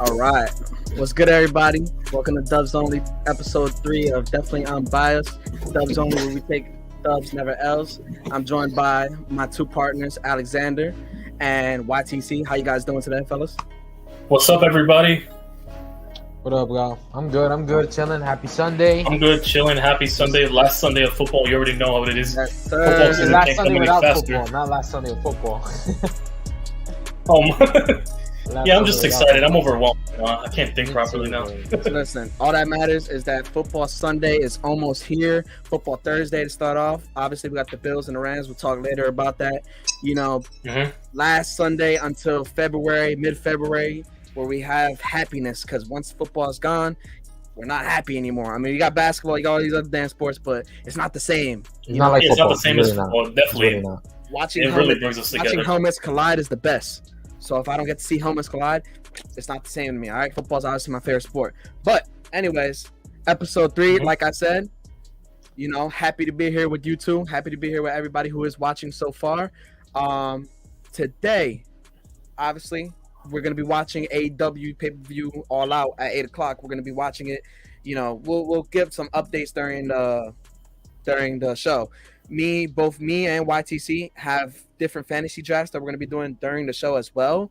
All right. What's good, everybody? Welcome to Dubs Only, episode 3 of Definitely Unbiased. Dubs Only, where we take dubs, never else. I'm joined by my two partners, Alexander and YTC. How you guys doing today, fellas? What's up, everybody? What up, y'all? I'm good, chilling. Happy Sunday. I'm good, chilling. Happy Sunday. Last Sunday of football. You already know how it is. Yes, Football sir. season Last can't Sunday come any without faster. football, not last Sunday with football. Yeah, I'm just excited. I'm overwhelmed. I can't think properly now. Listen, all that matters is that football Sunday is almost here. Football Thursday to start off. Obviously, we got the Bills and the Rams. We'll talk later about that. You know, last Sunday until February, mid-February, where we have happiness, because once football is gone, we're not happy anymore. I mean, you got basketball, you got all these other damn sports, but it's not the same. It's not like It's football. not the same as football. Definitely. Really not. Watching It really brings us together. helmets collide is the best. So if I don't get to see helmets collide, it's not the same to me. All right, football's obviously my favorite sport. But anyways, episode 3, like I said, you know, happy to be here with you two. Happy to be here with everybody who is watching so far. Today, obviously, we're gonna be watching AEW PPV All Out at 8 o'clock. We're gonna be watching it. You know, we'll give some updates during the show. Both me and YTC have different fantasy drafts that we're going to be doing during the show as well.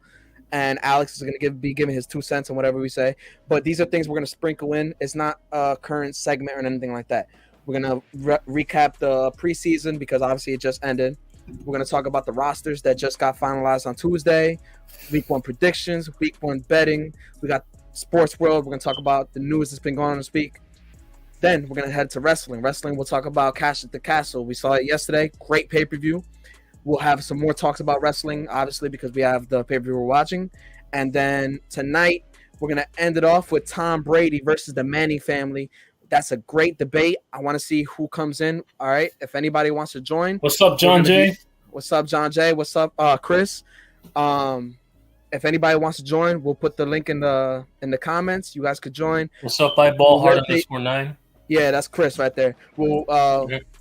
And Alex is going to be giving his 2 cents on whatever we say. But these are things we're going to sprinkle in. It's not a current segment or anything like that. We're going to recap the preseason because obviously it just ended. We're going to talk about the rosters that just got finalized on Tuesday, week 1 predictions, week 1 betting. We got Sports World. We're going to talk about the news that's been going on this week. Then we're going to head to wrestling. We'll talk about Cash at the Castle. We saw it yesterday. Great pay-per-view. We'll have some more talks about wrestling, obviously, because we have the pay-per-view we're watching. And then tonight, we're going to end it off with Tom Brady versus the Manning family. That's a great debate. I want to see who comes in. All right. If anybody wants to join. What's up, John Jay? What's up, John Jay? What's up, Chris? If anybody wants to join, we'll put the link in the comments. You guys could join. What's up, Eyeballhard_9? Yeah, that's Chris right there. We'll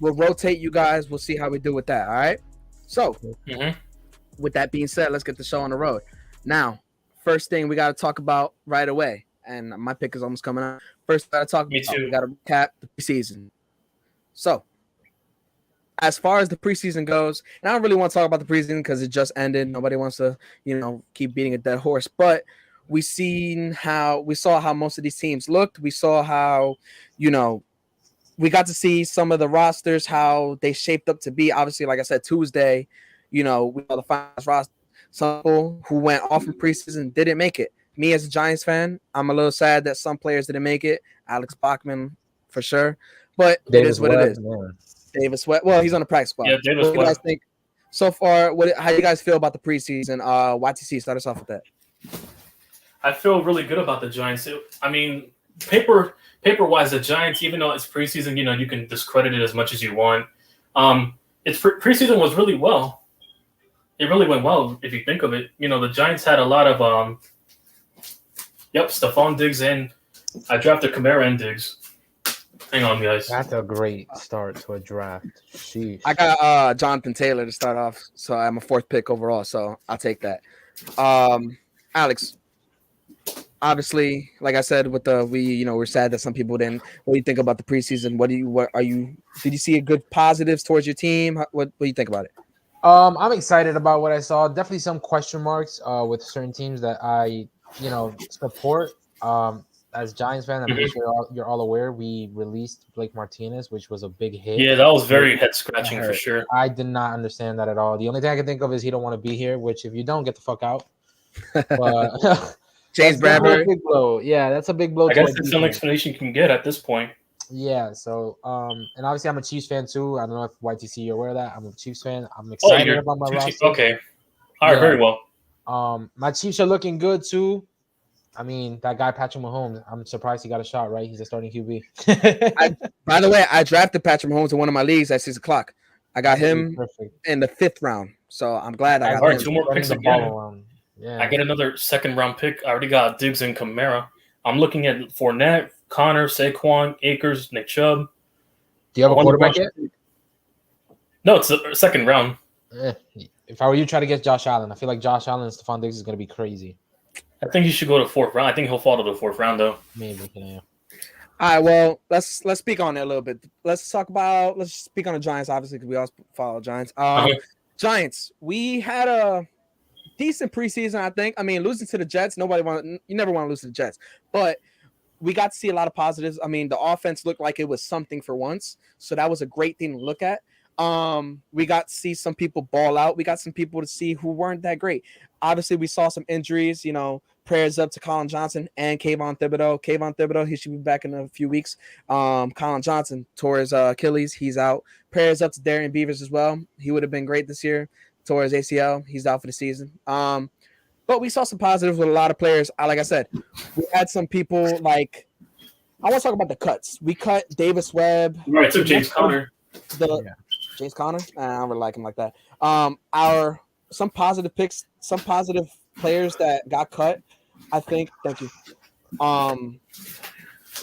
rotate you guys. We'll see how we do with that. All right. So, with that being said, let's get the show on the road. Now, first thing we got to talk about right away, and my pick is almost coming out. First, we got to we got to recap the preseason. So, as far as the preseason goes, and I don't really want to talk about the preseason because it just ended. Nobody wants to, keep beating a dead horse. But we saw how most of these teams looked. We saw how, we got to see some of the rosters, how they shaped up to be. Obviously, like I said, Tuesday, we saw the finals roster. Some people who went off in preseason didn't make it. Me as a Giants fan, I'm a little sad that some players didn't make it. Alex Bachman, for sure. But it is what it is. Man. David Sweat. Well, he's on the practice squad. Yeah, David Sweat. What do you guys think so far? How do you guys feel about the preseason? YTC, start us off with that. I feel really good about the Giants. Paper-wise, the Giants, even though it's preseason, you can discredit it as much as you want. Preseason was really well. It really went well if you think of it. The Giants had a lot of Stephon Diggs, and I drafted Kamara and Diggs. Hang on, guys. That's a great start to a draft. Sheesh. I got Jonathan Taylor to start off, so I'm a 4th pick overall, so I'll take that. Alex, obviously, like I said, we're sad that some people didn't. What do you think about the preseason? Did you see a good positives towards your team? What do you think about it? I'm excited about what I saw. Definitely some question marks with certain teams that I, support. As Giants fan, I'm pretty sure you're all aware, we released Blake Martinez, which was a big hit. Yeah, that was very head-scratching for sure. I did not understand that at all. The only thing I can think of is he don't want to be here, which if you don't, get the fuck out. But James Bradbury. Big blow. Yeah, that's a big blow. I guess it's the only explanation you can get at this point. Yeah, so and obviously I'm a Chiefs fan too. I don't know if YTC you're aware of that. I'm a Chiefs fan. I'm excited about my roster. Okay. All right, very well. My Chiefs are looking good too. I mean, that guy Patrick Mahomes, I'm surprised he got a shot, right? He's a starting QB. By the way, I drafted Patrick Mahomes in one of my leagues at 6 o'clock. I got him in the 5th round, so I'm glad I got him. 2 more picks again. Yeah. I get another 2nd-round pick. I already got Diggs and Kamara. I'm looking at Fournette, Connor, Saquon, Akers, Nick Chubb. Do you have a quarterback yet? No, it's the 2nd round. If I were you, try to get Josh Allen. I feel like Josh Allen and Stephon Diggs is going to be crazy. I think he should go to fourth round. I think he'll fall to the fourth round though. Maybe. Yeah. All right, well, let's speak on it a little bit. Let's speak on the Giants, obviously, because we all follow Giants. Giants, we had a decent preseason, I think. I mean, losing to the Jets, you never want to lose to the Jets, but we got to see a lot of positives. I mean, the offense looked like it was something for once, so that was a great thing to look at. We got to see some people ball out. We got some people to see who weren't that great. Obviously, we saw some injuries. Prayers up to Colin Johnson and Kayvon Thibodeau. Kayvon Thibodeau, he should be back in a few weeks. Colin Johnson tore his Achilles. He's out. Prayers up to Darian Beavers as well. He would have been great this year. Tore his ACL. He's out for the season. But we saw some positives with a lot of players. Like I said, we had some people like – I want to talk about the cuts. We cut Davis Webb. Right, took James Conner. James Conner? I don't really like him like that. Some positive picks, some positive players that got cut, I think. Thank you.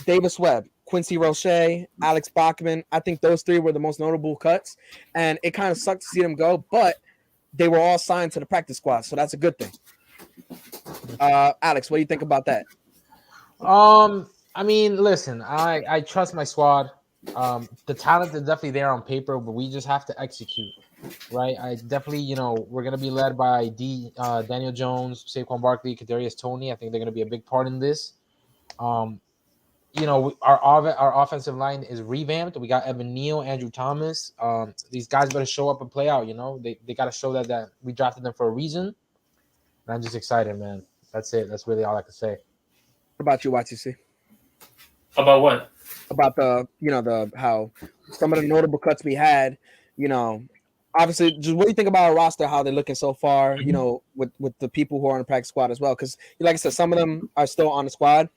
Davis Webb, Quincy Roche, Alex Bachman. I think those three were the most notable cuts, and it kind of sucked to see them go, but they were all signed to the practice squad, so that's a good thing. Alex, what do you think about that? I mean, listen, I trust my squad. The talent is definitely there on paper, but we just have to execute, right? I definitely, we're gonna be led by Daniel Jones, Saquon Barkley, Kadarius Toney. I think they're gonna be a big part in this. Our offensive line is revamped. We got Evan Neal, Andrew Thomas. These guys better show up and play out. They got to show that we drafted them for a reason. And I'm just excited, man. That's it. That's really all I can say. What about you, YTC? About what? About how some of the notable cuts we had, obviously, just what do you think about our roster, how they're looking so far, with the people who are on the practice squad as well? Because, like I said, some of them are still on the squad.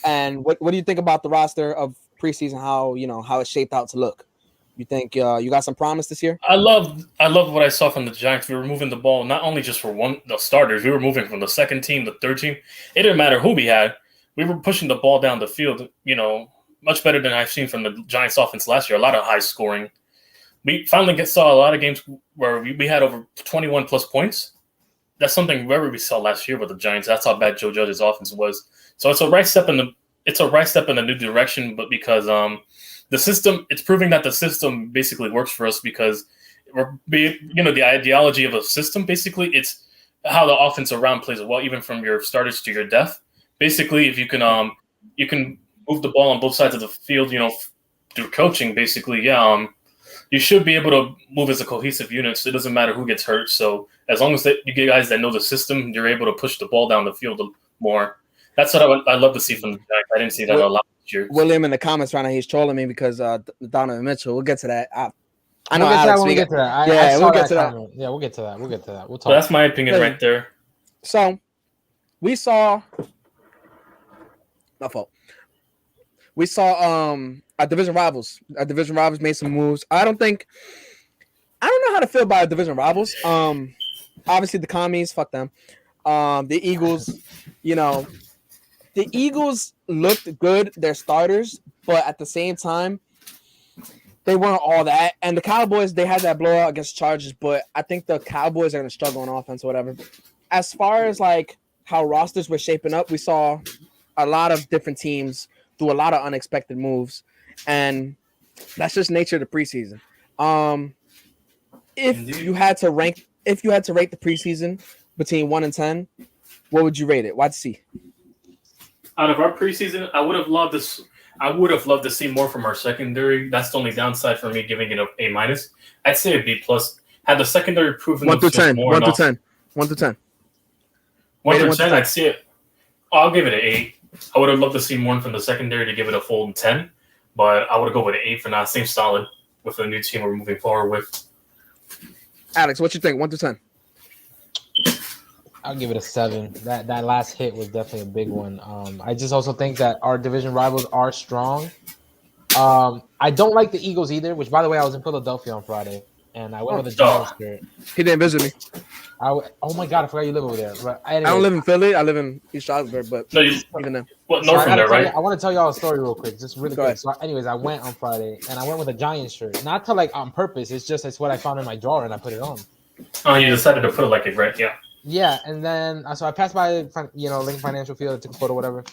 And what do you think about the roster of preseason, how it's shaped out to look? You think you got some promise this year? I love what I saw from the Giants. We were moving the ball not only just for the starters. We were moving from the second team, the third team. It didn't matter who we had. We were pushing the ball down the field, much better than I've seen from the Giants offense last year. A lot of high scoring. We finally saw a lot of games where we had over 21 plus points. That's something where we saw last year with the Giants. That's how bad Joe Judge's offense was. So it's a right step in the new direction, but because the system, it's proving that the system basically works for us because the ideology of a system, basically it's how the offense around plays well, even from your starters to your depth. Basically, if you can move the ball on both sides of the field, through coaching, basically, you should be able to move as a cohesive unit. So it doesn't matter who gets hurt. So as long as you get guys that know the system, you're able to push the ball down the field more. That's what I love to see from the Giants. I didn't see that a lot this year. William in the comments right now, he's trolling me because Donovan Mitchell. We'll get to that. I know Alex, when we get to that. We'll get to that. Yeah, we'll get to that. We'll talk. So that's my opinion right there. So we saw our division rivals. Our division rivals made some moves. I don't know how to feel about our division rivals. Obviously the commies, fuck them. The Eagles, the Eagles looked good, their starters, but at the same time, they weren't all that. And the Cowboys, they had that blowout against Chargers, but I think the Cowboys are going to struggle on offense or whatever. As far as like how rosters were shaping up, we saw a lot of different teams do a lot of unexpected moves, and that's just nature of the preseason. If you had to rate the preseason between 1 and 10, what would you rate it? What's C? Out of our preseason, I would have loved to see more from our secondary. That's the only downside for me giving it A minus. I'd say a B plus. Had the secondary proven 1 to 10. 1 to 10. 1 to 10. 1 to 10, I'd see it. I'll give it an 8. I would have loved to see more from the secondary to give it a full 10, but I would go with an 8 for now. Seems solid with the new team we're moving forward with. Alex, what you think? 1 to 10. I'll give it a 7. That last hit was definitely a big one. I just also think that our division rivals are strong. I don't like the Eagles either, which, by the way, I was in Philadelphia on Friday, and I went with a Giants shirt. He didn't visit me. Oh my God, I forgot you live over there. But anyway, I don't live in Philly. I live in East Stroudsburg, but no, even then. What, north from there, right? I want to tell y'all a story real quick, just really quick. So anyways, I went on Friday, and I went with a Giants shirt. Not to on purpose. It's what I found in my drawer, and I put it on. Oh, you decided to put it like it, right? Yeah. Yeah, and then so I passed by, Lincoln Financial Field, I took a photo, whatever.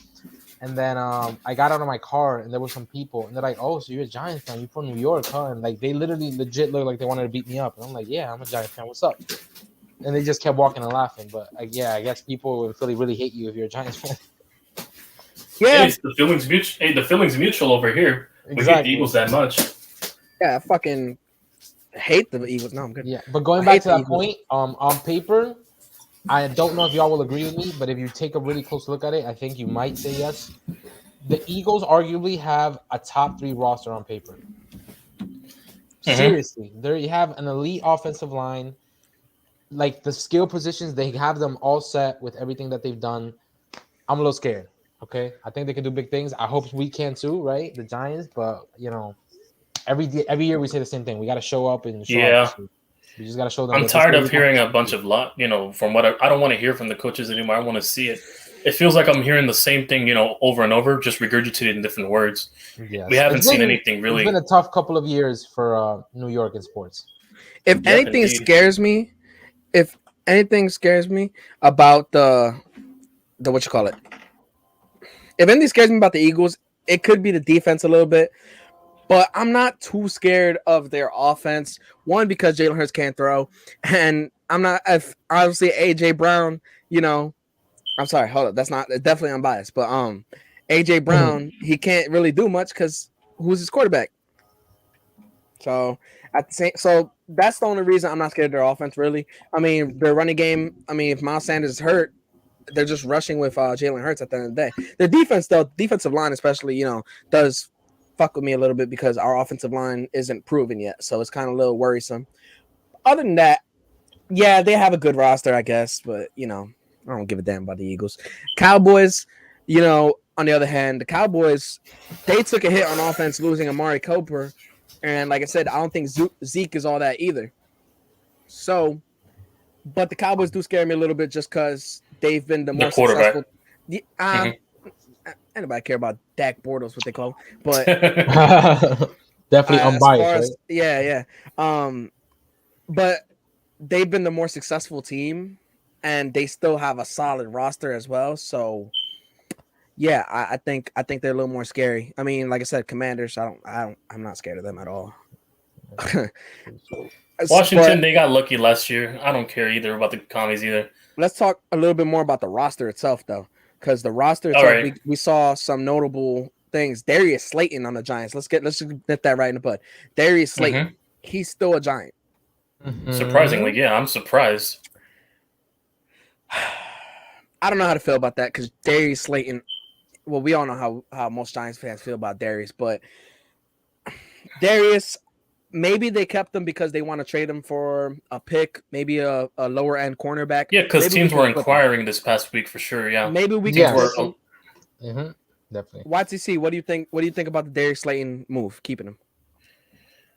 And then I got out of my car, and there were some people, and they're like, "Oh, so you're a Giants fan? You're from New York, huh?" And like they literally legit looked like they wanted to beat me up. And I'm like, "Yeah, I'm a Giants fan. What's up?" And they just kept walking and laughing. But yeah, I guess people in Philly really hate you if you're a Giants fan. Yeah, Hey, the feeling's mutual. Hey, the feeling's mutual over here. We hate Exactly. the Eagles that much. yeah, I fucking hate the Eagles. No, I'm good. Yeah, but going I back hate to the that Eagles. point, on paper, I don't know if y'all will agree with me, but if you take a really close look at it, I think you might say yes. The Eagles arguably have a top 3 roster on paper. Seriously, they have an elite offensive line. Like the skill positions, they have them all set with everything that they've done. I'm a little scared. Okay, I think they can do big things. I hope we can too, right? The Giants, but every year we say the same thing. We got to show up and show out Yeah. this year. We just got to show them. I'm that this tired year of we hearing got a bunch of from what I don't want to hear from the coaches anymore. I want to see it. It feels like I'm hearing the same thing, over and over, just regurgitated in different words. Yes. We haven't seen anything really. It's been a tough couple of years for New York in sports. If anything scares me about the what you call it, if anything scares me about the Eagles, it could be the defense a little bit. But I'm not too scared of their offense. One, because Jalen Hurts can't throw, and I'm not. If obviously AJ Brown, I'm sorry, hold up, that's definitely unbiased. But AJ Brown, he can't really do much because who's his quarterback? So so that's the only reason I'm not scared of their offense. Really, I mean their running game. I mean if Miles Sanders is hurt, they're just rushing with Jalen Hurts at the end of the day. Their defense, though, defensive line especially, does fuck with me a little bit because our offensive line isn't proven yet, so it's kind of a little worrisome. Other than that, yeah, they have a good roster, I guess, but I don't give a damn about the Eagles. Cowboys, on the other hand, the Cowboys, they took a hit on offense losing Amari Cooper, and like I said, I don't think Zeke is all that either. So, but the Cowboys do scare me a little bit just because they've been the more successful. Anybody care about Dak Bortles, what they call him, but definitely unbiased, right? Yeah. But they've been the more successful team, and they still have a solid roster as well. So, yeah, I think they're a little more scary. I mean, like I said, Commanders. I'm not scared of them at all. Washington, they got lucky last year. I don't care either about the commies either. Let's talk a little bit more about the roster itself, though, because the roster itself, right. we saw some notable things. Darius Slayton on the Giants. Let's get that right in the bud. Darius Slayton, he's still a Giant. Surprisingly, yeah, I'm surprised. I don't know how to feel about that because Darius Slayton. Well, we all know how most Giants fans feel about Darius, but Darius. Maybe they kept him because they want to trade him for a pick, maybe a lower end cornerback. Yeah, because teams were inquiring this past week for sure. Yeah, maybe we can flip him. Definitely. YTC, what do you think? What do you think about the Darius Slayton move, keeping him?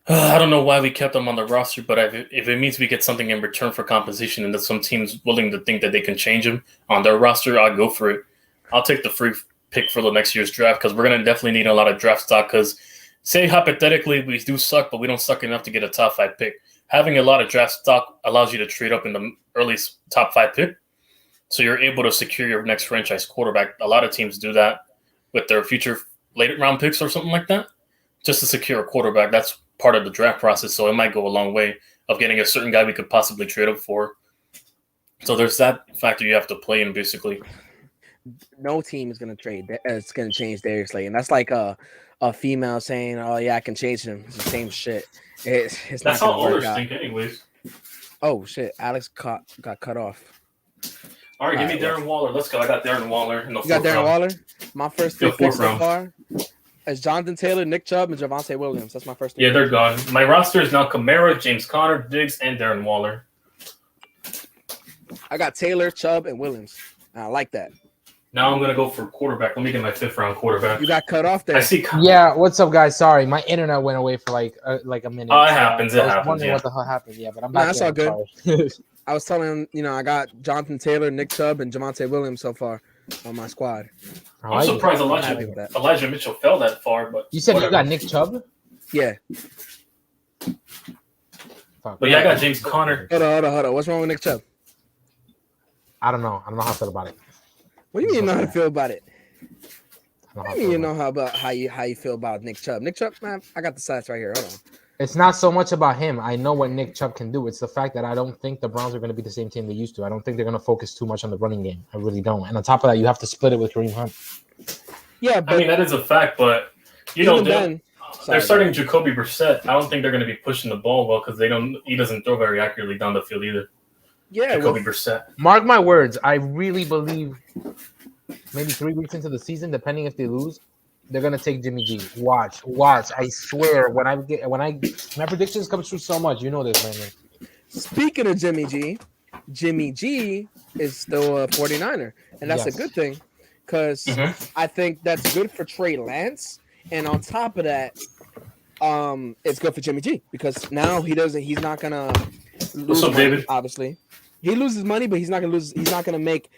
I don't know why we kept him on the roster, but if it means we get something in return for compensation and that some team's willing to think that they can change him on their roster, I'll go for it. I'll take the free pick for the next year's draft because we're gonna definitely need a lot of draft stock because. Say hypothetically we do suck, but we don't suck enough to get a top 5 pick. Having a lot of draft stock allows you to trade up in the early top 5 pick, so you're able to secure your next franchise quarterback. A lot of teams do that with their future late round picks or something like that, just to secure a quarterback. That's part of the draft process, so it might go a long way of getting a certain guy we could possibly trade up for. So there's that factor you have to play in, basically. No team is going to trade. It's going to change Darius Slayton. That's like a female saying, "Oh yeah, I can change him." It's the same shit. It's that's not how owners think, anyways. Oh shit! Alex got cut off. All right, give me Darren Waller. Let's go. I got Darren Waller in the fourth round. You got Darren Waller. My first 3 picks so far is Jonathan Taylor, Nick Chubb, and Javonte Williams. That's my first 3. Yeah, they're gone. My roster is now Kamara, James Conner, Diggs, and Darren Waller. I got Taylor, Chubb, and Williams. I like that. Now I'm going to go for quarterback. Let me get my 5th round quarterback. You got cut off there. I see. Yeah, what's up, guys? Sorry, my internet went away for like a minute. Oh, it happens. I was wondering what the hell happened. Yeah, but I'm back. That's all good. I was telling him, I got Jonathan Taylor, Nick Chubb, and Javonte Williams so far on my squad. I'm surprised Elijah Mitchell fell that far. But you said you got Nick Chubb? Yeah. But yeah, I got James Conner. Hold on. What's wrong with Nick Chubb? I don't know. I don't know how I feel about it. What do you mean? Know how to feel about it? I don't know What do you mean? You know how you feel about Nick Chubb? Nick Chubb, man. I got the stats right here. Hold on. It's not so much about him. I know what Nick Chubb can do. It's the fact that I don't think the Browns are going to be the same team they used to. I don't think they're going to focus too much on the running game. I really don't. And on top of that, you have to split it with Kareem Hunt. Yeah, but I mean that is a fact, but you know they're starting Jacoby Brissett. I don't think they're going to be pushing the ball well because he doesn't throw very accurately down the field either. Yeah, Jacoby Brissett. Mark my words. I really believe maybe 3 weeks into the season, depending if they lose, they're gonna take Jimmy G. Watch. I swear, when my predictions come true so much, you know this, man. Speaking of Jimmy G is still a 49er, and that's a good thing because I think that's good for Trey Lance, and on top of that, it's good for Jimmy G because now he's not gonna lose money, David? Obviously, he loses money, but he's not gonna make.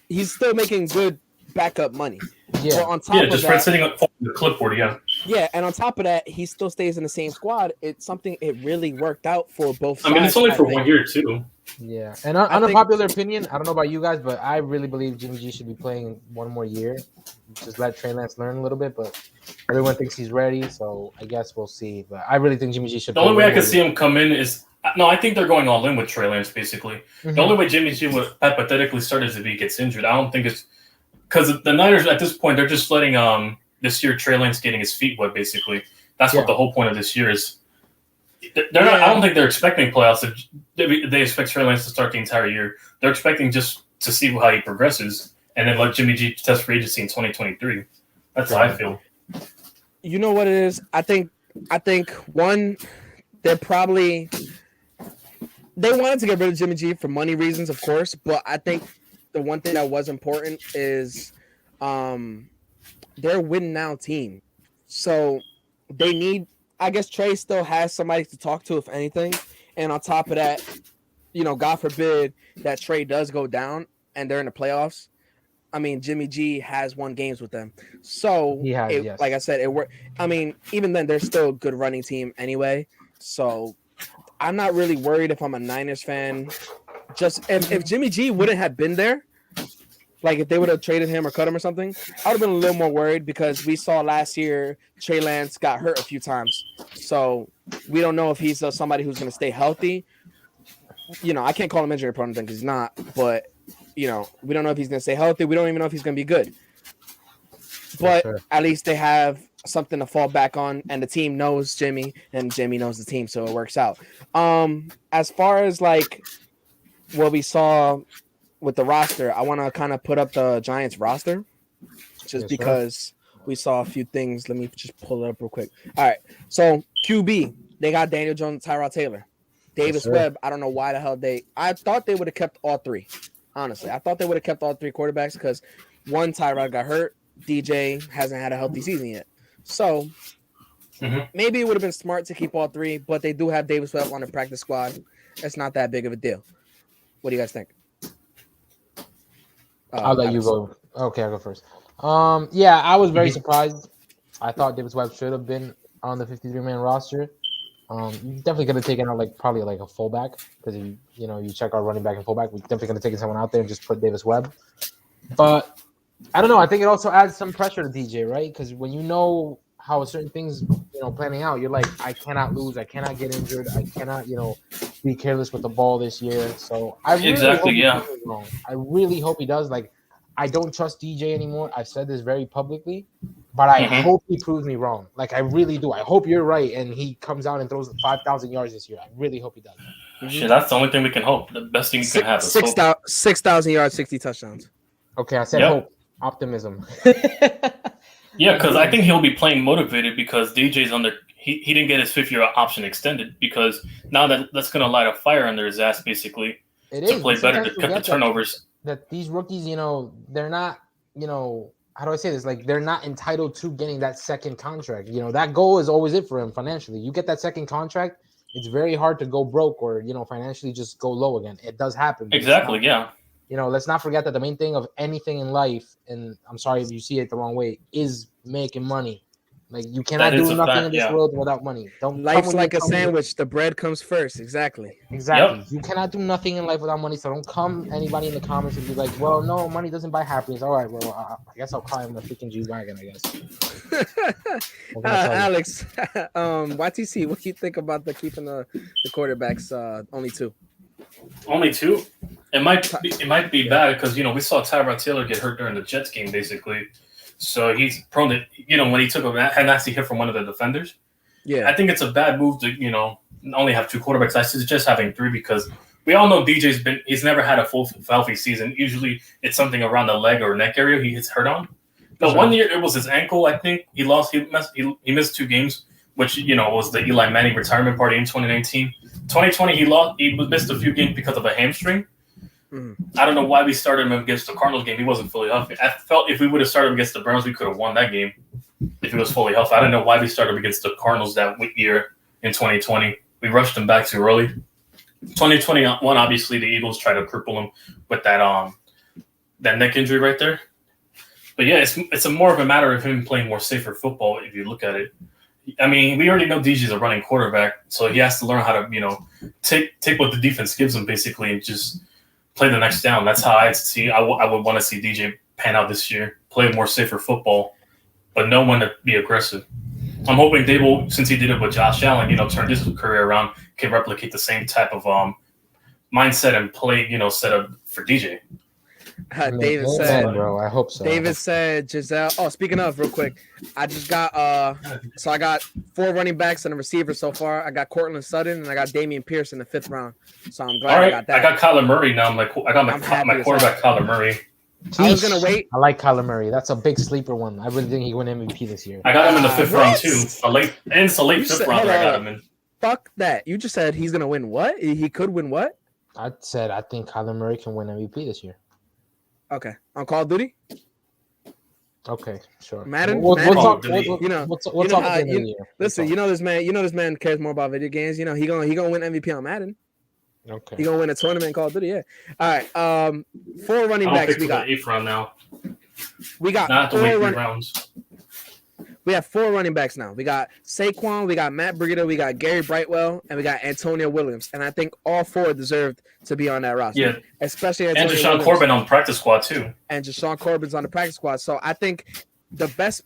He's still making good backup money. Yeah. So on top of just that, sitting on the clipboard. Yeah. Yeah, and on top of that, he still stays in the same squad. It's something it really worked out for both sides. I mean, it's only for 1 year too. Yeah, and unpopular opinion, I don't know about you guys, but I really believe Jimmy G should be playing one more year. Just let Trey Lance learn a little bit, but everyone thinks he's ready, so I guess we'll see. But I really think Jimmy G should. The only way I can see him come in is I think they're going all in with Trey Lance. Basically, the only way Jimmy G would hypothetically start is if he gets injured. I don't think it's because the Niners at this point they're just letting this year Trey Lance getting his feet wet. Basically, that's what the whole point of this year is. They're not. I don't think they're expecting playoffs. They expect Trey Lance to start the entire year. They're expecting just to see how he progresses, and then let Jimmy G test free agency in 2023. That's how I feel. You know what it is? I think one, they wanted to get rid of Jimmy G for money reasons, of course, but I think the one thing that was important is they're a win now team. So they need, I guess Trey still has somebody to talk to, if anything. And on top of that, God forbid that Trey does go down and they're in the playoffs. I mean, Jimmy G has won games with them. So, like I said, it worked. I mean, even then, they're still a good running team anyway. So I'm not really worried if I'm a Niners fan. Just if Jimmy G wouldn't have been there, like if they would have traded him or cut him or something, I would have been a little more worried because we saw last year Trey Lance got hurt a few times. So we don't know if he's somebody who's going to stay healthy. I can't call him injury prone because he's not, but we don't know if he's going to stay healthy. We don't even know if he's going to be good. But at least they have something to fall back on, and the team knows Jimmy, and Jimmy knows the team, so it works out. As far as like what we saw with the roster, I want to kind of put up the Giants roster just because we saw a few things. Let me just pull it up real quick. All right, so QB, they got Daniel Jones, Tyrod Taylor, Davis Webb. I don't know why the hell I thought they would have kept all three. Honestly, I thought they would have kept all three quarterbacks because one, Tyrod got hurt. DJ hasn't had a healthy season yet. So maybe it would have been smart to keep all three, but they do have Davis Webb on the practice squad. It's not that big of a deal. What do you guys think? I'll let you go. Okay, I'll go first. I was very surprised. I thought Davis Webb should have been on the 53-man roster. You definitely could have taken out probably a fullback because you check our running back and fullback. We definitely could have taken someone out there and just put Davis Webb. But I don't know. I think it also adds some pressure to DJ, right? Because when you know how certain things planning out, you're like, I cannot lose, I cannot get injured, I cannot be careless with the ball this year. So I really hope he does. Like, I don't trust DJ anymore. I've said this very publicly. But I hope he proves me wrong. Like, I really do. I hope you're right, and he comes out and throws 5,000 yards this year. I really hope he does. Shit, that's the only thing we can hope. The best thing you can have is 6,000 yards, 60 touchdowns. Okay, I said hope. Optimism. Yeah, because I think he'll be playing motivated because DJ's under. He didn't get his 5th-year option extended because now that's going to light a fire under his ass, basically, to play better, to cut the turnovers. That these rookies, they're not, how do I say this? Like, they're not entitled to getting that second contract. That goal is always it for him financially. You get that second contract, it's very hard to go broke or, financially just go low again. It does happen. Exactly, yeah. Let's not forget that the main thing of anything in life, and I'm sorry if you see it the wrong way, is making money. Like you cannot do nothing in this world without money. Don't. Life's like a sandwich. The bread comes first. Exactly. Yep. You cannot do nothing in life without money. So don't come anybody in the comments and be like, "Well, no, money doesn't buy happiness." All right, well, I guess I'll climb the freaking G-Wagon, I guess. Alex, YTC, what do you think about keeping the quarterbacks only 2? Only 2? It might be bad because we saw Tyrod Taylor get hurt during the Jets game, basically. So he's prone to, when he took a nasty hit from one of the defenders. Yeah. I think it's a bad move to, only have 2 quarterbacks. I suggest having 3 because we all know he's never had a full healthy season. Usually it's something around the leg or neck area he gets hurt on. The 1 year it was his ankle, I think. He missed 2 games, which, was the Eli Manning retirement party in 2019. 2020 he missed a few games because of a hamstring. I don't know why we started him against the Cardinals game. He wasn't fully healthy. I felt if we would have started him against the Browns, we could have won that game if he was fully healthy. I don't know why we started him against the Cardinals that year in 2020. We rushed him back too early. 2021, obviously, the Eagles tried to cripple him with that neck injury right there. But yeah, it's a more of a matter of him playing more safer football if you look at it. I mean, we already know DJ's a running quarterback, so he has to learn how to, take what the defense gives him basically and just play the next down. That's how I would want to see DJ pan out this year. Play more safer football, but no one to be aggressive. I'm hoping Dable, since he did it with Josh Allen, turned his career around, can replicate the same type of mindset and play, set up for DJ. David said, bro, I hope so. David said, Giselle. Oh, speaking of, real quick, I just got so I got 4 running backs and a receiver so far. I got Cortland Sutton and I got Damian Pierce in the 5th round. So I'm glad I got that. I got Kyler Murray now. I got my quarterback Kyler Murray. Jeez. I was gonna wait. I like Kyler Murray. That's a big sleeper one. I really think he won MVP this year. I got him in the 5th round too. It's a late 5th round. I got him in. Fuck that! You just said he's gonna win what? He could win what? I said I think Kyler Murray can win MVP this year. Okay, on Call of Duty. Okay, sure. Madden. We'll talk. We'll talk at the end of the year. Listen, this man cares more about video games. He gonna win MVP on Madden. Okay. He gonna win a tournament in Call of Duty. Yeah. All right. 4 running backs we got. 8th round now. We got not to wait 3 rounds. We have 4 running backs now. We got Saquon, we got Matt Breida, we got Gary Brightwell, and we got Antonio Williams. And I think all 4 deserved to be on that roster. Yeah. Especially Antonio and Deshaun Corbin on the practice squad too. And Deshaun Corbin's on the practice squad. So I think the best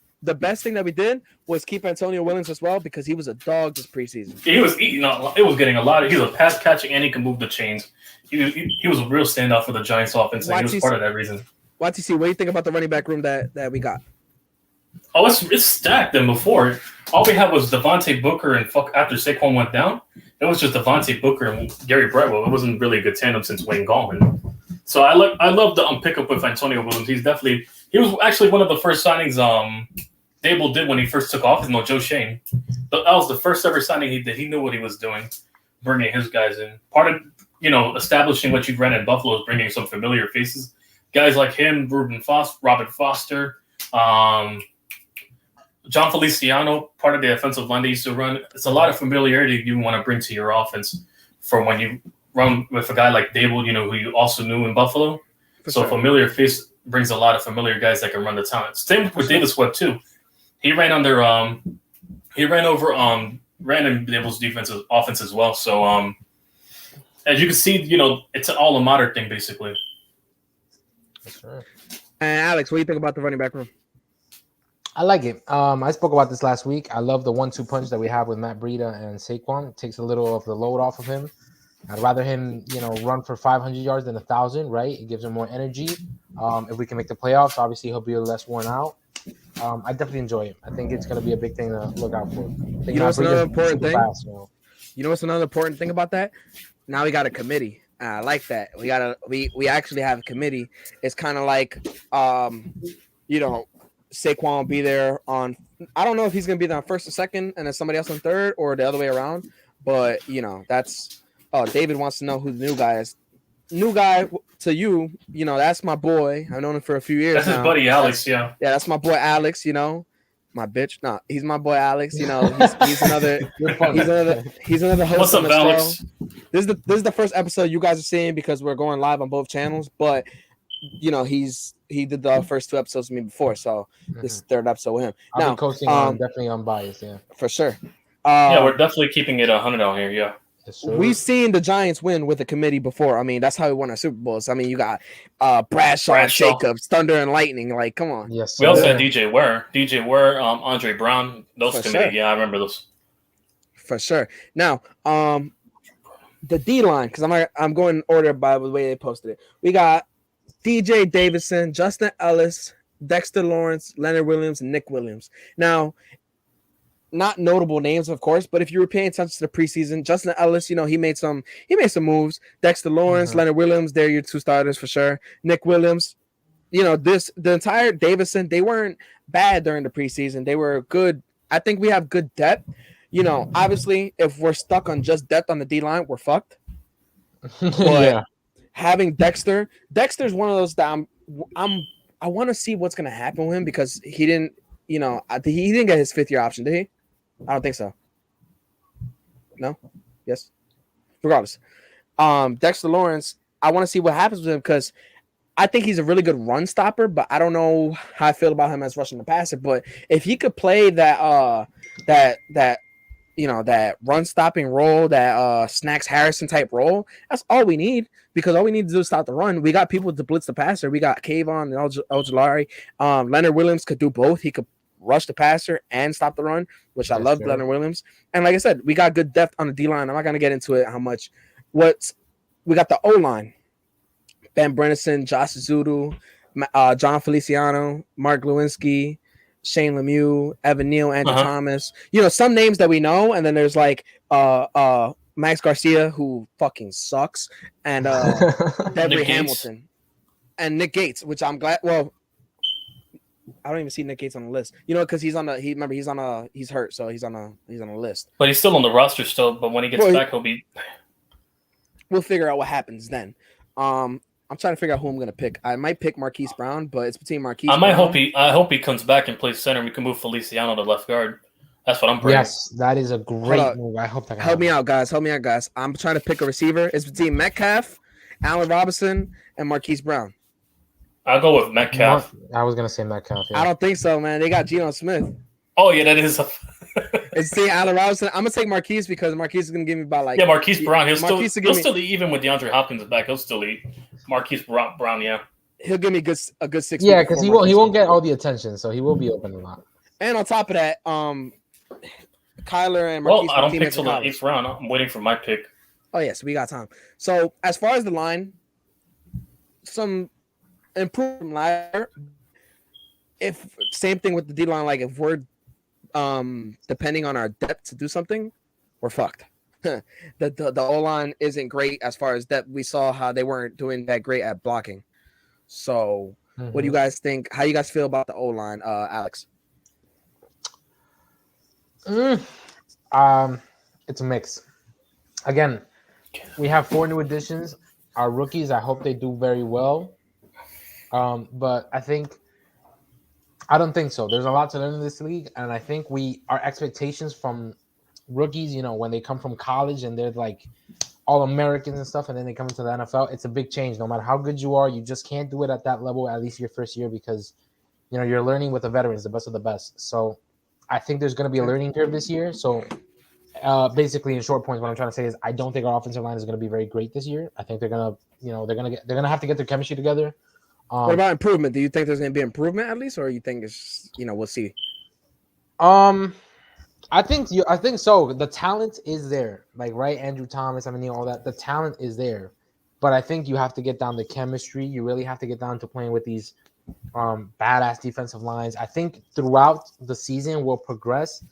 thing that we did was keep Antonio Williams as well because he was a dog this preseason. He was eating it was getting a lot of. He was a pass catching and he can move the chains. He was a real standout for the Giants offense and he was part of that reason. YTC, what do you think about the running back room that we got? Oh, it's stacked than before. All we had was Devontae Booker and after Saquon went down, it was just Devontae Booker and Gary Brightwell. It wasn't really a good tandem since Wayne Gallman. So I love the pickup with Antonio Williams. He was actually one of the first signings Dable did when he first took office. No, Joe Shane. That was the first ever signing he did. He knew what he was doing, bringing his guys in. Part of establishing what you've ran in Buffalo is bringing some familiar faces. Guys like him, Robin Foster, John Feliciano, part of the offensive line they used to run. It's a lot of familiarity you want to bring to your offense for when you run with a guy like Dable, who you also knew in Buffalo. So familiar face brings a lot of familiar guys that can run the talent. Same with Davis Webb too. He ran under ran in Dable's defensive offense as well. So as you can see, it's an all a modern thing basically. That's right. And Alex, what do you think about the running back room? I like it. I spoke about this last week. I love the 1-2 punch that we have with Matt Breida and Saquon. It takes a little of the load off of him. I'd rather him, run for 500 yards than 1,000, right? It gives him more energy. If we can make the playoffs, obviously he'll be less worn out. I definitely enjoy it. I think it's going to be a big thing to look out for. What's another important thing? You know what's another important thing about that? Now we got a committee. I like that. We actually have a committee. It's kind of like, Saquon will be there on. I don't know if he's going to be there on 1st or 2nd, and then somebody else on 3rd, or the other way around. But that's. Oh, David wants to know who the new guy is. New guy to you, that's my boy. I've known him for a few years. That's his buddy Alex. Yeah, that's my boy Alex. My bitch. No, he's my boy Alex. He's another. He's another host. What's up, Alex? This is the first episode you guys are seeing because we're going live on both channels. But he did the first 2 episodes with me before, so this is third episode with him. I'll Now, be coasting on definitely unbiased, yeah. for sure. Yeah, we're definitely keeping it 100 out here. Yeah. Yes, sir. We've seen the Giants win with a committee before. I mean, that's how we won our Super Bowls. I mean, you got Bradshaw, Jacobs, Thunder and Lightning. Like, come on. Yes, We also sir. had DJ Ware, Andre Brown. Those For committee. sure. Yeah, I remember those. For sure. Now, the D line, because I'm going in order by the way they posted it. We got DJ Davison, Justin Ellis, Dexter Lawrence, Leonard Williams, and Nick Williams. Now, not notable names, of course, but if you were paying attention to the preseason, Justin Ellis, he made some moves. Dexter Lawrence, Leonard Williams, they're your 2 starters for sure. Nick Williams, the entire Davison, they weren't bad during the preseason. They were good. I think we have good depth. Obviously, if we're stuck on just depth on the D line, we're fucked. But having Dexter's one of those that I want to see what's gonna happen with him because he didn't get his 5th year option, did he? I don't think so. No? Yes? Regardless. Dexter Lawrence, I want to see what happens with him because I think he's a really good run stopper, but I don't know how I feel about him as rushing the passer. But if he could play that run stopping role, that Snacks Harrison type role, that's all we need because all we need to do is stop the run. We got people to blitz the passer. We got Kayvon and Ojulari. Leonard Williams could do both. He could rush the passer and stop the run, which I love Leonard Williams. And like I said, we got good depth on the D line. I'm not gonna get into it how much. We got the O line: Ben Brenison, Josh Zudu, John Feliciano, Mark Lewinsky, Shane Lemieux, Evan Neal, Andrew Thomas. Some names that we know, and then there's like Max Garcia, who fucking sucks, and Devery Hamilton and Nick Gates, which I'm glad. Well, I don't even see Nick Gates on the list. Because he's hurt, so he's on a list. But he's still on the roster still. But when he gets back, he'll be. We'll figure out what happens then. I'm trying to figure out who I'm gonna pick. I might pick Marquise Brown, but it's between Marquise. I hope he comes back and plays center. We can move Feliciano to left guard. That's what I'm praying. Yes, that is a great move. I hope that help me out, guys. I'm trying to pick a receiver. It's between Metcalf, Allen Robinson, and Marquise Brown. I'll go with Metcalf. I was gonna say Metcalf. Yeah. I don't think so, man. They got Geno Smith. Oh yeah, that is. It's the Allen Robinson. I'm gonna take Marquise because Marquise is gonna give me about like. Yeah, Marquise Brown. He'll still eat, even with DeAndre Hopkins back. He'll still eat. Marquise Brown. Yeah. He'll give me a good 6. Yeah, because he won't get all the attention, so he will be open a lot. And on top of that, Kyler and Marquise. Well, I don't pick till the 8th round. I'm waiting for my pick. Oh yes, we got time. So as far as the line, some improvement liar. If same thing with the D line, like if we're depending on our depth to do something, we're fucked. the O line isn't great as far as depth. We saw how they weren't doing that great at blocking. So what do you guys think? How you guys feel about the O line, Alex? It's a mix. Again, we have 4 new additions. Our rookies, I hope they do very well. But I don't think so. There's a lot to learn in this league, and I think our expectations from rookies, when they come from college and they're like all Americans and stuff, and then they come into the NFL, it's a big change. No matter how good you are, you just can't do it at that level, at least your first year, because you're learning with the veterans, the best of the best. So I think there's going to be a learning curve this year. So basically, in short points, what I'm trying to say is I don't think our offensive line is going to be very great this year. I think they're gonna have to get their chemistry together. What about improvement? Do you think there's going to be improvement at least, or you think it's we'll see? I think so. The talent is there, right? Andrew Thomas, all that. The talent is there, but I think you have to get down to chemistry. You really have to get down to playing with these badass defensive lines. I think throughout the season we'll progress,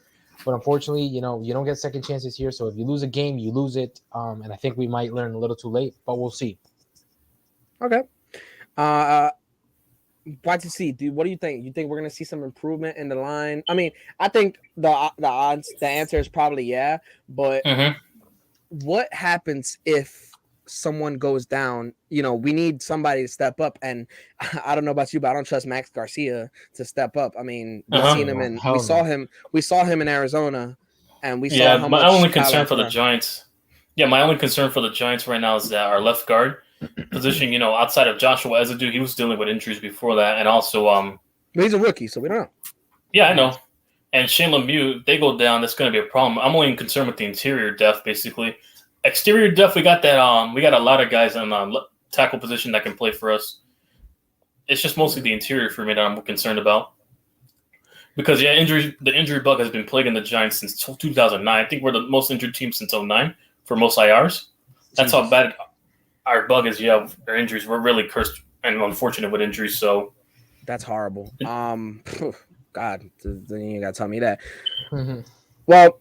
but unfortunately, you don't get second chances here. So if you lose a game, you lose it. And I think we might learn a little too late, but we'll see. Okay. YTC, what do you think? You think we're gonna see some improvement in the line? I mean, I think the answer is probably yeah, but what happens if someone goes down? We need somebody to step up, and I don't know about you, but I don't trust Max Garcia to step up. I mean, we saw him in Arizona, and we saw how much. My only concern for the Giants right now is that our left guard, position, outside of Joshua Ezadu, he was dealing with injuries before that, and also But he's a rookie, so we don't know. Yeah, I know. And Shane Lemieux, if they go down, that's going to be a problem. I'm only concerned with the interior depth, basically. Exterior depth, we got that. We got a lot of guys in tackle position that can play for us. It's just mostly the interior for me that I'm concerned about. Because the injury bug has been plaguing the Giants since 2009. I think we're the most injured team since 2009 for most IRs. That's how bad our bug is. Yeah, our injuries. We're really cursed and unfortunate with injuries. So that's horrible. God, you gotta tell me that. Mm-hmm. Well,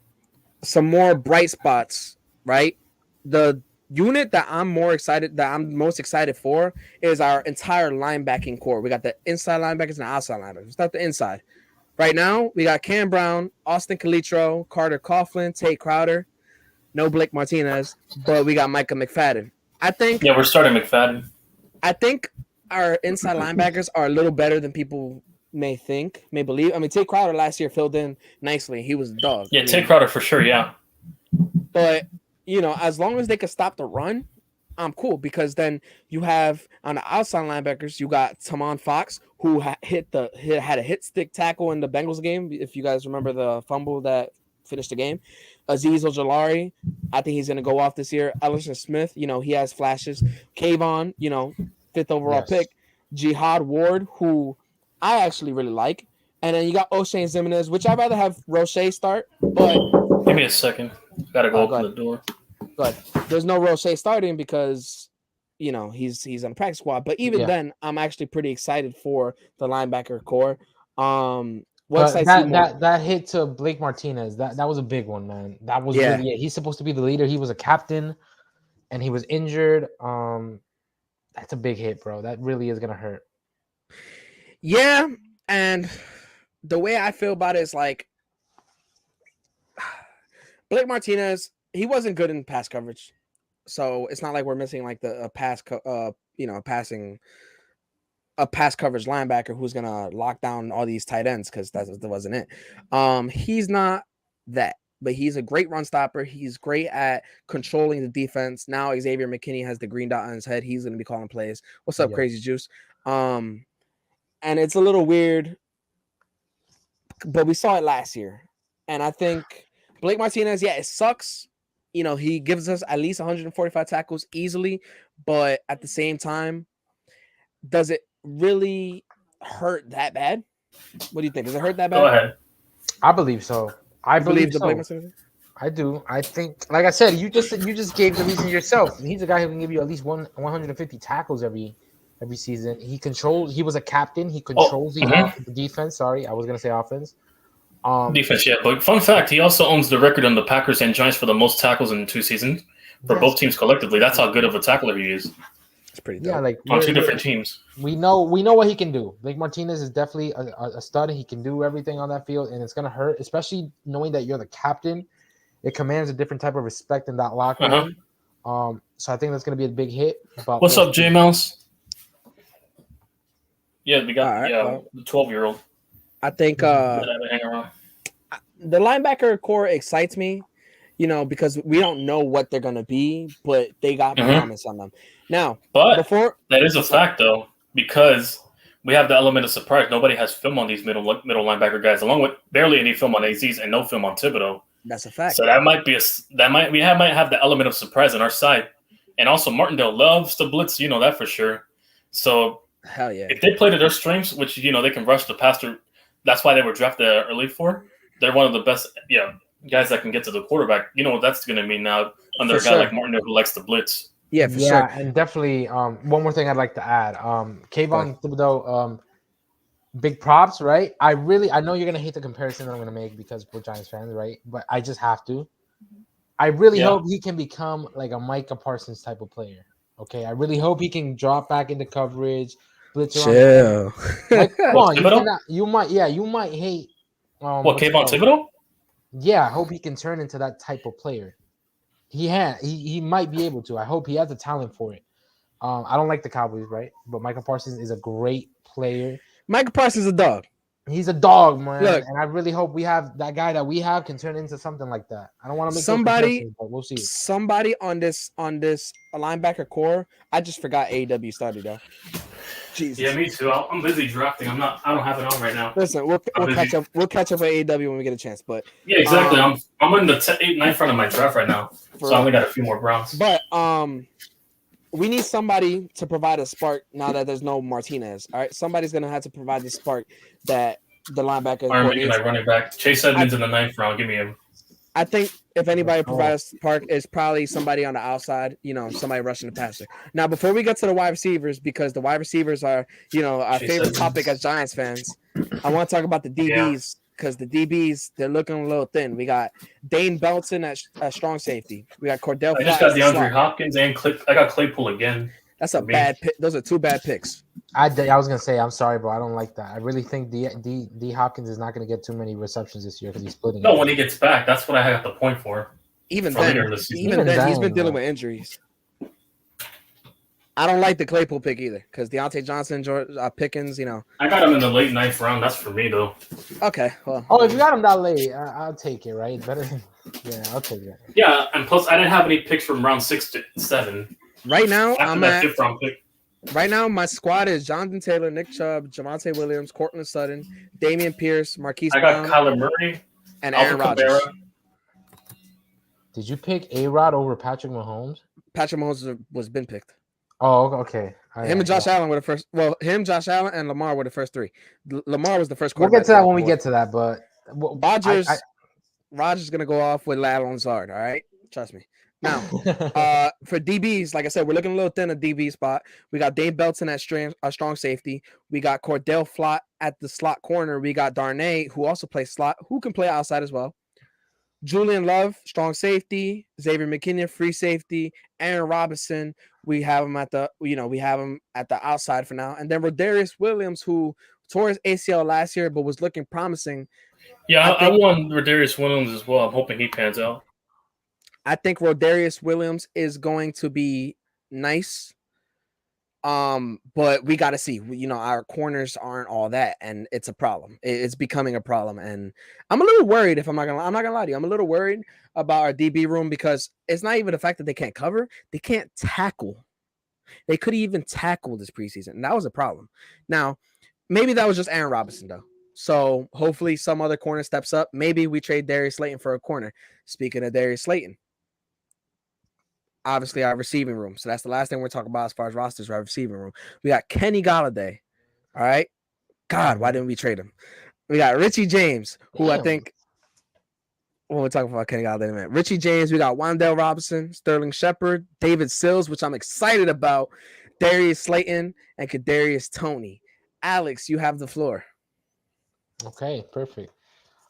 some more bright spots, right? The unit that I'm most excited for is our entire linebacking core. We got the inside linebackers and the outside linebackers. Let's start the inside. Right now, we got Cam Brown, Austin Calitro, Carter Coughlin, Tate Crowder, no Blake Martinez, but we got Micah McFadden. we're starting McFadden. I think our inside linebackers are a little better than people may believe. I mean, Tate Crowder last year filled in nicely. He was a dog. Yeah, Tate Crowder for sure, yeah. But, as long as they can stop the run, I'm cool, because then you have on the outside linebackers, you got Tamon Fox, who had a hit stick tackle in the Bengals game. If you guys remember the fumble that finished the game. Azeez Ojulari, I think he's going to go off this year. Ellison Smith, he has flashes. Kayvon, 5th overall pick. Jihad Ward, who I actually really like. And then you got O'Shane Zimenez, which I'd rather have Roche start, but... Give me a second. Gotta go open the door. But there's no Roche starting because, he's on the practice squad. But even then, I'm actually pretty excited for the linebacker core. That hit to Blake Martinez, that was a big one, man. That was really it. He's supposed to be the leader. He was a captain, and he was injured. That's a big hit, bro. That really is gonna hurt. Yeah, and the way I feel about it is like Blake Martinez, he wasn't good in pass coverage, so it's not like we're missing like a pass coverage linebacker who's gonna lock down all these tight ends, because that wasn't it. He's not that, but he's a great run stopper. He's great at controlling the defense. Now Xavier McKinney has the green dot on his head. He's gonna be calling plays. What's up, Crazy Juice? And it's a little weird, but we saw it last year, and I think Blake Martinez, it sucks. He gives us at least 145 tackles easily, but at the same time, does it really hurt that bad? What do you think? Does it hurt that bad? Go ahead. I believe so. I believe so. I do. I think, like I said, you just gave the reason yourself. He's a guy who can give you at least 150 tackles every season. He was a captain. He controls the defense. Sorry, I was gonna say offense. Defense, yeah. But fun fact, he also owns the record on the Packers and Giants for the most tackles in 2 seasons for both teams collectively. That's how good of a tackler he is. It's pretty dope. Yeah, like on 2 different teams. We know what he can do. Blake Martinez is definitely a stud. He can do everything on that field, and it's gonna hurt, especially knowing that you're the captain. It commands a different type of respect in that locker room. So I think that's gonna be a big hit. But what's up, J Mouse? Yeah, we got the 12-year-old. I think the linebacker core excites me, because we don't know what they're gonna be, but they got promise on them. Now, that is a fact though, because we have the element of surprise. Nobody has film on these middle linebacker guys, along with barely any film on AZs and no film on Thibodeau. That's a fact. So that might have the element of surprise on our side, and also Martindale loves to blitz. That for sure. So hell yeah, if they play to their strengths, which they can rush the passer. That's why they were drafted early for. They're one of the best, guys that can get to the quarterback. You know what that's going to mean now under a guy like Martindale who likes to blitz. Yeah, for sure. And definitely one more thing I'd like to add. Kayvon Thibodeau, big props, right? I know you're going to hate the comparison that I'm going to make because we're Giants fans, right? But I just have to. I really hope he can become like a Micah Parsons type of player. Okay, I really hope he can drop back into coverage. Chill. Like, come on, you might hate. Kayvon Thibodeau? Yeah, I hope he can turn into that type of player. He might be able to. I hope he has the talent for it. I don't like the Cowboys, right? But Micah Parsons is a great player. Micah Parsons is a dog. He's a dog, man. Look, and I really hope we have that guy that we have can turn into something like that. I don't want to make no somebody, projections, but we'll see. somebody on this linebacker core. I just forgot AEW started though. Jesus. Yeah, me too. I'm busy drafting. I don't have it on right now. Listen, we'll catch up. We'll catch up with AEW when we get a chance. But yeah, exactly. I'm in the 8th, 9th round of my draft right now, so I only got a few more rounds. But we need somebody to provide a spark now that there's no Martinez. All right, somebody's gonna have to provide the spark that the linebacker. I'm making my running back. Chase Edmonds in the 9th round. Give me him. I think if anybody provides spark, it's probably somebody on the outside. Somebody rushing the passer. Now, before we get to the wide receivers, because the wide receivers are our favorite topic as Giants fans, I want to talk about the DBs. Because the DBs, they're looking a little thin. We got Dane Belton at strong safety. We got Cordell. I just got DeAndre Hopkins and I got Claypool again. That's a bad pick. Those are two bad picks. I was gonna say, I'm sorry, bro. I don't like that. I really think D Hopkins is not gonna get too many receptions this year because he's splitting. No, when he gets back, that's what I got the point for. Even then, he's been dealing with injuries. I don't like the Claypool pick either because Deontay Johnson, George Pickens, I got him in the late 9th round. That's for me, though. Okay. Well. Oh, if you got him that late, I'll take it, right? Better. Yeah, I'll take it. Yeah, and plus, I didn't have any picks from round 6 to 7. Right now, I'm at 5th round pick. Right now, my squad is Jonathan Taylor, Nick Chubb, Javonte Williams, Courtland Sutton, Damian Pierce, Marquise Brown. I got Kyler Murray and Aaron Rodgers. Did you pick A-Rod over Patrick Mahomes? Patrick Mahomes was been picked. Oh, okay. Him and Josh Allen were the first. Well, Josh Allen, and Lamar were the first 3. Lamar was the first quarterback. We'll get to that when we get to that, but Rodgers is going to go off with Lyle Lazard, all right? Trust me. Now, for DBs, like I said, we're looking a little thin at DB spot. We got Dave Belton at strong safety. We got Cordell Flott at the slot corner. We got Darnay, who also plays slot, who can play outside as well. Julian Love, strong safety. Xavier McKinnon, free safety. Aaron Robinson, we have him at the outside for now. And then Rodarius Williams, who tore his ACL last year but was looking promising. Yeah, I want Rodarius Williams as well. I'm hoping he pans out. I think Rodarius Williams is going to be nice. But we got to see. Our corners aren't all that, and it's a problem. It's becoming a problem, and I'm a little worried. I'm not gonna lie to you. I'm a little worried about our DB room because it's not even the fact that they can't cover; they can't tackle. They couldn't even tackle this preseason, and that was a problem. Now, maybe that was just Aaron Robinson, though. So hopefully, some other corner steps up. Maybe we trade Darius Slayton for a corner. Speaking of Darius Slayton. Obviously, our receiving room. So that's the last thing we're talking about as far as rosters, our receiving room. We got Kenny Golladay. All right. God, why didn't we trade him? We got Richie James, who I think we're talking about Kenny Golladay in a minute. Richie James, we got Wan'Dale Robinson, Sterling Shepard, David Sills, which I'm excited about, Darius Slayton, and Kadarius Toney. Alex, you have the floor. Okay, perfect.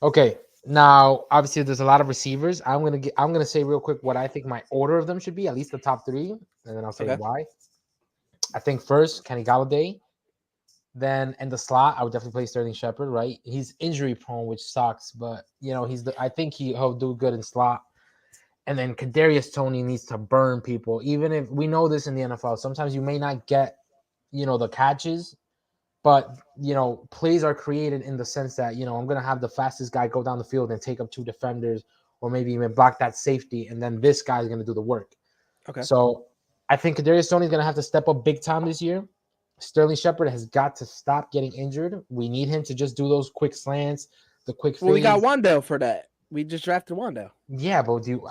Okay. Now, obviously, there's a lot of receivers. I'm gonna say real quick what I think my order of them should be, at least the top 3, and then I'll say why. I think first Kenny Golladay, then in the slot I would definitely play Sterling Shepard. Right, he's injury prone, which sucks, but I think he'll do good in slot. And then Kadarius Toney needs to burn people, even if we know this in the NFL. Sometimes you may not get the catches. But, plays are created in the sense that, I'm going to have the fastest guy go down the field and take up 2 defenders or maybe even block that safety. And then this guy is going to do the work. Okay. So I think Kadarius Toney is going to have to step up big time this year. Sterling Shepard has got to stop getting injured. We need him to just do those quick slants, the quick fades. Well, we got Wan'Dale for that. We just drafted Wan'Dale. Yeah, but do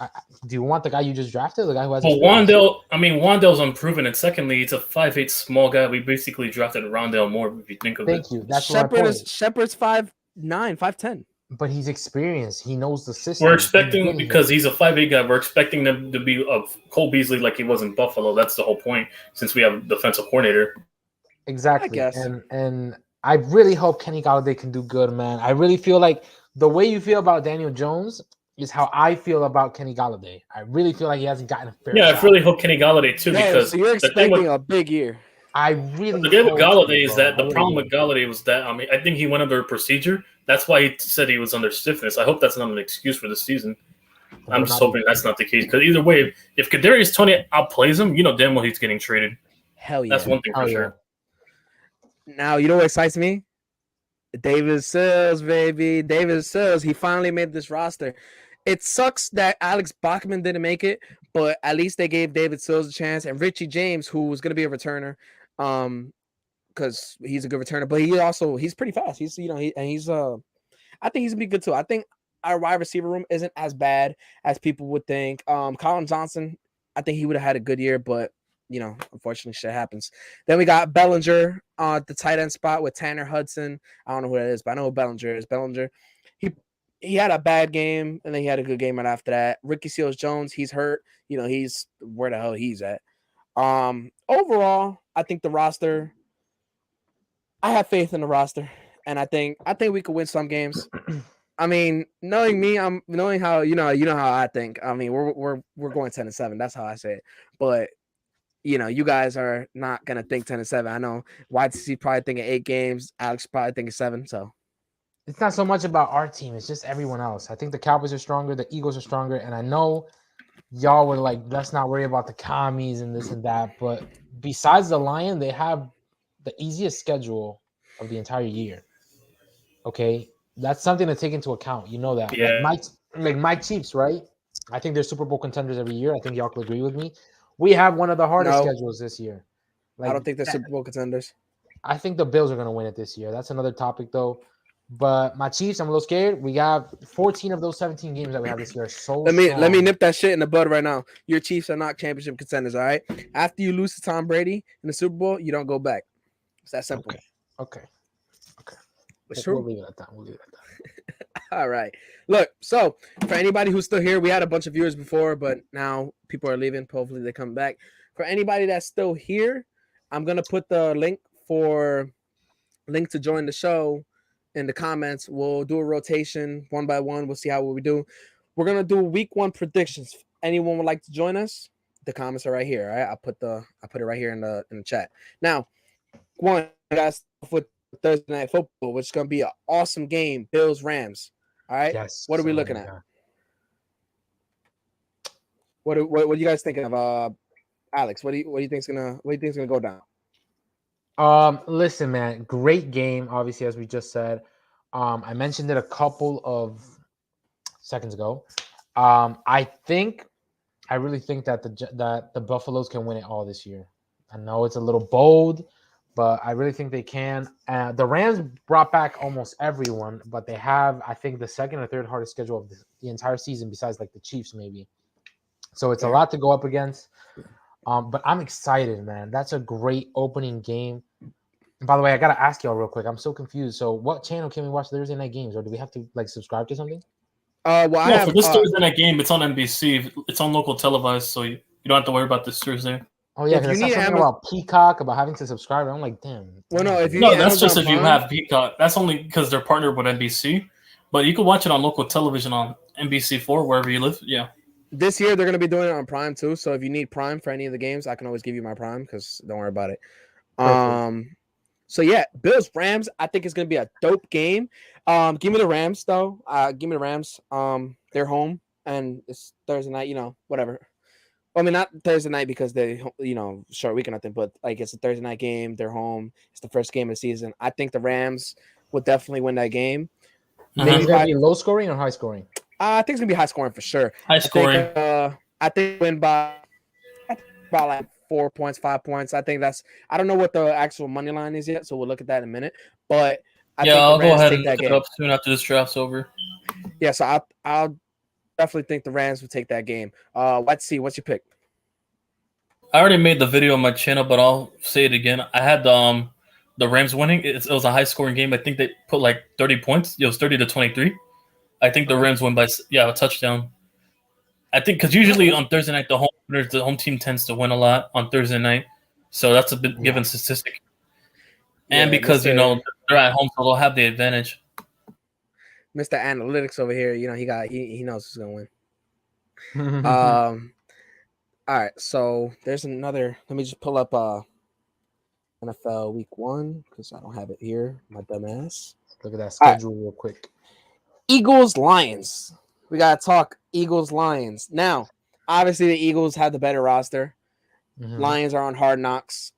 you want the guy you just drafted, the guy who has? Well, Wan'Dale's unproven, and secondly, he's a 5'8" small guy. We basically drafted Rondale Moore. If you think of it. Thank you. That's Shepard's 5'9", 5'10". But he's experienced. He knows the system. We're expecting because he's a 5'8" guy. We're expecting them to be of Cole Beasley like he was in Buffalo. That's the whole point. Since we have a defensive coordinator. Exactly. I guess. And I really hope Kenny Golladay can do good, man. I really feel like the way you feel about Daniel Jones is how I feel about Kenny Golladay. I really feel like he hasn't gotten a fair shot. I really hope Kenny Golladay too, because so you're expecting a big year. I really. The thing with Golladay is that the problem with Golladay was that I think he went under a procedure. That's why he said he was under stiffness. I hope that's not an excuse for the season. I'm just hoping that's not the case, because either way, if Kadarius Toney outplays him, damn well he's getting traded. Hell yeah, that's one thing for sure. Now you know what excites me? David Sills, baby. David Sills. He finally made this roster. It sucks that Alex Bachman didn't make it, but at least they gave David Sills a chance and Richie James, who was going to be a returner, because he's a good returner. But he's pretty fast. He's I think he's gonna be good too. I think our wide receiver room isn't as bad as people would think. Colin Johnson, I think he would have had a good year, but unfortunately, shit happens. Then we got Bellinger at the tight end spot with Tanner Hudson. I don't know who that is, but I know who Bellinger is. Bellinger, he had a bad game, and then he had a good game right after that. Ricky Seals-Jones, he's hurt. He's where the hell he's at. Overall, I think the roster. I have faith in the roster, and I think we could win some games. I mean, knowing me, I'm knowing how how I think. I mean, we're going 10-7. That's how I say it. But you guys are not gonna think 10-7. I know YTC probably thinking 8 games. Alex probably thinking 7. So It's not so much about our team; it's just everyone else. I think the Cowboys are stronger, the Eagles are stronger, and I know y'all were like, let's not worry about the commies and this and that. But besides the Lion, they have the easiest schedule of the entire year. Okay, that's something to take into account. You know that, Yeah. like my Chiefs, right? I think they're Super Bowl contenders every year. I think y'all could agree with me. We have one of the hardest No. schedules this year. I don't think they're Super Bowl contenders. I think the Bills are going to win it this year. That's another topic, though. But my Chiefs, I'm a little scared. We got 14 of those 17 games that we have this year. So let me nip that shit in the bud right now. Your Chiefs are not championship contenders. All right. After you lose to Tom Brady in the Super Bowl, you don't go back. It's that simple. Okay. It's true. We'll leave it at that. All right. Look, so for anybody who's still here, we had a bunch of viewers before, but now people are leaving. Hopefully they come back. For anybody that's still here, I'm gonna put the link to join the show in the comments. We'll do a rotation one by one. We'll see how we do. We're gonna do week 1 predictions. Anyone would like to join us? The comments are right here. All right, I put it right here in the chat. Now, one guys with Thursday Night Football, which is gonna be an awesome game. Bills Rams. All right. Yes. What are we looking at? What are you guys thinking of? Alex, what do you think's gonna go down? Listen, man, great game. Obviously, as we just said, I mentioned it a couple of seconds ago. I really think that the Buffaloes can win it all this year. I know it's a little bold, but I really think they can. The Rams brought back almost everyone, but they have, I think, the second or third hardest schedule of the entire season, besides like the Chiefs, maybe. So it's a lot to go up against. But I'm excited, man. That's a great opening game. And by the way, I gotta ask y'all real quick. I'm so confused. So, what channel can we watch Thursday night games, or do we have to like subscribe to something? For this Thursday night game, it's on NBC. It's on local televised, so you don't have to worry about this Thursday. Oh yeah, because I saw something about Peacock about having to subscribe. I'm like, damn. Well, no, if you that's just if you have Peacock. That's only because they're partnered with NBC. But you can watch it on local television on NBC4 wherever you live. Yeah. This year they're going to be doing it on Prime too. So if you need Prime for any of the games, I can always give you my Prime because don't worry about it. So yeah, Bills Rams. I think it's going to be a dope game. Give me the Rams though. Give me the Rams. They're home and it's Thursday night. Whatever. I mean, not Thursday night because they, short week or nothing, but like it's a Thursday night game. They're home. It's the first game of the season. I think the Rams will definitely win that game. Maybe it's going to be low scoring or high scoring? I think it's going to be high scoring for sure. High scoring. I think win by about like 4 points, 5 points. I don't know what the actual money line is yet, so we'll look at that in a minute. But I'll go ahead and look it up soon after this draft's over. Yeah, so I'll definitely think the Rams will take that game. Let's see. What's your pick? I already made the video on my channel, but I'll say it again. I had the Rams winning. It was a high-scoring game. I think they put like 30 points. It was 30-23. I think the Rams win by a touchdown. I think because usually on Thursday night the home team tends to win a lot on Thursday night, so that's a bit given statistic. And because they're at home, so they'll have the advantage. Mr. Analytics over here, he knows who's gonna win. All right, so there's another. Let me just pull up NFL Week 1 because I don't have it here. My dumb ass. Look at that schedule real quick. Eagles Lions. We gotta talk Eagles Lions now. Obviously, the Eagles have the better roster. Mm-hmm. Lions are on Hard Knocks.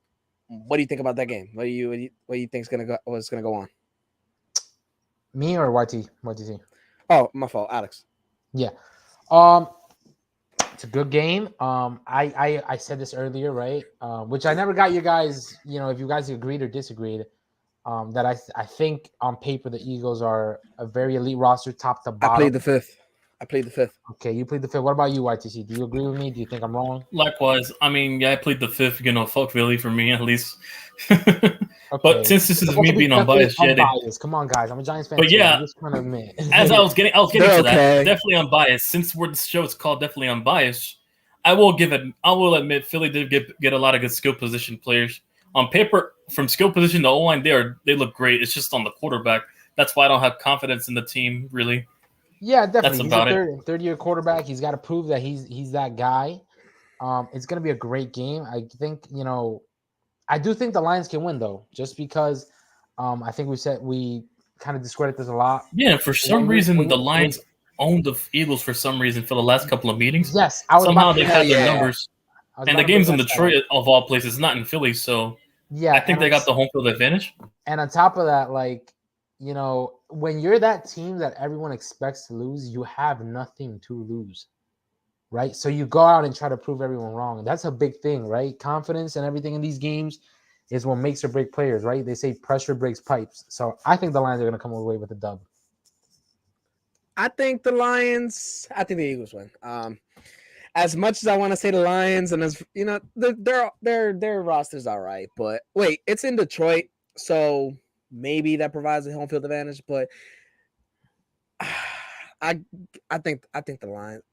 What do you think about that game? What do you think is gonna go? What's gonna go on? Me or YTC? Oh, my fault, Alex. Yeah. It's a good game. I said this earlier, right? Which I never got you guys. You know, if you guys agreed or disagreed. That I think on paper the Eagles are a very elite roster, top to I bottom. played the fifth. Okay, you played the fifth. What about you, YTC? Do you agree with me? Do you think I'm wrong? Likewise, I mean, yeah, I played the fifth. Fuck Philly for me at least. Okay. But since this is Supposed me to be being definitely unbiased, yeah. unbiased. Come on, guys. I'm a Giants fan But too. yeah, I'm just trying to admit. as I was getting They're to that. okay. Definitely unbiased. Since we're the show is called Definitely Unbiased, I will admit Philly did get a lot of good skill position players. On paper, from skill position to O-line, they look great. It's just on the quarterback. That's why I don't have confidence in the team, really. Yeah, definitely. That's He's about a third year quarterback. He's got to prove that he's that guy. It's gonna be a great game. I think, I do think the Lions can win though, just because I think we kind of discredit this a lot. Yeah, for some reason, the Lions owned the Eagles for some reason for the last couple of meetings. Yes, I was Somehow about to they've bring had that their stat up. numbers. I was And about the to bring game's in that stat up. Detroit, of all places, not in Philly. So Yeah, I think they got the home field advantage. And on top of that, when you're that team that everyone expects to lose, you have nothing to lose, right? So you go out and try to prove everyone wrong. That's a big thing, right? Confidence and everything in these games is what makes or break players, right? They say pressure breaks pipes. So I think the Lions are going to come away with a dub. I think the Eagles win. As much as I want to say the Lions, and as their roster's all right, but wait, it's in Detroit, so maybe that provides a home field advantage. But I think the Lions.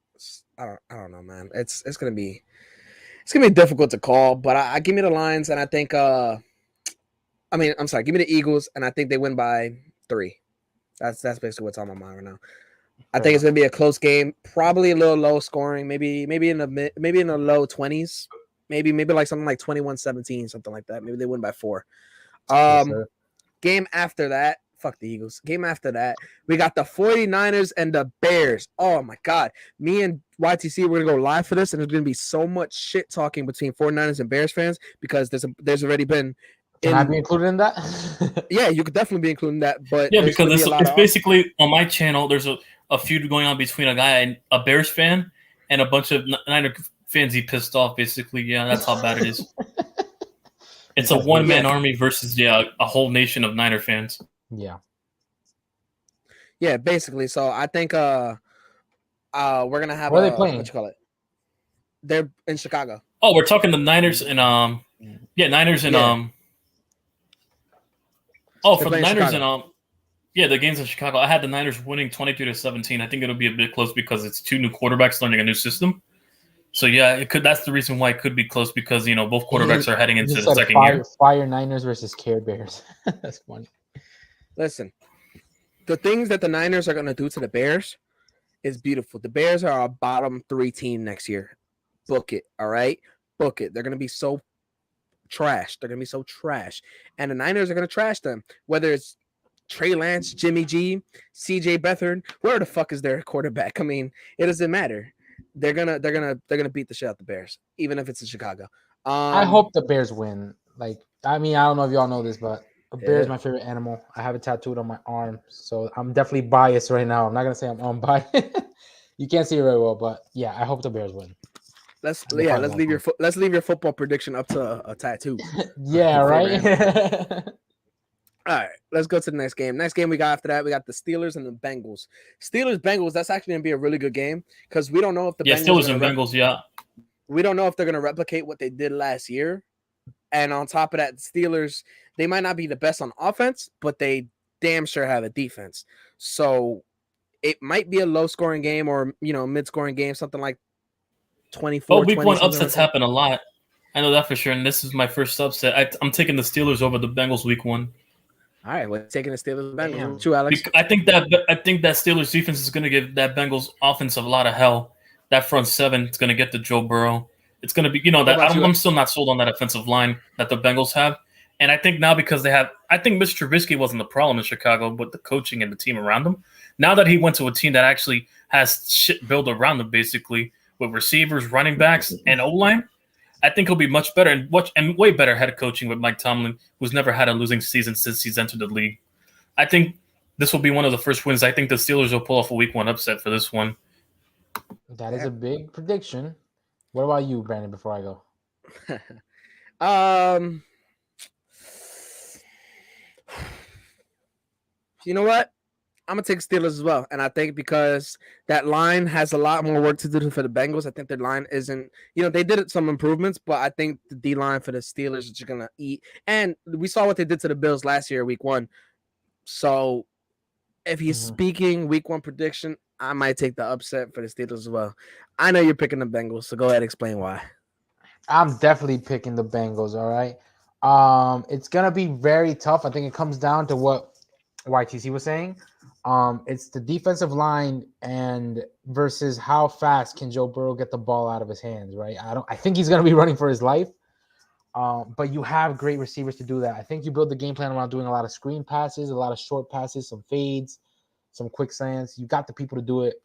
I don't know, man. It's gonna be difficult to call, but I give me the Lions, and I think I'm sorry, give me the Eagles, and I think they win by 3. That's basically what's on my mind right now. I think it's gonna be a close game, probably a little low scoring, maybe in the low 20s, maybe like something like 21-17, something like that. Maybe they win by 4. Game after that, fuck the Eagles. Game after that, we got the 49ers and the Bears. Oh my god, me and YTC we're gonna go live for this, and there's gonna be so much shit talking between 49ers and Bears fans because there's already been. Can I be included in that? Yeah, you could definitely be including that. But yeah, because it's basically on my channel. There's a feud going on between a Bears fan and a bunch of Niner fans he pissed off. Basically, yeah, that's how bad it is. It's a one-man army versus a whole nation of Niner fans. Yeah, basically. So I think we're gonna have. Where are they playing? What you call it? They're in Chicago. Oh, we're talking the Niners and Niners and for the Niners and the game's in Chicago. I had the Niners winning 22-17. I think it'll be a bit close because it's 2 new quarterbacks learning a new system. So yeah, it could. That's the reason why it could be close because both quarterbacks are heading into the second year. Fire Niners versus Care Bears. That's funny. Listen, the things that the Niners are gonna do to the Bears is beautiful. The Bears are a bottom 3 team next year. Book it, all right? Book it. They're gonna be so trash. They're gonna be so trash, and the Niners are gonna trash them. Whether it's Trey Lance, Jimmy G, CJ Beathard, where the fuck is their quarterback? I mean, it doesn't matter. They're gonna beat the shit out the Bears, even if it's in Chicago. I hope the Bears win. I don't know if y'all know this, but a bear is my favorite animal. I have it tattooed on my arm, so I'm definitely biased right now. I'm not gonna say I'm unbiased. You can't see it very well, but yeah, I hope the Bears win. Let's leave your football prediction up to a tattoo. Yeah, right. All right, let's go to the next game. Next game we got after that, we got the Steelers and the Bengals. Steelers-Bengals, that's actually going to be a really good game because we don't know if the Steelers and Bengals, we don't know if they're going to replicate what they did last year. And on top of that, the Steelers, they might not be the best on offense, but they damn sure have a defense. So it might be a low-scoring game or, mid-scoring game, something like 24. Week 1 upsets like happen a lot. I know that for sure, and this is my first upset. I'm taking the Steelers over the Bengals week 1. All right, we're taking the Steelers. Bengals. You, Alex? I think that Steelers defense is going to give that Bengals offense a lot of hell. That front 7 is going to get to Joe Burrow. It's going to be, I'm still not sold on that offensive line that the Bengals have. And I think now because I think Mitch Trubisky wasn't the problem in Chicago, but the coaching and the team around him. Now that he went to a team that actually has shit built around him, basically with receivers, running backs, and O-line, I think he'll be much better and way better head coaching with Mike Tomlin, who's never had a losing season since he's entered the league. I think this will be one of the first wins. I think the Steelers will pull off a Week 1 upset for this one. That is a big prediction. What about you, Brandon, before I go? You know what? I'm gonna take Steelers as well, and I think because that line has a lot more work to do for the Bengals. I think their line isn't. They did some improvements, but I think the D line for the Steelers is just gonna eat. And we saw what they did to the Bills last year, Week 1. So if he's speaking Week 1 prediction, I might take the upset for the Steelers as well. I know you're picking the Bengals, so go ahead and explain why. I'm definitely picking the Bengals. All right. It's gonna be very tough. I think it comes down to what YTC was saying. It's the defensive line and versus how fast can Joe Burrow get the ball out of his hands, right? I think he's gonna be running for his life. But you have great receivers to do that. I think you build the game plan around doing a lot of screen passes, a lot of short passes, some fades, some quick slants. You got the people to do it.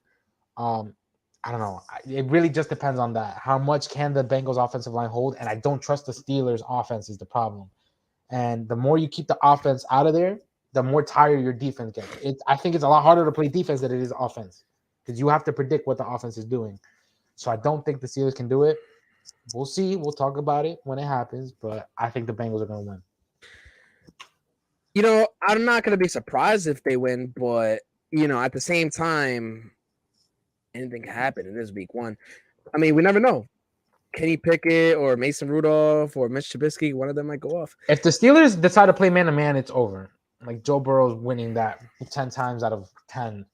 I don't know. It really just depends on that. How much can the Bengals offensive line hold? And I don't trust the Steelers offense is the problem. And the more you keep the offense out of there, the more tired your defense gets. I think it's a lot harder to play defense than it is offense because you have to predict what the offense is doing. So I don't think the Steelers can do it. We'll see. We'll talk about it when it happens, but I think the Bengals are going to win. I'm not going to be surprised if they win, but, at the same time, anything can happen. It is Week 1. I mean, we never know. Kenny Pickett or Mason Rudolph or Mitch Trubisky, one of them might go off. If the Steelers decide to play man-to-man, it's over. Like Joe Burrow's winning that 10 times out of 10,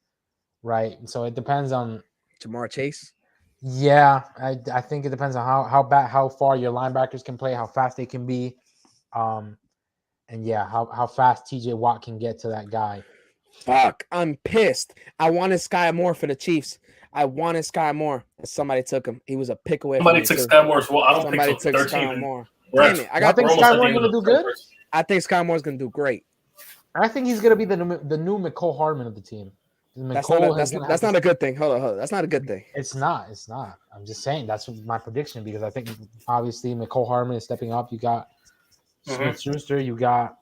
right? So it depends on Jamar Chase. Yeah, I think it depends on how far your linebackers can play, how fast they can be, and yeah, how fast TJ Watt can get to that guy. Fuck, I'm pissed. I wanted Sky Moore for the Chiefs. I wanted Sky Moore, and somebody took him. He was a pick away. Somebody took Sky Moore as well. I don't somebody think so. took Sky Moore. Damn it! I think Sky Moore's going to do good. I think Sky Moore's going to do great. I think he's going to be the new McCole Hardman of the team. That's not a good thing. Hold on. That's not a good thing. It's not. I'm just saying that's my prediction because I think obviously McCole Hardman is stepping up. You got Smith-Schuster. You got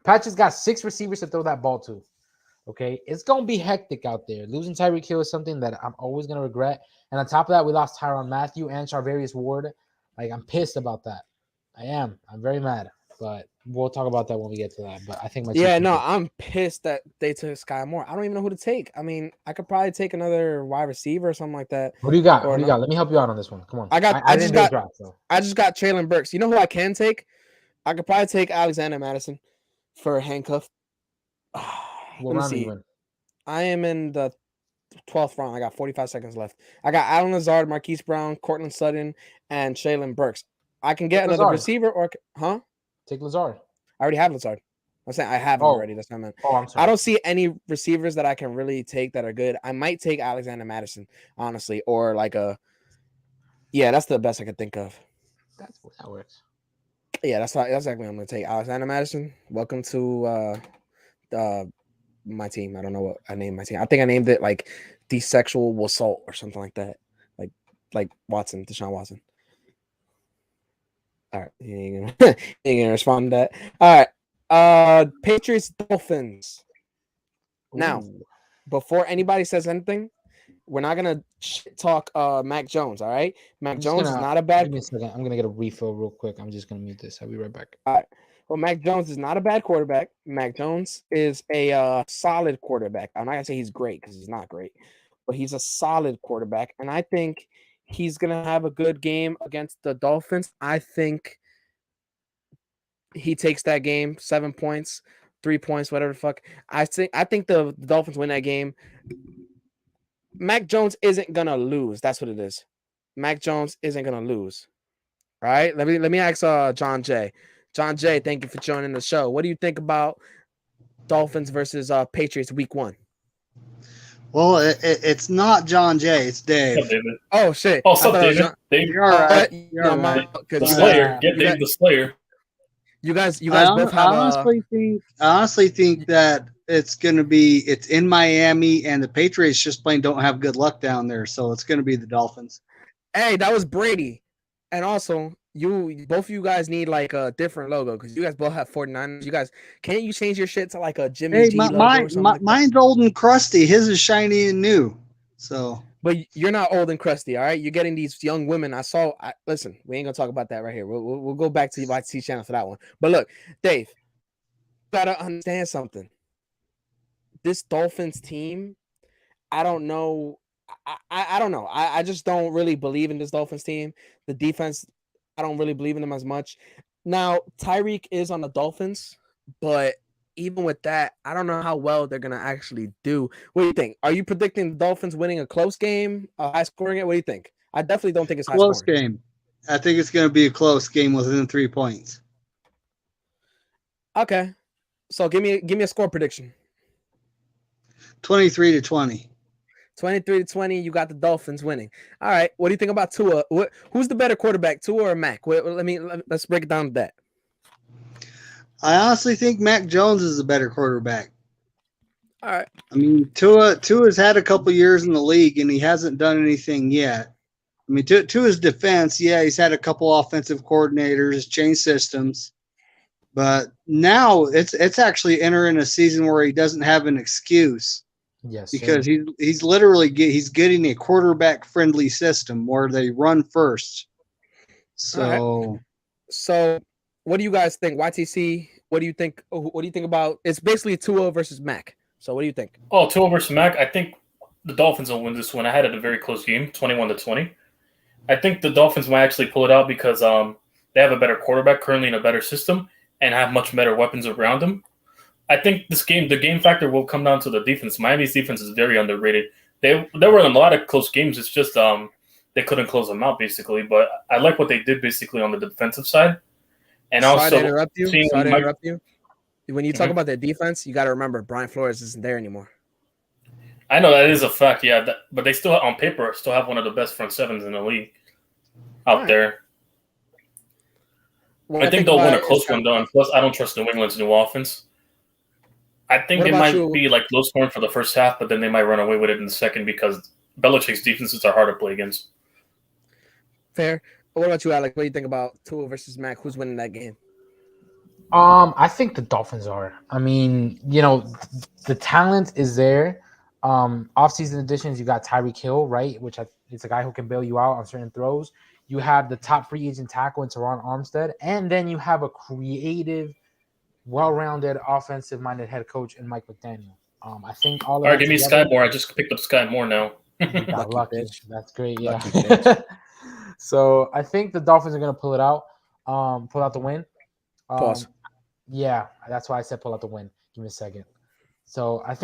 Patches got 6 receivers to throw that ball to. Okay, it's gonna be hectic out there. Losing Tyreek Hill is something that I'm always gonna regret. And on top of that, we lost Tyrann Mathieu and Charvarius Ward. Like I'm pissed about that. I am. I'm very mad. But we'll talk about that when we get to that. But I think I'm pissed that they took Sky Moore. I don't even know who to take. I mean, I could probably take another wide receiver or something like that. What do you got? Let me help you out on this one. Come on. I just got Traylon Burks. You know who I can take? I could probably take Alexander Madison for a handcuff. What round are you in? I am in the 12th round. I got 45 seconds left. I got Alan Lazard, Marquise Brown, Cortland Sutton, and Traylon Burks. I can get another receiver or Take Lazard. I already have Lazard. I'm saying I have him already. That's what I meant. Oh, I'm sorry. I don't see any receivers that I can really take that are good. I might take Alexander Madison, honestly, or like that's the best I could think of. That works. Yeah, that's exactly what I'm going to take. Alexander Madison. Welcome to my team. I don't know what I named my team. I think I named it like the sexual assault or something like that. Like Watson, Deshaun Watson. All right, he ain't gonna respond to that. All right, Patriots Dolphins. Ooh. Now, before anybody says anything, we're not gonna talk Mac Jones. All right, Mac Jones is not a bad. Give me a second. I'm gonna get a refill real quick. I'm just gonna mute this. I'll be right back. All right. Well, Mac Jones is not a bad quarterback. Mac Jones is a solid quarterback. I'm not gonna say he's great because he's not great, but he's a solid quarterback, and I think he's going to have a good game against the Dolphins. I think he takes that game, 7 points, 3 points, whatever the fuck. I think the Dolphins win that game. Mac Jones isn't going to lose. That's what it is. Mac Jones isn't going to lose. All right? Let me ask John Jay. John Jay, thank you for joining the show. What do you think about Dolphins versus Patriots Week 1? Well, it's not John Jay. It's Dave. What's up, David? Oh, shit. Oh, what's up, David? Dave? You're all right. You're all right. The Slayer. Get Dave the Slayer. You guys both have I honestly think that it's in Miami, and the Patriots just plain don't have good luck down there, so it's going to be the Dolphins. Hey, that was Brady. And also, both of you guys need like a different logo because you guys both have 49ers. You guys, can't you change your shit to like a Jimmy Hey, G logo or something like that? mine's old and crusty. His is shiny and new. So But you're not old and crusty, all right? You're getting these young women. Listen, we ain't gonna talk about that right here. We'll go back to the YTC channel for that one. But look, Dave, you gotta understand something. This Dolphins team, I don't know. I don't know. I just don't really believe in this Dolphins team. The defense, I don't really believe in them as much. Now, Tyreek is on the Dolphins, but even with that, I don't know how well they're gonna actually do. What do you think? Are you predicting the Dolphins winning a close game, a high scoring it? What do you think? I definitely don't think it's high close scoring. game. I think it's going to be a close game within 3 points. Okay, so give me a score prediction. 23-20. 23-20. You got the Dolphins winning. All right. What do you think about Tua? Who's the better quarterback, Tua or Mac? Let's break it down to that. I honestly think Mac Jones is a better quarterback. All right. I mean, Tua's had a couple years in the league and he hasn't done anything yet. I mean, to his defense, yeah, he's had a couple offensive coordinators, changed systems, but now it's actually entering a season where he doesn't have an excuse. Yes, because he's literally he's getting a quarterback friendly system where they run first. So, so what do you guys think? YTC, what do you think? What do you think about? It's basically Tua versus Mac. So what do you think? Oh, Tua versus Mac. I think the Dolphins will win this one. I had it a very close game, 21-20. I think the Dolphins might actually pull it out because they have a better quarterback currently in a better system and have much better weapons around them. I think the game factor will come down to the defense. Miami's defense is very underrated. They were in a lot of close games. It's just they couldn't close them out basically. But I like what they did basically on the defensive side. And Sorry also to interrupt you. When you talk about their defense, you got to remember Brian Flores isn't there anymore. I know that is a fact, yeah. But they still, on paper, still have one of the best front sevens in the league out there. I think they'll win a close one, though. And plus, I don't trust New England's new offense. I think it might be like low scoring for the first half, but then they might run away with it in the second because Belichick's defenses are hard to play against. Fair. What about you, Alec? What do you think about Tua versus Mac? Who's winning that game? I think the Dolphins are. I mean, the talent is there. Off-season additions, you got Tyreek Hill, right? Which it's a guy who can bail you out on certain throws. You have the top free agent tackle in Teron Armstead, and then you have a creative, well-rounded, offensive-minded head coach in Mike McDaniel. I think all right, give me Sky Moore. I just picked up Sky Moore now. You got lucky. That's great. Yeah. So I think the Dolphins are going to pull it out, pull out the win. Pause. Yeah, that's why I said pull out the win. Give me a second. So I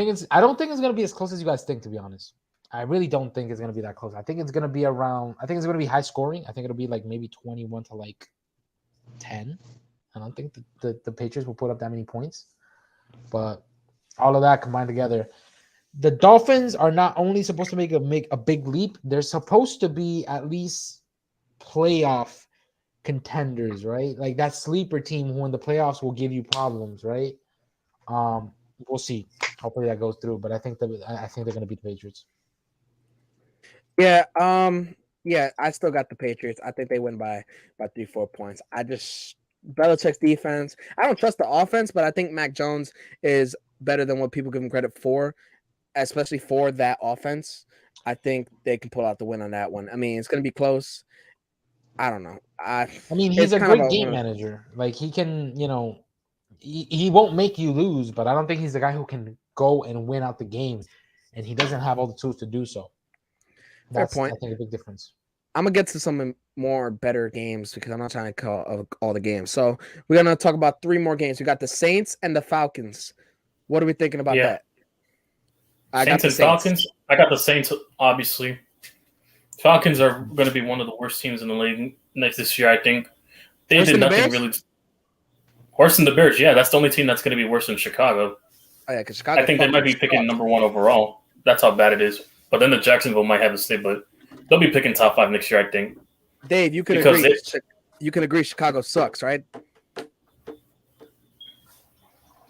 don't think it's going to be as close as you guys think, to be honest. I really don't think it's going to be that close. I think it's going to be it's going to be high scoring. I think it'll be like maybe 21 to like 10. I don't think the Patriots will put up that many points. But all of that combined together, the Dolphins are not only supposed to make a big leap, they're supposed to be at least playoff contenders, right? Like that sleeper team who in the playoffs will give you problems, right? We'll see. Hopefully that goes through, but I think they're going to beat the Patriots. Yeah, I still got the Patriots. I think they win by 3-4 points. Belichick's defense. I don't trust the offense, but I think Mac Jones is better than what people give him credit for, especially for that offense. I think they can pull out the win on that one. I mean, it's going to be close. I don't know. I mean, he's a great game manager. Like he can, he won't make you lose, but I don't think he's the guy who can go and win out the game, and he doesn't have all the tools to do so. That's, fair point. I think, a big difference. I'm going to get to some more better games because I'm not trying to call all the games. So we're going to talk about 3 more games. We got the Saints and the Falcons. What are we thinking about that? Saints and Falcons. I got the Saints, obviously. Falcons are going to be one of the worst teams in the league this year, I think. They did nothing really. Worse than the Bears, yeah. That's the only team that's going to be worse than Chicago. Oh, yeah, because Chicago. I think they might be picking number 1 overall. That's how bad it is. But then the Jacksonville might have a stay, but they'll be picking top 5 next year, I think. Dave, you can agree. You can agree Chicago sucks, right? Are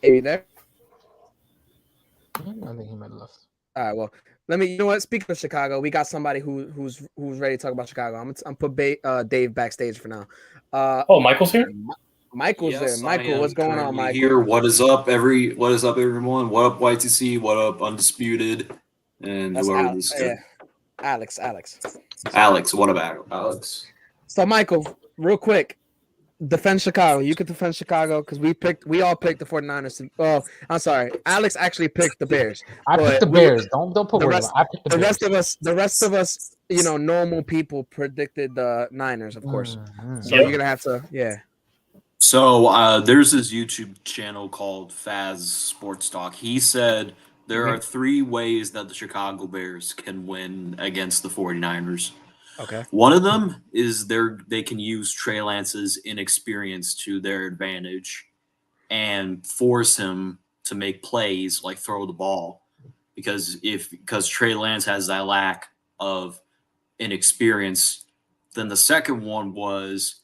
you there? I think he might have left. All right. Well, let me. You know what? Speaking of Chicago, we got somebody who's ready to talk about Chicago. I'm put Dave backstage for now. Oh, Michael's here. Michael's there. Yes, Michael, I am what's going on, currently Michael? here. What is up, everyone? What up, YTC? What up, Undisputed? And That's whoever Al- this is. yeah, Alex. Alex, what about Alex? So, Michael, real quick, defend Chicago. You could defend Chicago because we all picked the 49ers. Oh, I'm sorry. Alex actually picked the Bears. I picked the Bears. Don't put words about. I picked the Bears. The rest of us, normal people predicted the Niners, of course. Mhm. So you're gonna have to, yeah. So there's this YouTube channel called Faz Sports Talk. He said there are 3 ways that the Chicago Bears can win against the 49ers. Okay. One of them is they can use Trey Lance's inexperience to their advantage and force him to make plays like throw the ball. Because Trey Lance has that lack of inexperience. Then the second one was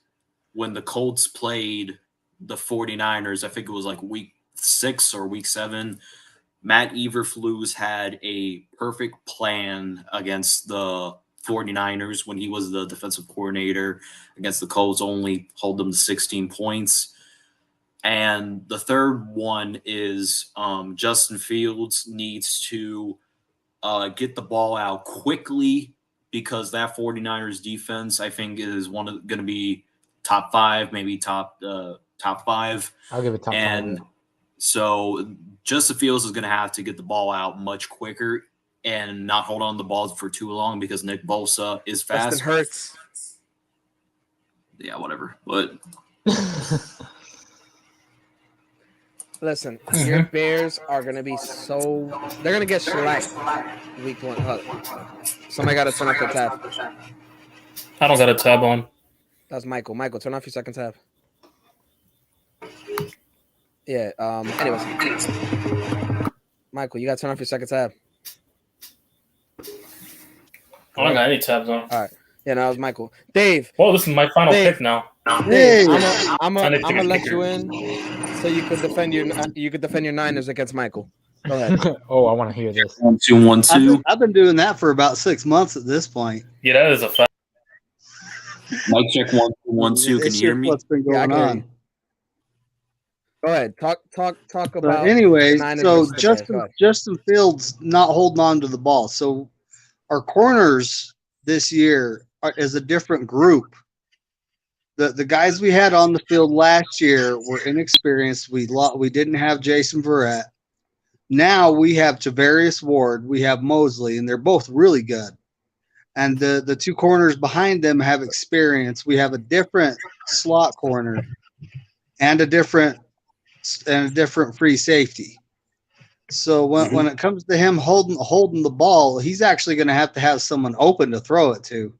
when the Colts played the 49ers, I think it was like week 6 or week 7, Matt Eberflus had a perfect plan against the 49ers when he was the defensive coordinator against the Colts, only hold them to 16 points. And the third one is Justin Fields needs to get the ball out quickly because that 49ers defense, I think, is going to be top 5, maybe top 5. I'll give it top 5. And so Justin Fields is going to have to get the ball out much quicker and not hold on to the ball for too long because Nick Bosa is fast. Justin Hurts. Yeah, whatever. But Listen, your Bears are gonna be they're gonna get shellacked week 1. Somebody got to turn off the tab. I don't got a tab on. That's Michael. Michael, turn off your second tab. Yeah. Anyways, Michael, you got to turn off your second tab. I don't got any tabs on. All right. Yeah, that was Michael. Dave. Well, this is my final Dave. pick now. Dave, Hey. I'm gonna let you in so you could defend your Niners against Michael. Go ahead. Oh, I want to hear this. 1 2 1 2. I've been doing that for about 6 months at this point. Yeah, that is a fact. Mic check 1 2 1 2. Can It's you hear just me? what's been Yeah, I going can hear on. you. Go ahead. Talk about. But anyways, the Niners so versus the Bears. Go ahead. Justin Fields not holding on to the ball. So our corners this year is a different group. The guys we had on the field last year were inexperienced. We didn't have Jason Verrett. Now we have Tavarius Ward, we have Mosley, and they're both really good. And the 2 corners behind them have experience. We have a different slot corner and a different free safety. So when it comes to him holding the ball, he's actually going to have someone open to throw it to.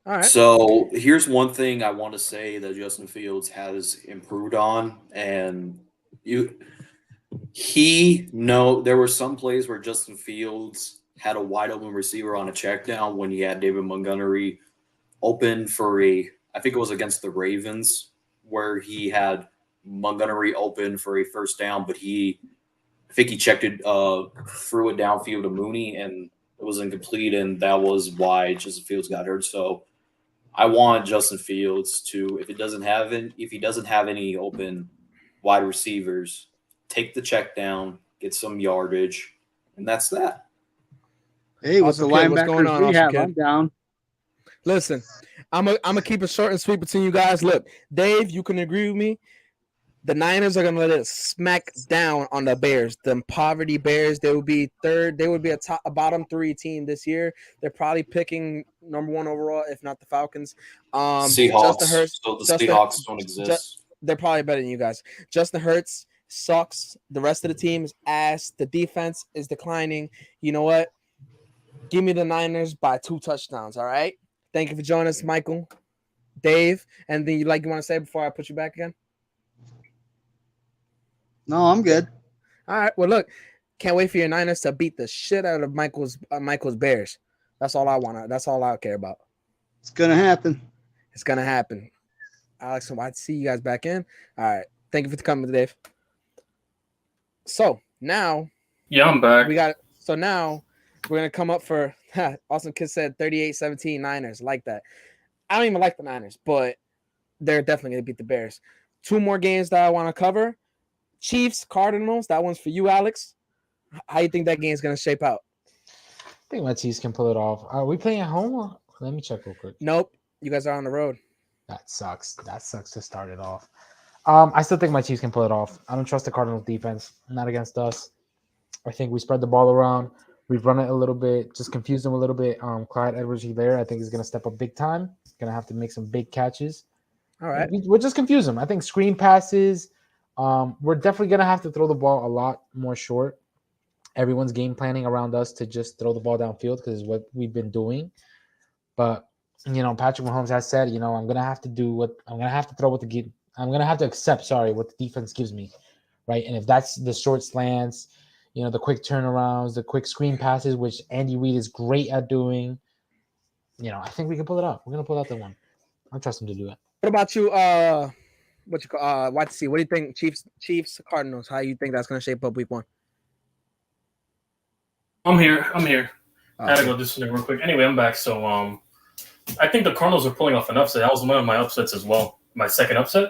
All right. So here's one thing I want to say that Justin Fields has improved on, and there were some plays where Justin Fields had a wide open receiver on a check down when he had David Montgomery open for I think it was against the Ravens, where he had Montgomery open for a first down, but I think he checked it, threw it downfield to Mooney, and it was incomplete, and that was why Justin Fields got hurt. So I want Justin Fields to, if he doesn't have any open wide receivers, take the check down, get some yardage, and that's that. Hey, with Awesome the kid. What's going linebackers on, we awesome have, kid? I'm down. Listen, I'm gonna keep it short and sweet between you guys. Look, Dave, you can agree with me. The Niners are gonna let it smack down on the Bears. The poverty Bears. They would be third. They would be a bottom 3 team this year. They're probably picking number 1 overall, if not the Falcons. Seahawks. Justin Hurts. So the Seahawks don't exist. They're probably better than you guys. Justin Hurts sucks. The rest of the team is ass. The defense is declining. You know what? Give me the Niners by 2 touchdowns. All right. Thank you for joining us, Michael, Dave. And then you want to say before I put you back again? No, I'm good. All right. Well, look, can't wait for your Niners to beat the shit out of Michael's Bears. That's all I want. That's all I care about. It's gonna happen. It's gonna happen. Alex, I'd see you guys back in. All right. Thank you for coming, Dave. So now Yeah, I'm back. We got so now we're gonna come up for Awesome Kid said 38-17 Niners. Like that. I don't even like the Niners, but they're definitely gonna beat the Bears. 2 more games that I want to cover. Chiefs, Cardinals. That one's for you, Alex. How you think that game's gonna shape out? I think my Chiefs can pull it off. Are we playing at home? Let me check real quick. Nope. You guys are on the road. That sucks. That sucks to start it off. I still think my Chiefs can pull it off. I don't trust the Cardinals defense. Not against us. I think we spread the ball around. We've run it a little bit, just confused them a little bit. Clyde Edwards-Helaire, I think, is going to step up big time. Going to have to make some big catches. All right. We'll just confuse them. I think screen passes. We're definitely going to have to throw the ball a lot more short. Everyone's game planning around us to just throw the ball downfield because it's what we've been doing. But, Patrick Mahomes has said, I'm going to have to do what – I'm going to have to throw what the – I'm going to have to accept, what the defense gives me, right? And if that's the short slants – the quick turnarounds, the quick screen passes, which Andy Reid is great at doing. I think we can pull it out. We're gonna pull out the one. I trust him to do it. What about you? What you call YTC? What do you think? Chiefs, Cardinals. How you think that's gonna shape up week 1? I'm here. I had to go do something real quick. Anyway, I'm back. So I think the Cardinals are pulling off an upset. That was one of my upsets as well. My second upset.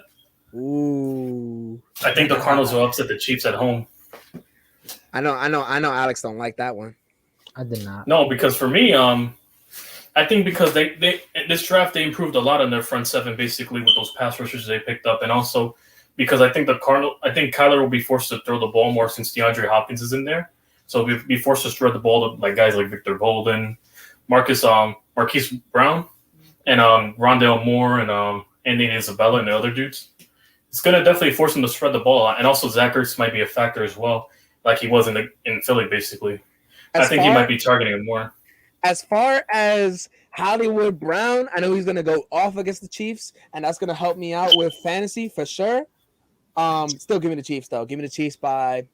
Ooh. I think the Cardinals will upset the Chiefs at home. I know. Alex don't like that one. I did not. No, because for me, I think because they in this draft they improved a lot on their front seven, basically with those pass rushers they picked up, and also because I think Kyler will be forced to throw the ball more since DeAndre Hopkins is in there, so we'll be forced to spread the ball to guys like Victor Bolden, Marquise Brown, and Rondale Moore and Andy Isabella and the other dudes. It's gonna definitely force them to spread the ball a lot, and also Zach Ertz might be a factor as well. Like he was in Philly, basically. I think he might be targeting him more. As far as Hollywood Brown, I know he's going to go off against the Chiefs, and that's going to help me out with fantasy for sure. Still give me the Chiefs, though. Give me the Chiefs by,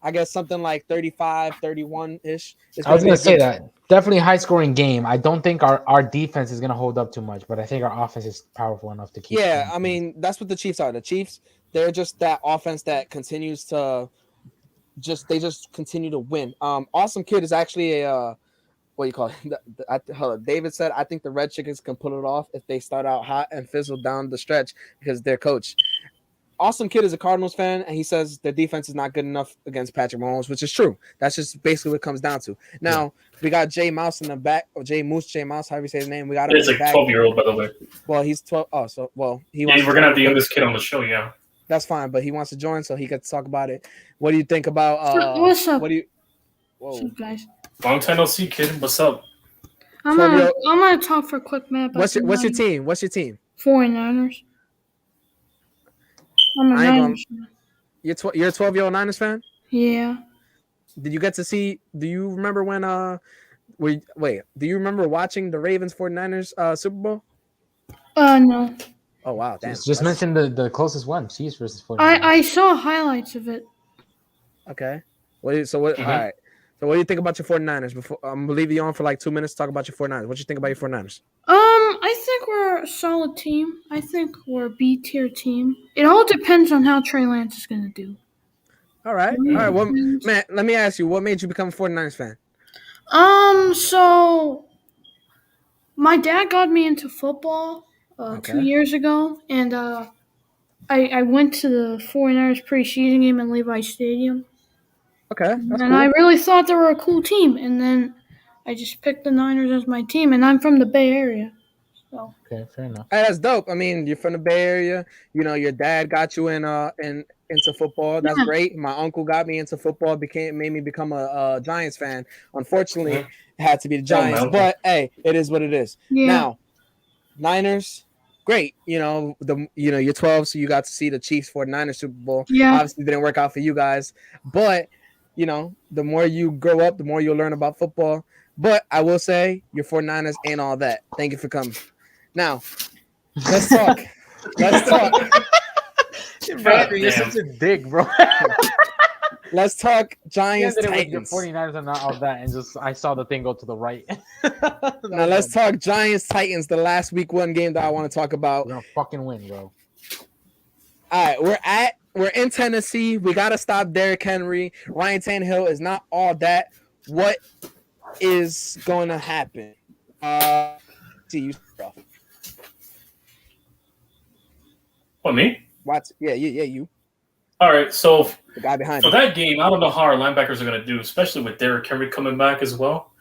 I guess, something like 35, 31-ish. I was going to say that. Definitely a high-scoring game. I don't think our defense is going to hold up too much, but I think our offense is powerful enough to keep. Yeah, I mean, that's what the Chiefs are. The Chiefs, they're just that offense that continues to they just continue to win. Awesome Kid is actually a what do you call it? David said, I think the Red Chickens can pull it off if they start out hot and fizzle down the stretch because their coach. Awesome Kid is a Cardinals fan, and he says their defense is not good enough against Patrick Mahomes, which is true. That's just basically what it comes down to. Now, we got Jay Mouse in the back, or Jay Moose, however you say his name. We got him He's like 12-year-old, by the way. Well, he's 12. Oh, so, well, we're going to have the youngest kid on the show, yeah. That's fine, but he wants to join, so he gets to talk about it. What do you think about what's up? Whoa. What's up, guys? Long time no see, kid. What's up? I'm gonna talk for a quick minute. What's your team? 49ers. I'm a Niners fan. You're a 12-year-old Niners fan? Yeah. Did you get to see? Do you remember when? Do you remember watching the Ravens 49ers Super Bowl? No. Oh wow! Damn. Just mention the closest one, Chiefs versus 49ers. I saw highlights of it. Okay. All right. So what do you think about your 49ers? Before I'm gonna leave you on for like 2 minutes to talk about your 49ers. What do you think about your 49ers? I think we're a solid team. I think we're a B-tier team. It all depends on how Trey Lance is gonna do. All right. Well, man, let me ask you, what made you become a 49ers fan? So my dad got me into football 2 years ago, and I went to the 49ers preseason game in Levi Stadium. Okay. And cool. I really thought they were a cool team, and then I just picked the Niners as my team, and I'm from the Bay Area. So. Okay, fair enough. Hey, that's dope. I mean, you're from the Bay Area. You know, your dad got you into football. That's great. My uncle got me into football. Made me become a Giants fan. Unfortunately, it had to be the Giants. But hey, it is what it is. Yeah. Now, Niners, great. You're 12, so you got to see the Chiefs 49ers Super Bowl. Yeah. Obviously, it didn't work out for you guys, but the more you grow up, the more you'll learn about football. But I will say your 49ers ain't all that. Thank you for coming. Now, let's talk. Bro, you're such a dick, bro. Let's talk Giants Titans. Your 49ers are not all that, and I saw the thing go to the right. Now let's talk Giants Titans, the last week 1 game that I want to talk about. We're gonna fucking win, bro. All right, we're at we're in Tennessee. We got to stop Derrick Henry. Ryan Tannehill is not all that. What is going to happen? See you off. What, me? What? Yeah, you. All right, so The guy behind for you. that game, I don't know how our linebackers are going to do, especially with Derrick Henry coming back as well.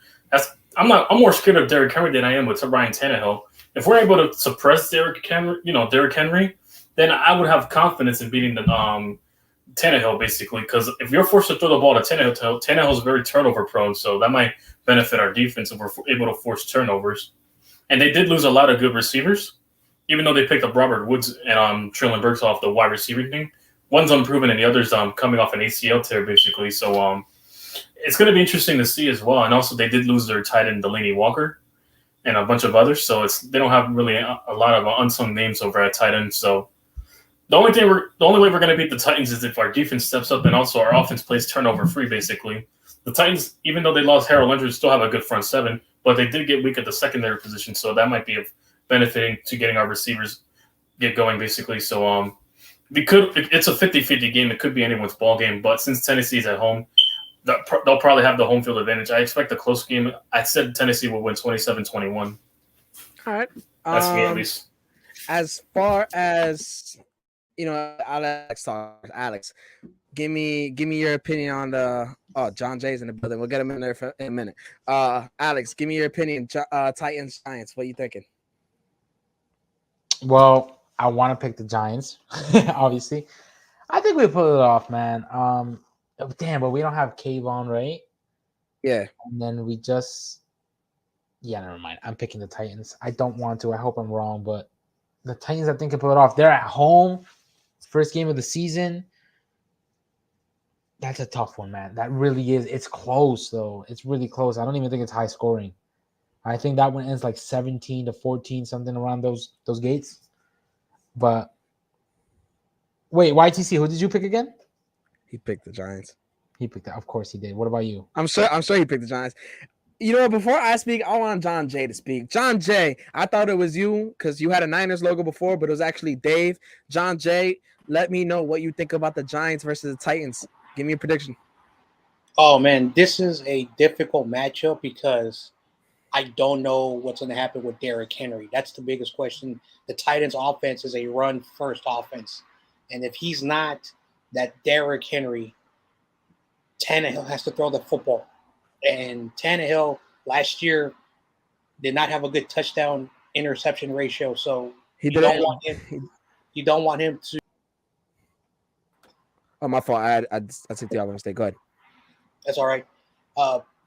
I'm more scared of Derrick Henry than I am with Ryan Tannehill. If we're able to suppress Derrick Henry, then I would have confidence in beating the Tannehill, basically, because if you're forced to throw the ball to Tannehill is very turnover prone, so that might benefit our defense if we're able to force turnovers. And they did lose a lot of good receivers, even though they picked up Robert Woods and Traylon Burks off the wide receiving thing. One's unproven and the other's coming off an ACL tear, basically. So it's going to be interesting to see as well. And also, they did lose their tight end, Delaney Walker, and a bunch of others. So they don't have really a lot of unsung names over at tight end. So the only way we're going to beat the Titans is if our defense steps up and also our offense plays turnover free, basically. The Titans, even though they lost Harold Landry, still have a good front seven, but they did get weak at the secondary position. So that might be benefiting to getting our receivers get going, basically. So it's a 50-50 game. It could be anyone's ball game, but since Tennessee's at home, they'll probably have the home field advantage. I expect a close game. I said Tennessee will win 27-21. All right. That's me, at least. As far as Alex, give me your opinion on the John Jay's in the building. We'll get him in there in a minute. Alex, give me your opinion. Titans, Giants. What are you thinking? Well, I want to pick the Giants, obviously. I think we pull it off, man. Damn, but we don't have Kayvon, right? Yeah. And then never mind. I'm picking the Titans. I don't want to. I hope I'm wrong, but the Titans, I think, can pull it off. They're at home. First game of the season. That's a tough one, man. That really is. It's close, though. It's really close. I don't even think it's high scoring. I think that one ends like 17-14, something around those gates. But wait, YTC, who did you pick again? He picked the Giants. He picked that. Of course he did. What about you? I'm sure he picked the Giants. You know what? Before I speak, I want John Jay to speak. John Jay, I thought it was you because you had a Niners logo before, but it was actually Dave. John Jay, let me know what you think about the Giants versus the Titans. Give me a prediction. Oh, man, this is a difficult matchup because I don't know what's going to happen with Derrick Henry. That's the biggest question. The Titans' offense is a run-first offense. And if he's not that Derrick Henry, Tannehill has to throw the football. And Tannehill last year did not have a good touchdown interception ratio. So you don't want him to. Oh, my fault. I took the other mistake. Go ahead. That's all right.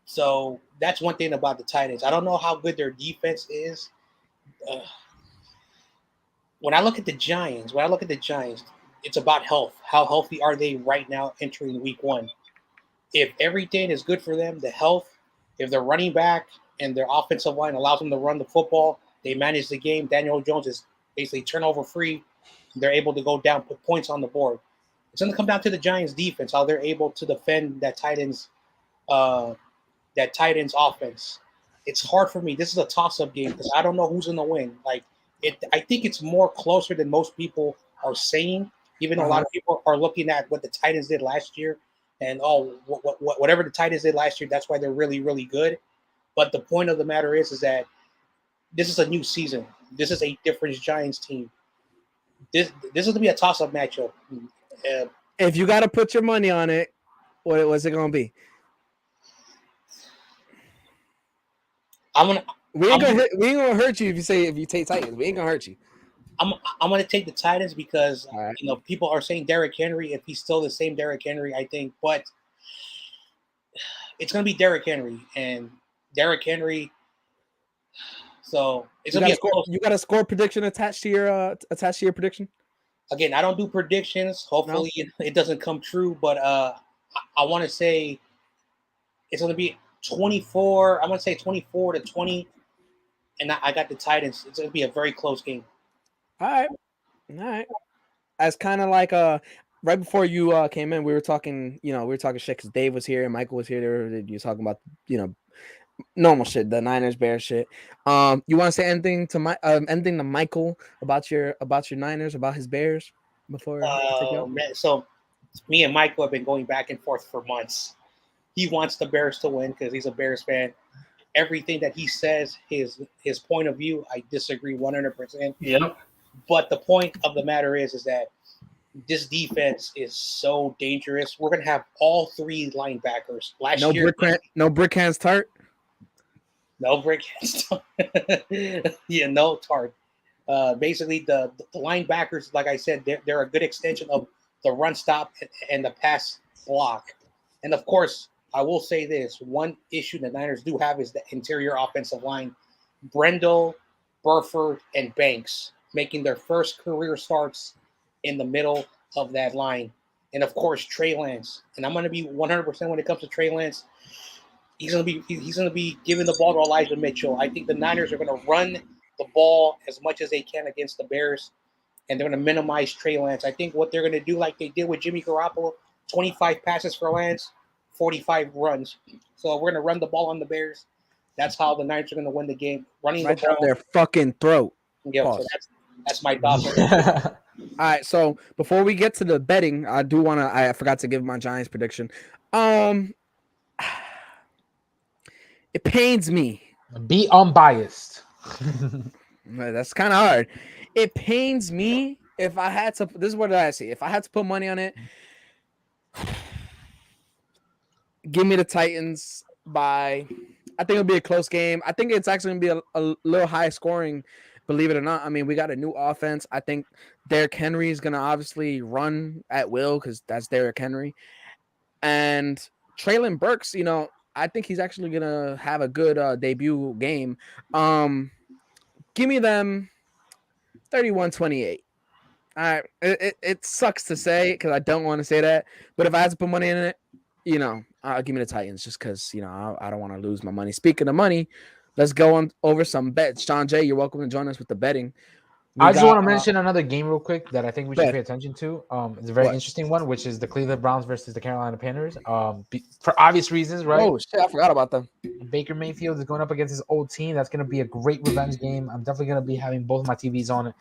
So that's one thing about the Titans. I don't know how good their defense is. When I look at the Giants, it's about health. How healthy are they right now entering week one? If everything is good for them, the health, if they're running back and their offensive line allows them to run the football, they manage the game. Daniel Jones is basically turnover free. They're able to go down, put points on the board. It's going to come down to the Giants' defense, how they're able to defend that Titans offense. It's hard for me. This is a toss-up game because I don't know who's going to win. I think it's more closer than most people are saying. Even a lot of people are looking at what the Titans did last year, and whatever the Titans did last year, that's why they're really, really good. But the point of the matter is that this is a new season. This is a different Giants team. This is going to be a toss-up matchup. If you got to put your money on it, what's it going to be? We ain't gonna hurt you if you take Titans. We ain't gonna hurt you. I'm gonna take the Titans because people are saying Derrick Henry. If he's still the same Derrick Henry, I think, but it's gonna be Derrick Henry and Derrick Henry. So it's gonna be you got a score prediction attached to your prediction. Again, I don't do predictions. Hopefully, it doesn't come true. But I want to say it's gonna be 24. I'm gonna say 24-20. And I got the Titans. It's going to be a very close game. All right. As kind of like right before you came in, we were talking shit because Dave was here and Michael was here. You were talking about normal shit, the Niners Bears shit. You want to say anything to Michael about your Niners, about his Bears? before I take you out? Man, so me and Michael have been going back and forth for months. He wants the Bears to win because he's a Bears fan. Everything that he says, his point of view, I disagree 100%. Yeah. But the point of the matter is that this defense is so dangerous. We're gonna have all three linebackers. No brick hands Tart. No brick hands. Yeah, no Tart. Basically, the linebackers, like I said, they're a good extension of the run stop and the pass block. And of course, I will say this: one issue the Niners do have is the interior offensive line. Brendel, Burford, and Banks making their first career starts in the middle of that line. And of course, Trey Lance. And I'm going to be 100% when it comes to Trey Lance. He's going to be giving the ball to Elijah Mitchell. I think the Niners are going to run the ball as much as they can against the Bears, and they're going to minimize Trey Lance. I think what they're going to do, like they did with Jimmy Garoppolo, 25 passes for Lance, 45 runs. So we're going to run the ball on the Bears. That's how the Niners are going to win the game. Running Right the ball. down their fucking throat. Yeah, so that's my thoughts. All right, so before we get to the betting, I forgot to give my Giants prediction. It pains me. Be unbiased. That's kind of hard. It pains me if I had to. This is what I see. If I had to put money on it, give me the Titans by. I think it'll be a close game. I think it's actually gonna be a little high scoring. Believe it or not, I mean, we got a new offense. I think Derrick Henry is going to obviously run at will because that's Derrick Henry. And Treylon Burks, I think he's actually going to have a good debut game. Give me them 31-28. All right. It sucks to say because I don't want to say that. But if I had to put money in it, give me the Titans just because, I don't want to lose my money. Speaking of money, let's go on over some bets. Sean J, you're welcome to join us with the betting. I just want to mention another game real quick that I think we should bet. pay attention to. It's a very interesting one, which is the Cleveland Browns versus the Carolina Panthers. For obvious reasons, right? Oh, shit, I forgot about them. Baker Mayfield is going up against his old team. That's going to be a great revenge game. I'm definitely going to be having both my TVs on it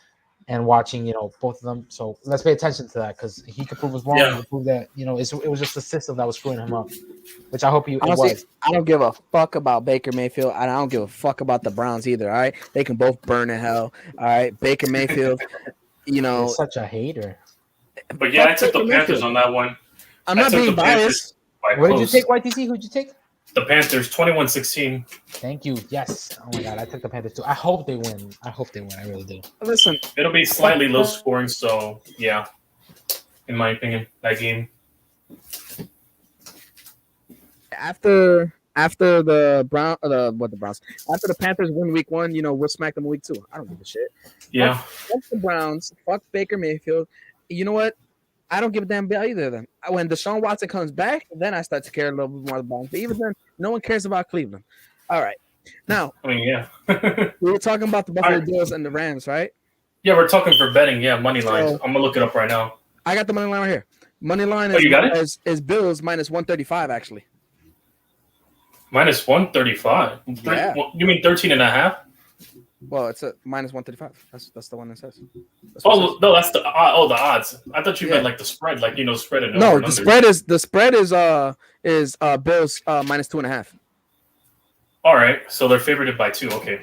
and watching, both of them. So let's pay attention to that because he could prove us wrong. He could prove that, it was just the system that was screwing him up, which I hope it was. I don't give a fuck about Baker Mayfield. I don't give a fuck about the Browns either. All right, they can both burn in hell. All right, Baker Mayfield. You're such a hater. But yeah, I took the Panthers on that one. I'm not being biased. What did you take, YTC? Who'd you take? The Panthers, 21-16. Thank you. Yes. Oh my God, I took the Panthers too. I hope they win. I really do. Listen, it'll be slightly low scoring, so yeah. In my opinion, that game. After the Browns, after the Panthers win week 1, we'll smack them week 2. I don't give a shit. Yeah. Fuck the Browns. Fuck Baker Mayfield. You know what? I don't give a damn about either of them. When Deshaun Watson comes back, then I start to care a little bit more about them. But even then, no one cares about Cleveland. All right. Now, yeah. we were talking about the Buffalo Bills and the Rams, right? Yeah, we're talking for betting. Yeah, money lines. I'm gonna look it up right now. I got the money line right here. Money line is Bills minus 135, actually. Minus 135. Yeah. You mean 13.5? Well, it's a minus 135. That's the one that says. No, that's the odds. I thought you meant like the spread, spread it. No, the spread is Bills minus 2.5. All right, so they're favored by 2. Okay.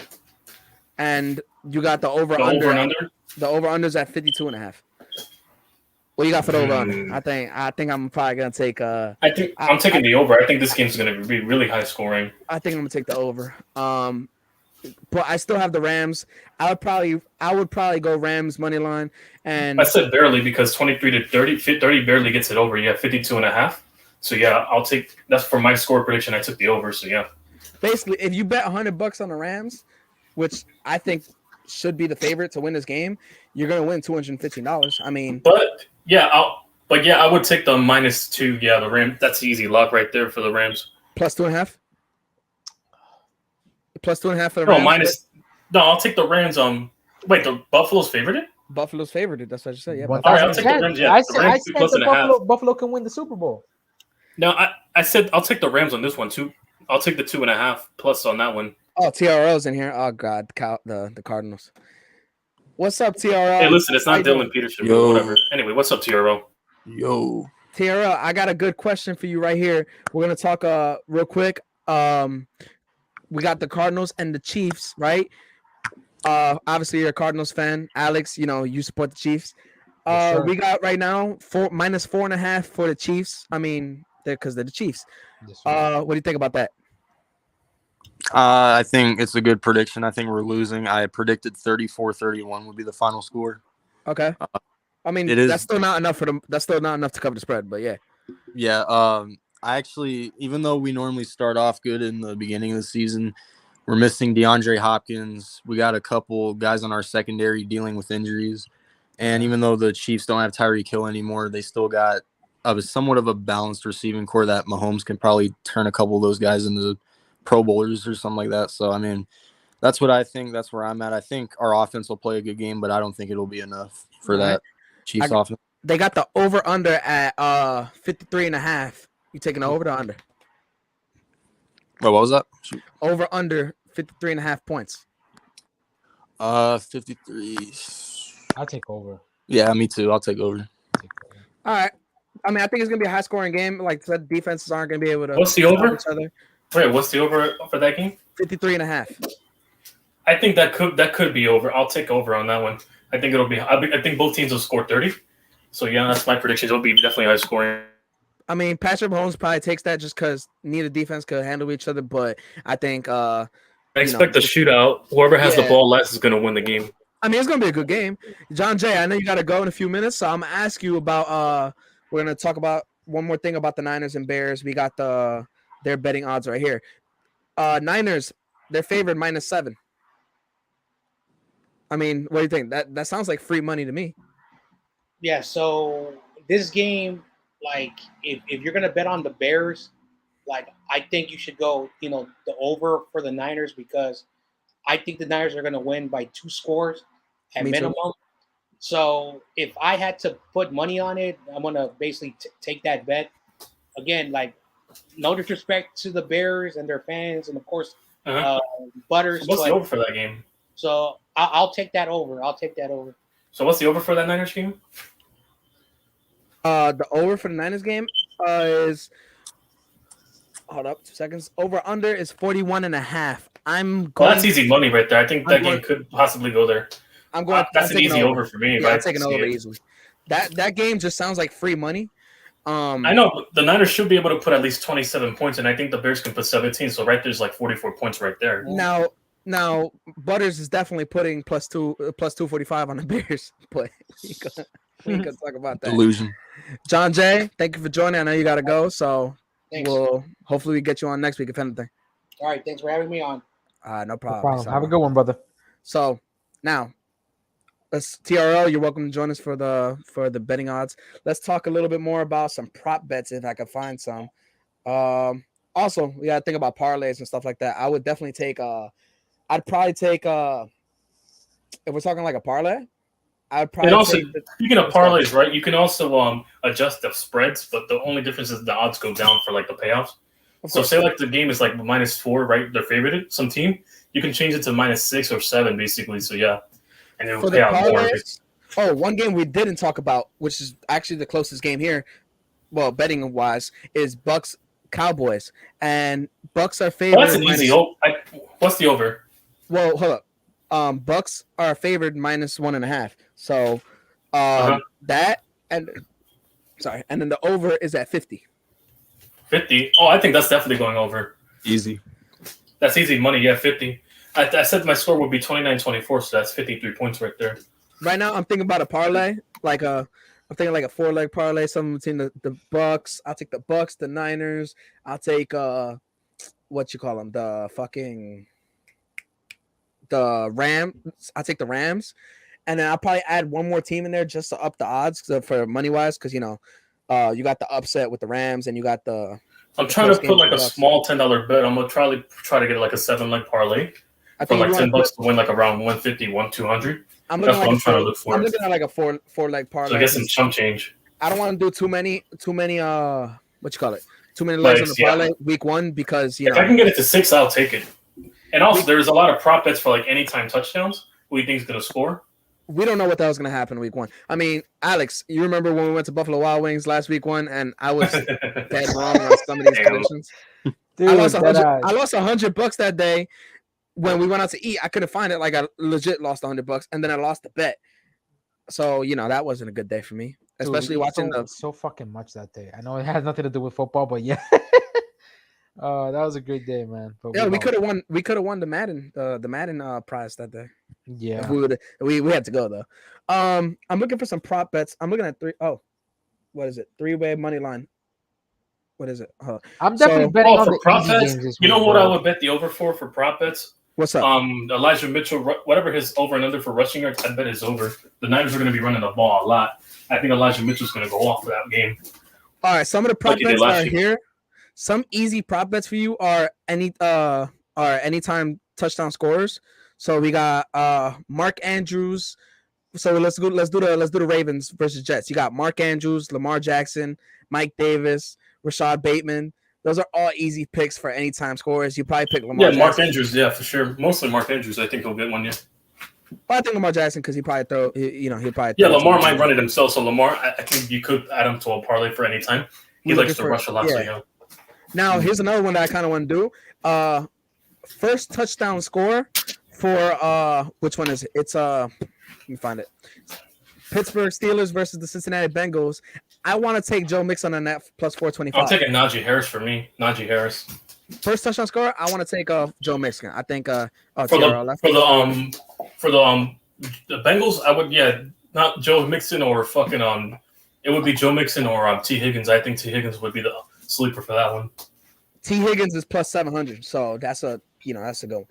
And you got the over under. The over under's at 52.5. What you got for the over under? I think I'm probably gonna take. I'm taking the over. I think this game's gonna be really high scoring. I think I'm gonna take the over. But I still have the Rams. I would probably go Rams money line. And I said barely because 23 to 30 barely gets it over. Yeah, 52.5. So yeah, I'll take. That's for my score prediction. I took the over. So yeah. Basically, if you bet $100 on the Rams, which I think should be the favorite to win this game, you're gonna win $215. I mean, I would take the -2. Yeah, the Rams. That's easy lock right there for the Rams. Plus 2.5. Plus 2.5 for the Rams. I'll take the Rams. Wait, the Buffalo's favored? Buffalo's favored. That's what I just said. Yeah. All right, I'll take the Rams. Yeah, I said Buffalo can win the Super Bowl. No, I said I'll take the Rams on this one too. I'll take the 2.5 plus on that one. Oh, TRO's in here. Oh God, the Cardinals. What's up, TRL? Hey, listen, it's How not you Dylan doing? Peterson, Yo. but whatever. Anyway, what's up, TRO? Yo. TRL, I got a good question for you right here. We're gonna talk real quick. We got the Cardinals and the Chiefs, right? Obviously you're a Cardinals fan, Alex. You know you support the Chiefs. Yes, sir. We got right now -4.5 for the Chiefs. I mean, because they're the Chiefs. Yes, sir. What do you think about that? I think it's a good prediction. I think we're losing. I predicted 34-31 would be the final score. Okay. I mean, it is- that's still not enough That's still not enough to cover the spread, but yeah. Yeah. I actually, even though we normally start off good in the beginning of the season, we're missing DeAndre Hopkins. We got a couple guys on our secondary dealing with injuries. And even though the Chiefs don't have Tyreek Hill anymore, they still got somewhat of a balanced receiving core that Mahomes can probably turn a couple of those guys into Pro Bowlers or something like that. So, I mean, that's what I think. That's where I'm at. I think our offense will play a good game, but I don't think it'll be enough for that Chiefs offense. They got the over-under at 53.5. You taking the over or under? What was that? Over-under 53.5 points. 53. I'll take over. Yeah, me too. I'll take over. All right. I mean, I think it's gonna be a high-scoring game. Like I said, defenses aren't gonna be able to. What's the over? Each other. Wait, what's the over for that game? 53.5. I think that could be over. I'll take over on that one. I think it'll be. I think both teams will score 30. So yeah, that's my prediction. It'll be definitely high scoring. I mean, Patrick Mahomes probably takes that just because neither defense could handle each other. But I think I expect a shootout. Whoever has the ball last is going to win the game. I mean, it's going to be a good game. John Jay, I know you got to go in a few minutes, so I'm going to ask you about we're going to talk about one more thing about the Niners and Bears. We got their betting odds right here. Niners, they're favored -7. I mean, what do you think? That sounds like free money to me. Yeah, so this game, like, if you're gonna bet on the Bears, like, I think you should go, the over for the Niners, because I think the Niners are gonna win by 2 scores at minimum. So if I had to put money on it, I'm gonna basically take that bet. Again, like, no disrespect to the Bears and their fans, and of course, Butters. So what's the over for that game? So I'll take that over. So what's the over for that Niners game? The over for the Niners game is, hold up 2 seconds. Over under is 41.5. I'm going. Well, that's easy money right there. I think that game could possibly go there. That's an easy over for me. Yeah, I'm taking over easily. That game just sounds like free money. I know, but the Niners should be able to put at least 27 points, and I think the Bears can put 17. So right there's like 44 points right there. Now Butters is definitely putting plus 245 on the Bears, but we ain't gonna talk about that. Delusion. John Jay, thank you for joining. I know you gotta go, so Thanks. we'll hopefully get you on next week if anything. All right, thanks for having me on. No problem. Have a good one, brother. So now, let's TRL. You're welcome to join us for the betting odds. Let's talk a little bit more about some prop bets if I could find some. Also, we gotta think about parlays and stuff like that. I would definitely take I'd probably take if we're talking like a parlay, I'd probably. And also, speaking of parlays, right? You can also adjust the spreads, but the only difference is the odds go down for like the payoffs. So say like the game is like -4, right? They're favored some team. You can change it to -6 or 7, basically. So yeah, and it will pay out more. Oh, one game we didn't talk about, which is actually the closest game here, well, betting wise, is Bucks Cowboys, and Bucks are favored. Well, that's an easy. What's the over? Well, hold up. Bucks are favored -1.5. So that and then the over is at 50. 50. Oh, I think that's definitely going over. Easy. That's easy money. Yeah, 50. I said my score would be 29-24, so that's 53 points right there. Right now, I'm thinking about a parlay, I'm thinking like a 4-leg parlay, something between the Bucks. I'll take the Bucks, the Niners. I'll take what you call them, the Rams. I'll take the Rams, and then I'll probably add one more team in there just to up the odds for money wise, because you got the upset with the Rams, and you got the. I'm trying to put like a small $10 bet. I'm gonna try to get like a 7-leg parlay. I think for like $10 to win like around 150, 200. That's what I'm trying to look for. I'm looking at like a four-leg parlay. So I get some chump change. I don't want to do too many what you call it? Too many legs on the parlay week 1, because if I can get it to 6, I'll take it. And also there's a lot of prop bets for like anytime touchdowns. Who you think is gonna score? we don't know what the hell's gonna happen week 1. I mean, Alex, you remember when we went to Buffalo Wild Wings last week 1, and I was dead wrong on some of these Damn. predictions. Dude, I lost $100 that day when we went out to eat. I couldn't find it. Like I legit lost $100, and then I lost the bet. So that wasn't a good day for me, especially watching so fucking much that day. I know it has nothing to do with football, but yeah. That was a great day, man. But we could have won. We could have won the Madden prize that day. Yeah, we had to go though. I'm looking for some prop bets. I'm looking at 3. Oh, what is it? 3-way money line. What is it? I'm definitely betting on for the prop easy bets. games this You know week, what bro. I would bet the over for prop bets? What's up? Elijah Mitchell, whatever his over and under for rushing yards, I bet is over. The Niners are going to be running the ball a lot. I think Elijah Mitchell's going to go off for that game. All right, some of the prop Like he did bets last are year. here. Some easy prop bets for you are anytime touchdown scorers. So we got Mark Andrews. So let's do the Ravens versus Jets. You got Mark Andrews, Lamar Jackson, Mike Davis, Rashad Bateman. Those are all easy picks for anytime scorers. You probably pick Lamar Jackson. Mark Andrews, yeah, for sure. Mostly Mark Andrews. I think he'll get one, yeah. But I think Lamar Jackson because he'll probably Yeah, Lamar might run it himself. So Lamar, I think you could add him to a parlay for any time. He likes to rush a lot. Yeah. So Now here's another one that I kind of want to do. First touchdown score for which one is it? It's let me find it. Pittsburgh Steelers versus the Cincinnati Bengals. I want to take Joe Mixon on that plus 425. I'm taking Najee Harris for me. Najee Harris. First touchdown score. I want to take Joe Mixon. I think for the Bengals, I would not Joe Mixon or fucking it would be Joe Mixon or T Higgins. I think T Higgins would be the sleeper for that one. T Higgins is plus 700, so that's a that's a good one.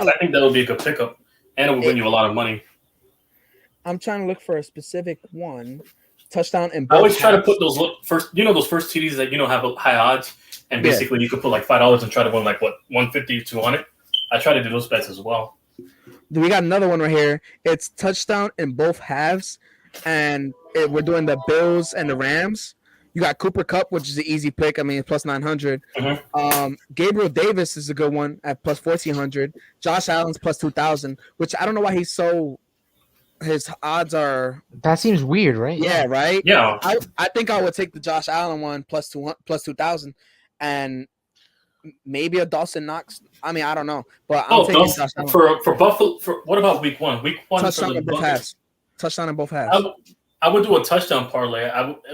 I think that would be a good pickup, and it would win you a lot of money. I'm trying to look for a specific one. Touchdown and both I always try to halves. put those first TDs that have high odds, and basically you could put like $5 and try to win like what 150, 200. I try to do those bets as well. We got another one right here. It's touchdown in both halves, and we're doing the Bills and the Rams. You got Cooper Kupp, which is an easy pick. I mean, plus 900. Mm-hmm. Gabriel Davis is a good one at plus 1,400. Josh Allen's plus 2,000, which I don't know why he's so. His odds are. That seems weird, right? Yeah, right. Yeah, I think I would take the Josh Allen one plus 2,000, and maybe a Dawson Knox. I mean, I don't know, but I'm taking Josh Allen for Buffalo. What about week 1? Week 1 touchdown in both halves. Touchdown in both halves. I would do a touchdown parlay.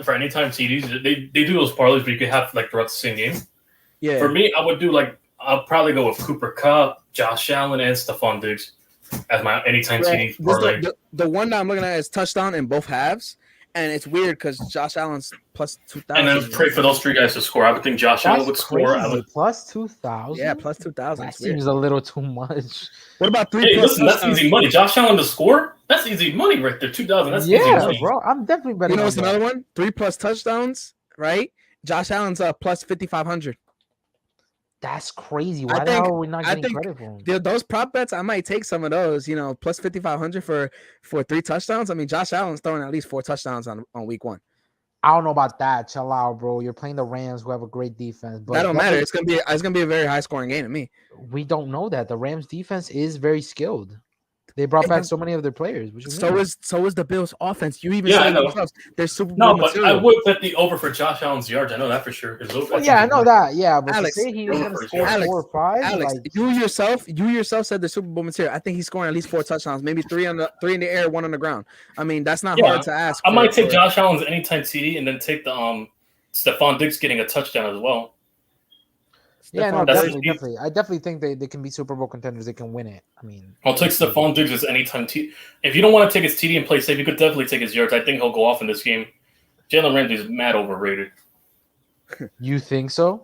For anytime TDs, they do those parlays where you could have like throughout the same game. Yeah. For me, I would do I'll probably go with Cooper Kupp, Josh Allen, and Stephon Diggs as my anytime TD parlay. The one that I'm looking at is touchdown in both halves, and it's weird because Josh Allen's plus 2,000. And then pray for those 3 guys to score. I would think Josh Allen would score. Plus 2,000. Yeah, plus 2,000. That seems a little too much. What about 3? Hey, listen, that's easy money. Josh Allen to score. That's easy money right there. 2,000. That's easy money, bro. I'm definitely betting. You know what's another one? 3+ touchdowns, right? Josh Allen's plus 5,500. That's crazy. Why the hell are we not getting credit for him? Those prop bets, I might take some of those. Plus 5,500 for 3 touchdowns. I mean, Josh Allen's throwing at least 4 touchdowns on week 1. I don't know about that. Chill out, bro. You're playing the Rams, who have a great defense. But that don't matter. It's gonna be a very high scoring game to me. We don't know that the Rams defense is very skilled. They brought back so many of their players. So is the Bills offense. You even said themselves. They're Super Bowl No, but material. I would bet the over for Josh Allen's yards. I know that for sure. I know that. Yeah, but Alex, to say he's going to score 4 or 5. Alex, you yourself said the Super Bowl material. I think he's scoring at least 4 touchdowns, maybe 3 in the air, 1 on the ground. I mean, that's not hard to ask. I might take Josh Allen's anytime TD and then take the Stephon Diggs getting a touchdown as well. Yeah, no, definitely. I definitely think they can be Super Bowl contenders. They can win it. I mean, I'll take Stephon Diggs as anytime TD. If you don't want to take his TD and play safe, you could definitely take his yards. I think he'll go off in this game. Jalen Ramsey is mad overrated. You think so?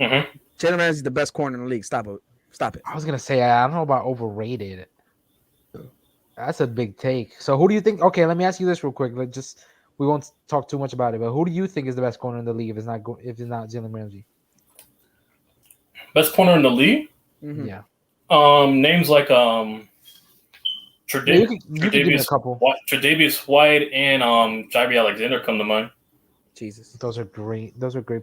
Mm-hmm. Jalen Ramsey is the best corner in the league. Stop it. I was gonna say I don't know about overrated. That's a big take. So who do you think? Okay, let me ask you this real quick. We won't talk too much about it, but who do you think is the best corner in the league if it's not Jalen Ramsey? Best corner in the league? Mm-hmm. Yeah. Names like Tre'Davious White and Jair Alexander come to mind. Jesus. Those are great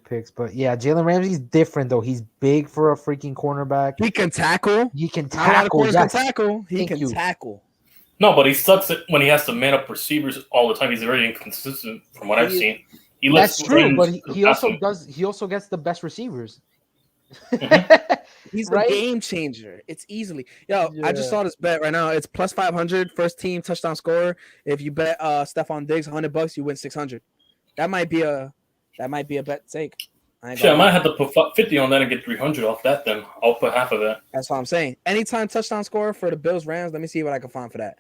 picks. But yeah, Jalen Ramsey's different though. He's big for a freaking cornerback. He can tackle. He can tackle. Yes. He can tackle. No, but he sucks at when he has to man up receivers all the time. He's very inconsistent from what I've seen. That's true, but he also does. He also gets the best receivers. He's Right? a game changer. It's easily. I just saw this bet right now. It's plus 500 first team touchdown scorer. If you bet Stephon Diggs $100, you win 600. That might be a bet to take. I might have to put 50 on that and get 300 off that. Then I'll put half of that. That's what I'm saying. Anytime touchdown scorer for the Bills Rams. Let me see what I can find for that.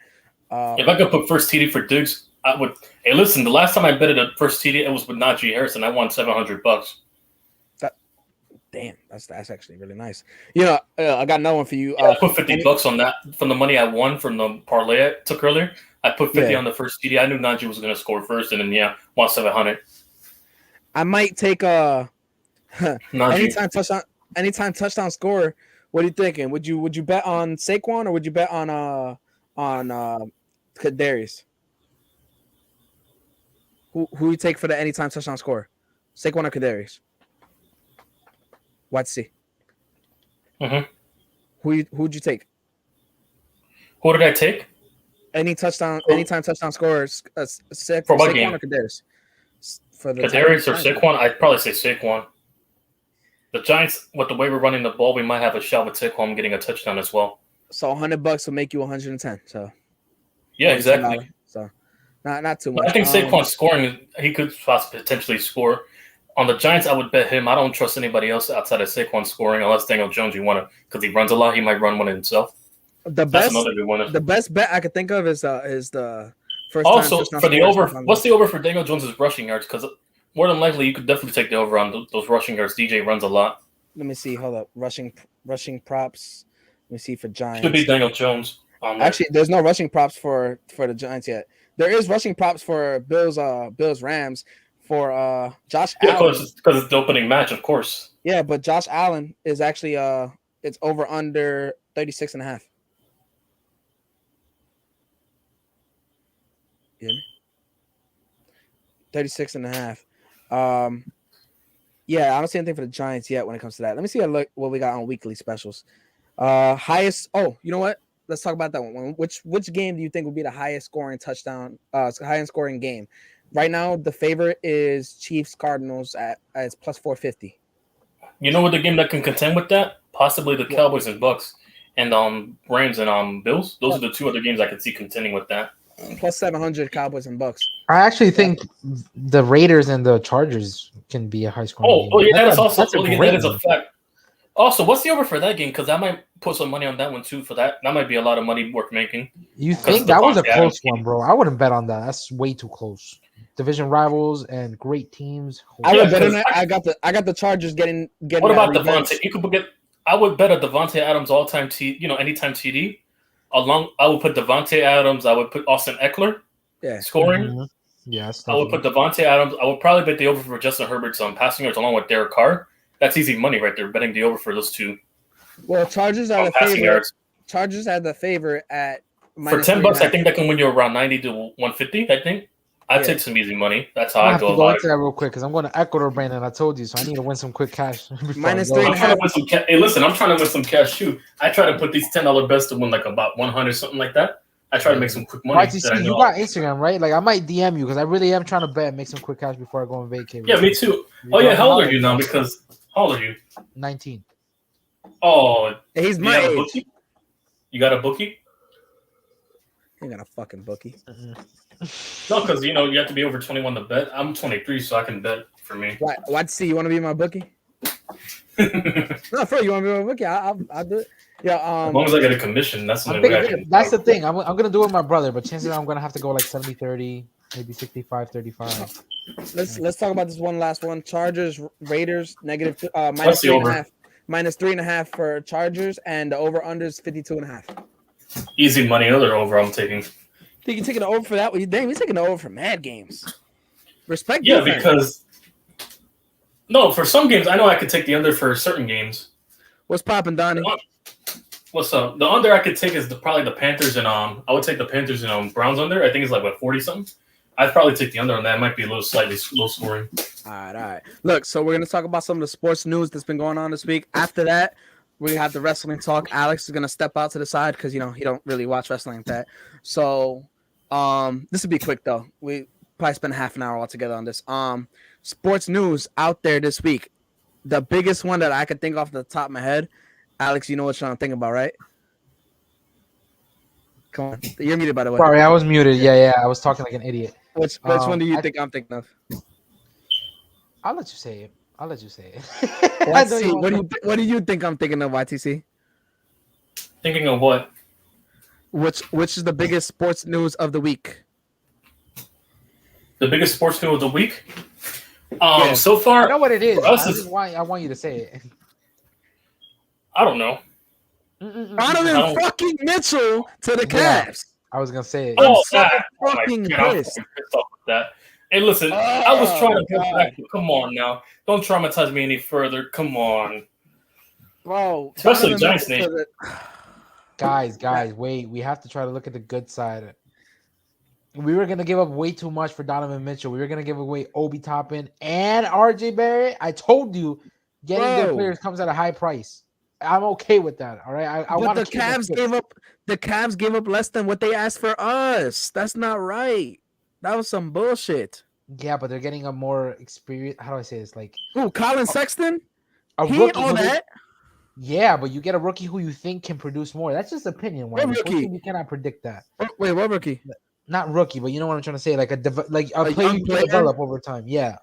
If I could put first TD for Diggs, I would. Hey, listen. The last time I betted a first TD, it was with Najee Harris, and I won $700. Damn, that's actually really nice. I got another one for you. I put $50 on that from the money I won from the parlay I took earlier. I put 50 on the first TD. I knew Najee was going to score first, and then won 700. I might take anytime touchdown scorer. What are you thinking? Would you bet on Saquon or would you bet on Kadarius? Who you take for the anytime touchdown scorer? Saquon or Kadarius? YTC. Who'd you take? Who did I take? Anytime touchdown scorers. For what game? Or Kadarius? For the Kadarius or Saquon? I'd probably say Saquon. The Giants, with the way we're running the ball, we might have a shot with Saquon getting a touchdown as well. So $100 will make you 110. So yeah, exactly. So not too much. I think Saquon scoring, he could potentially score. On the Giants, I would bet him. I don't trust anybody else outside of Saquon scoring, unless Daniel Jones. You want to, because he runs a lot. He might run one himself. The best bet I could think of is the first. Also, for the over, what's the over for Daniel Jones's rushing yards? Because more than likely, you could definitely take the over on those rushing yards. DJ runs a lot. Let me see. Hold up. Rushing props. Let me see for Giants. Should be Daniel Jones. Actually, there's no rushing props for the Giants yet. There is rushing props for Bills Rams. For Josh Allen. Because it's the opening match, of course. Yeah, but Josh Allen is actually it's over under 36.5. You hear me? 36.5. Yeah, I don't see anything for the Giants yet when it comes to that. Let me see what we got on weekly specials. Highest. Oh, you know what? Let's talk about that one. Which game do you think would be the highest scoring touchdown? Highest scoring game. Right now, the favorite is Chiefs Cardinals at it's plus 450. You know what the game that can contend with that? Possibly the Cowboys and Bucks, and Rams and Bills. Those are the two other games I could see contending with that. Plus 700 Cowboys and Bucks. I actually think the Raiders and the Chargers can be a high scoring game. Oh yeah, that is a fact. Also, what's the over for that game? Because I might put some money on that one too. For that might be a lot of money worth making. You think that was a close one, bro? I wouldn't bet on that. That's way too close. Division rivals and great teams. I would bet on that. I got the Chargers getting. What about Devontae? You could get. I would bet a Devontae Adams all-time anytime TD. I would put Devontae Adams. I would put Austin Eckler. Yeah, scoring. Mm-hmm. Yes, I would put Devontae Adams. I would probably bet the over for Justin Herbert's passing yards along with Derek Carr. That's easy money right there. Betting the over for those two. Well, Chargers are the favorite. Yards. Chargers are the favorite at for $10. I think that can win you around 90 to 150. I think. I'd take some easy money. That's how I go about it. That real quick because I'm going to Ecuador, Brandon. I told you, so I need to win some quick cash. Minus 3.5. Hey, listen, I'm trying to win some cash too. I try to put these $10 bets to win like about 100 something like that. I try to make some quick money. YTC, you got Instagram, right? Like I might DM you because I really am trying to bet and make some quick cash before I go on vacation. Yeah, me too. Oh yeah, how old are you now? Because how old are you? 19. Oh, he's my age. You got a bookie? I ain't got a fucking bookie. No, because you have to be over 21 to bet. I'm 23, so I can bet for me. What? See, you want to be my bookie? No, for you want to be my bookie? I'll do it. Yeah. As long as I get a commission, that's the only way. That's the thing. I'm gonna do it with my brother, but chances are I'm gonna have to go like 70-30, maybe 65-35. Let's talk about this one last one. Chargers, Raiders, negative minus 3.5. Minus 3.5 for Chargers, and the over under is 52.5. Easy money. Another over I'm taking. Think you're taking the over for that? Well, damn, you're taking the over for mad games. Respect. Yeah, because for some games I know I could take the under for certain games. What's popping, Donnie? What's up? The under I could take is probably the Panthers and I would take the Panthers and Browns under. I think it's like 40 something. I'd probably take the under on that. It might be a little slightly low scoring. All right. Look, so we're gonna talk about some of the sports news that's been going on this week. After that, We have the wrestling talk. Alex is gonna step out to the side because he don't really watch wrestling like that. So this will be quick though. We probably spend half an hour all together on this. Sports news out there this week. The biggest one that I could think off the top of my head, Alex, you know what I'm thinking about, right? Come on, you're muted by the way. Sorry, I was muted. Yeah, I was talking like an idiot. Which one do you think I'm thinking of? I'll let you say it. What do you think I'm thinking of, YTC? Thinking of what? Which is the biggest sports news of the week? The biggest sports news of the week? Yeah. So far, I know what it is. I want you to say it. I don't know. Donovan fucking Mitchell to the Cavs. I was gonna say it. Oh, so I'm fucking pissed off with that. Hey, listen, I was trying to go back. Come on now. Don't traumatize me any further. Come on. Bro. Especially Giants name. Guys, wait. We have to try to look at the good side. We were gonna give up way too much for Donovan Mitchell. We were gonna give away Obi Toppin and RJ Barrett. I told you, getting good players comes at a high price. I'm okay with that. All right. I want the Cavs gave up. The Cavs gave up less than what they asked for us. That's not right. That was some bullshit. Yeah, but they're getting a more experience. How do I say this? Like, Colin Sexton. He ain't all that. Yeah, but you get a rookie who you think can produce more. That's just opinion. What rookie? You cannot predict that. Wait, what rookie? Not rookie, but you know what I'm trying to say. Like a player you can develop over time. Yeah.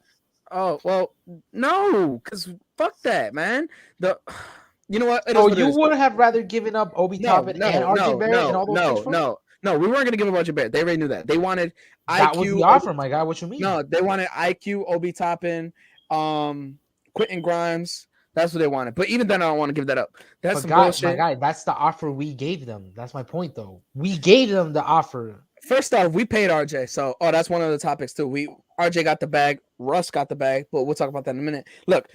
Oh well, no, because fuck that, man. You know what? You would have rather given up Obi Toppin and RJ Barrett and all those No, we weren't gonna give up RJ Barrett. They already knew that. They wanted IQ. That was the offer, my guy. What you mean? No, they wanted IQ, Obi Toppin, Quentin Grimes. That's what they wanted. But even then, I don't want to give that up. That's some bullshit. My guy, that's the offer we gave them. That's my point, though. We gave them the offer. First off, we paid RJ. So, that's one of the topics too. RJ got the bag. Russ got the bag. But we'll talk about that in a minute. Look,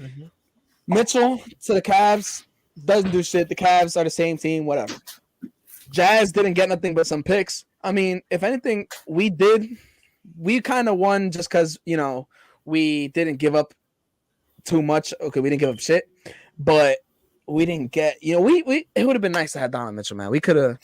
Mitchell to the Cavs. Doesn't do shit. The Cavs are the same team, whatever. Jazz didn't get nothing but some picks. I mean, if anything, we kind of won just because, we didn't give up too much. Okay, we didn't give up shit, but we didn't get, it would have been nice to have Donovan Mitchell, man. We could have.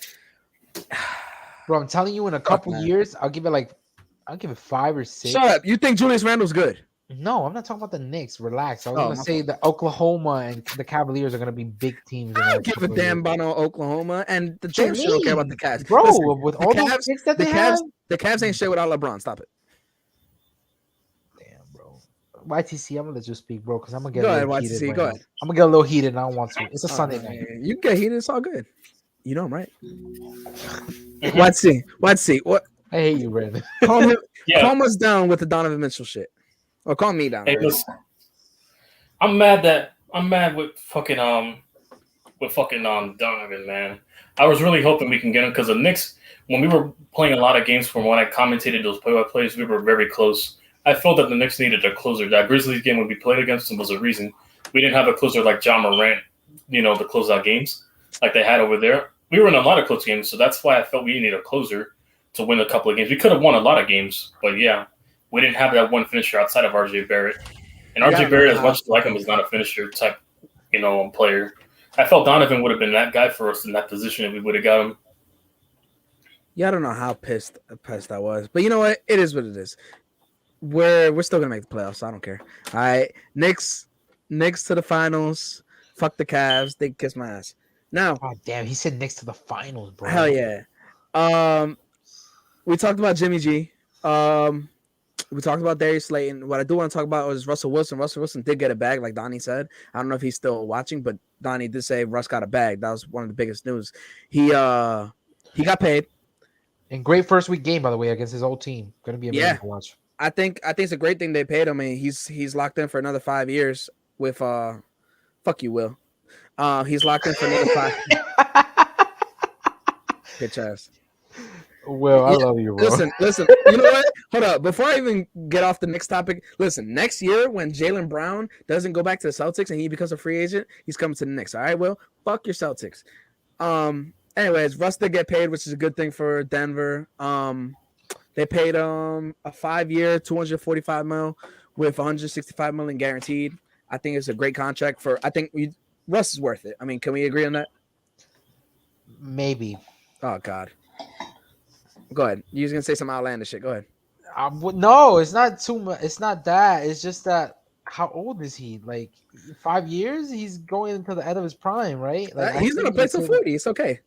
Bro, I'm telling you, in a couple years, I'll give it 5 or 6. Shut up. You think Julius Randle's good? No, I'm not talking about the Knicks. Relax. I was going to say that Oklahoma and the Cavaliers are going to be big teams. I don't give a damn about Oklahoma, and the James don't care about the Cavs. Bro, with all those picks that they have. The Cavs ain't shit without LeBron. Stop it. Damn, bro. YTC, I'm going to let you speak, bro, because I'm going to get go a ahead, little YTC, heated. Go ahead. I'm going to get a little heated, and I don't want to. It's a Sunday night. You can get heated. It's all good. You know I'm right. YTC. What? I hate you, Brandon. Calm us down with the Donovan Mitchell shit. Or calm me down. Hey, listen, I'm mad with fucking Donovan, man. I was really hoping we can get him because the Knicks, when we were playing a lot of games from when I commentated those play-by-plays, we were very close. I felt that the Knicks needed a closer. That Grizzlies game when we played against them was a reason. We didn't have a closer like John Morant, to close out games like they had over there. We were in a lot of close games, so that's why I felt we needed a closer to win a couple of games. We could have won a lot of games, but yeah. We didn't have that one finisher outside of RJ Barrett. And RJ Barrett, as much as I like him, is not a finisher type, player. I felt Donovan would have been that guy for us in that position if we would have got him. Yeah, I don't know how pissed I was. But you know what? It is what it is. We're still going to make the playoffs, so I don't care. All right. Knicks to the finals. Fuck the Cavs. They kiss my ass. Now. Oh, damn. He said Knicks to the finals, bro. Hell yeah. We talked about Jimmy G. We talked about Darius Slayton. What I do want to talk about is Russell Wilson. Russell Wilson did get a bag, like Donnie said. I don't know if he's still watching, but Donnie did say Russ got a bag. That was one of the biggest news. He got paid. And great first week game, by the way, against his old team. Going to be amazing to watch. I think it's a great thing they paid him. I mean, he's locked in for another 5 years with fuck you, Will. He's locked in for another 5. Bitch ass. Well, I love you, bro. Listen. You know what? Hold up. Before I even get off the next topic, listen. Next year, when Jaylen Brown doesn't go back to the Celtics and he becomes a free agent, he's coming to the Knicks. All right, Will? Fuck your Celtics. Anyways, Russ did get paid, which is a good thing for Denver. They paid him a 5-year, $245 million with $165 million guaranteed. I think it's a great contract for. I think Russ is worth it. I mean, can we agree on that? Maybe. Oh God. Go ahead. You was gonna say some outlandish shit. Go ahead. No, it's not too much. It's not that. It's just that. How old is he? Like 5 years? He's going into the end of his prime, right? Like He's gonna play till 40. It's okay.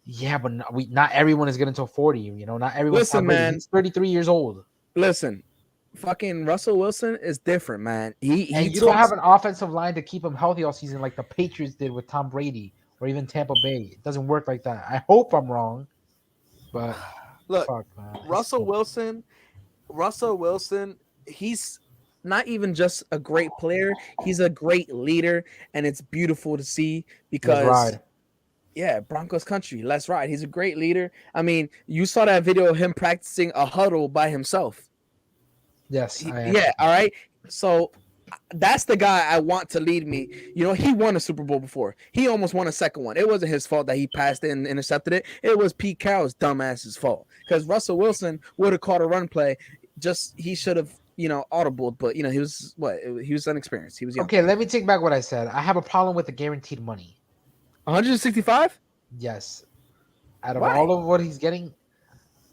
Yeah, but not everyone is getting to 40. You know, not everyone's Listen, Tom Brady. man. He's 33 years old. Listen, fucking Russell Wilson is different, man. You don't have an offensive line to keep him healthy all season like the Patriots did with Tom Brady or even Tampa Bay. It doesn't work like that. I hope I'm wrong, but look, fuck, man. Russell Wilson, he's not even just a great player, he's a great leader, and it's beautiful to see because yeah, Broncos country, let's ride. He's a great leader. I mean, you saw that video of him practicing a huddle by himself. Yes. Yeah, all right. So that's the guy I want to lead me. You know, he won a Super Bowl before. He almost won a second one. It wasn't his fault that he passed it and intercepted it. It was Pete Carroll's dumbass's fault because Russell Wilson would have caught a run play. Just he should have, audibled, but he was he was inexperienced. He was young. Okay, let me take back what I said. I have a problem with the guaranteed money. 165? Yes. Out of all of what he's getting,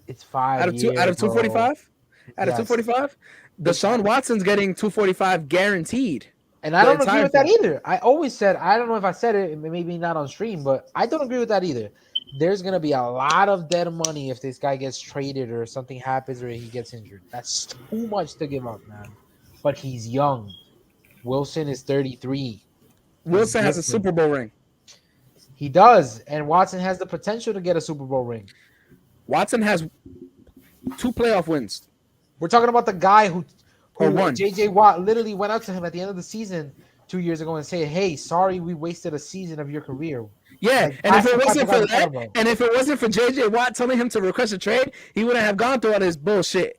it's 5 out of 245? Out of 245? Deshaun Watson's getting 245 guaranteed. And I don't agree with that either. I always said, I don't know if I said it, maybe not on stream, but I don't agree with that either. There's going to be a lot of dead money if this guy gets traded or something happens or he gets injured. That's too much to give up, man. But he's young. Wilson is 33. Wilson has a Super Bowl ring. He does. And Watson has the potential to get a Super Bowl ring. Watson has 2 playoff wins. We're talking about the guy who won. J.J. Watt literally went up to him at the end of the season 2 years ago and said, "Hey, sorry, we wasted a season of your career." Yeah, like, and if it wasn't for that, and if it wasn't for J.J. Watt telling him to request a trade, he wouldn't have gone through all this bullshit.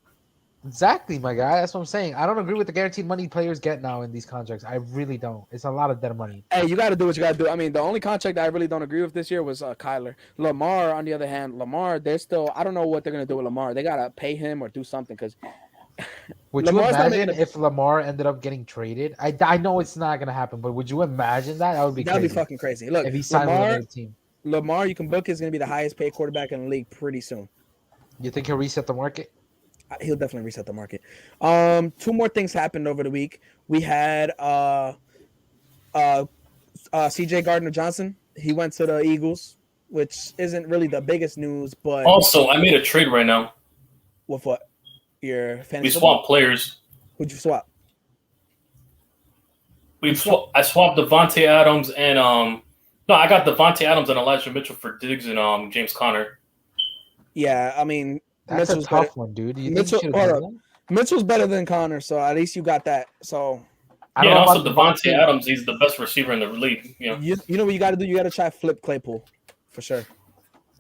Exactly, my guy. That's what I'm saying. I don't agree with the guaranteed money players get now in these contracts. I really don't. It's a lot of dead money. Hey, you got to do what you got to do. I mean, the only contract I really don't agree with this year was Kyler. Lamar, on the other hand, they're still. I don't know what they're gonna do with Lamar. They gotta pay him or do something because. Would you imagine if Lamar ended up getting traded? I know it's not gonna happen, but would you imagine that? That would be crazy. That'd be fucking crazy. Look, if he signed with another team. Lamar, you can book is gonna be the highest paid quarterback in the league pretty soon. You think he'll reset the market? He'll definitely reset the market. 2 more things happened over the week. We had CJ Gardner-Johnson. He went to the Eagles, which isn't really the biggest news, but also I made a trade right now. With what? Your fantasy? We swapped players. Who'd you swap? I swapped Devontae Adams and I got Devontae Adams and Elijah Mitchell for Diggs and James Conner. Yeah, I mean that's Mitchell's a tough better. one, dude. Mitchell's better than Conner, so at least you got that. So yeah, and also Devontae Adams, he's the best receiver in the league. You know what you got to do? You got to try flip Claypool for sure.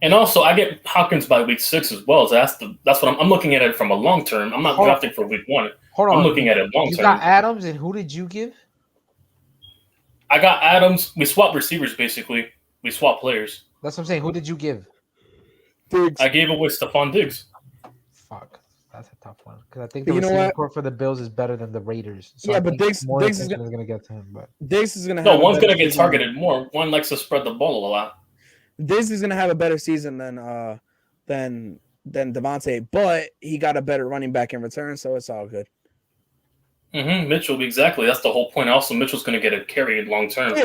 And also, I get Hopkins by week 6 as well. So that's what I'm looking at it from a long term. I'm not drafting for week 1. I'm looking at it long term. You got Adams, and who did you give? I got Adams. We swapped receivers basically. We swapped players. That's what I'm saying. Who did you give? Diggs. I gave away Stephon Diggs. Fuck, that's a tough one because I think the receiving core for the Bills is better than the Raiders. So yeah, but Diggs is going to get to him. But Diggs is going to have. No, one's going to get targeted more. One likes to spread the ball a lot. Diggs is going to have a better season than Devontae, but he got a better running back in return, so it's all good. Mitchell, exactly. That's the whole point. Also, Mitchell's going to get a carry long term.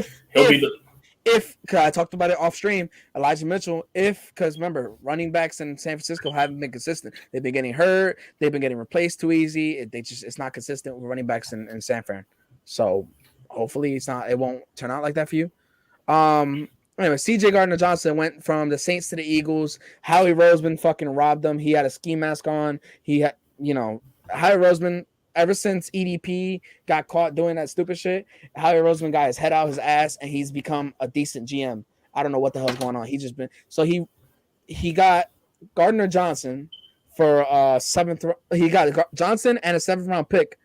If I talked about it off stream, Elijah Mitchell, because remember, running backs in San Francisco haven't been consistent. They've been getting hurt. They've been getting replaced too easy. It's not consistent with running backs in San Fran. So hopefully it won't turn out like that for you. Anyway, CJ Gardner-Johnson went from the Saints to the Eagles. Howie Roseman fucking robbed them. He had a ski mask on. He had, Howie Roseman, ever since EDP got caught doing that stupid shit, Howie Roseman got his head out his ass, and he's become a decent GM. I don't know what the hell's going on. He got Gardner-Johnson for he got Johnson and a 7th round pick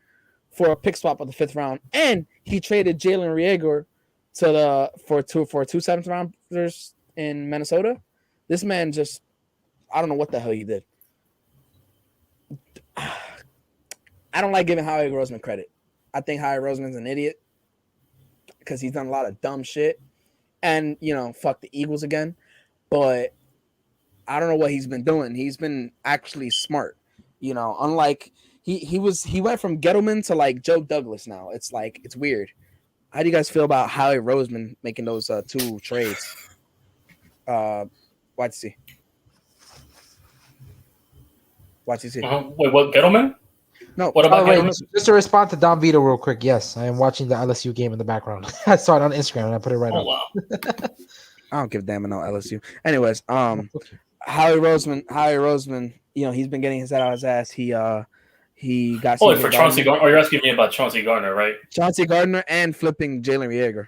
for a pick swap of the 5th round, and he traded Jalen Reagor for two 7th rounders in Minnesota. This man just, I don't know what the hell he did. I don't like giving Howie Roseman credit. I think Howie Roseman's an idiot. because he's done a lot of dumb shit, and fuck the Eagles again. But I don't know what he's been doing. He's been actually smart. Unlike he went from Gettleman to like Joe Douglas now. It's weird. How do you guys feel about Howie Roseman making those 2 trades? YTC. Wait, what? Gettleman? No. What about wait, Gettleman? just to respond to Don Vito real quick. Yes, I am watching the LSU game in the background. I saw it on Instagram and I put it right Oh up. wow. I don't give a damn about LSU. Anyways, Howie Roseman, he's been getting his head out of his ass. He got. Oh, for Chauncey Gardner. Oh, you're asking me about Chauncey Gardner, right? Chauncey Gardner and flipping Jalen Reagor.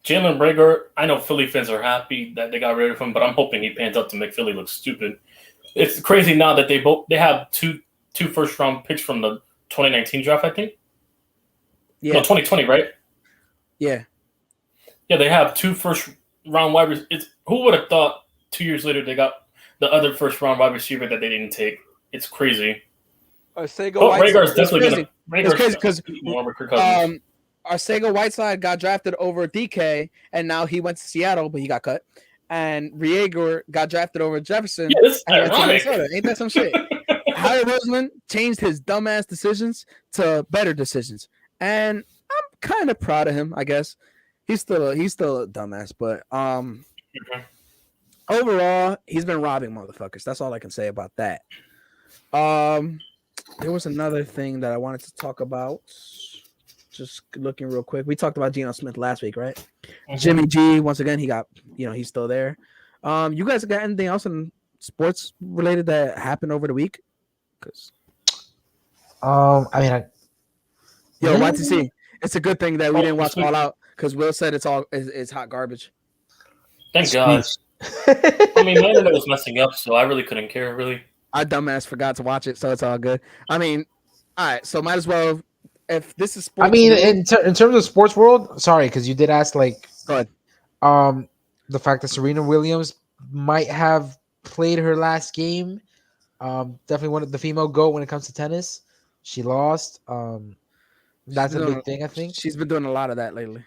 Jalen Reagor, I know Philly fans are happy that they got rid of him, but I'm hoping he pans out to make Philly look stupid. It's crazy now that they have two first-round picks from the 2019 draft, I think. Yeah. No, 2020, right? Yeah. Yeah, they have 2 first-round wide receivers. Who would have thought 2 years later they got the other first-round wide receiver that they didn't take? It's crazy. Reagor is definitely going to. It's crazy because Arcega-Whiteside got drafted over DK, and now he went to Seattle, but he got cut. And Reagor got drafted over Jefferson. Yeah, this is ironic. Ain't that some shit? Howie Roseman changed his dumbass decisions to better decisions, and I'm kind of proud of him. I guess he's still a dumbass, but overall, he's been robbing motherfuckers. That's all I can say about that. There was another thing that I wanted to talk about. Just looking real quick. We talked about Geno Smith last week, right? Mm-hmm. Jimmy G, once again, he got, he's still there. You guys got anything else in sports related that happened over the week? Because YTC, it's a good thing that we didn't watch All Out because Will said it's hot garbage. Thank God. I mean, my internet was messing up, so I really couldn't care, really. I dumbass forgot to watch it, so it's all good. I mean, all right, so might as well. If this is sports, in terms of sports world, sorry, because you did ask go ahead. The fact that Serena Williams might have played her last game, definitely one of the female GOAT when it comes to tennis. She lost. That's a big thing, I think. She's been doing a lot of that lately.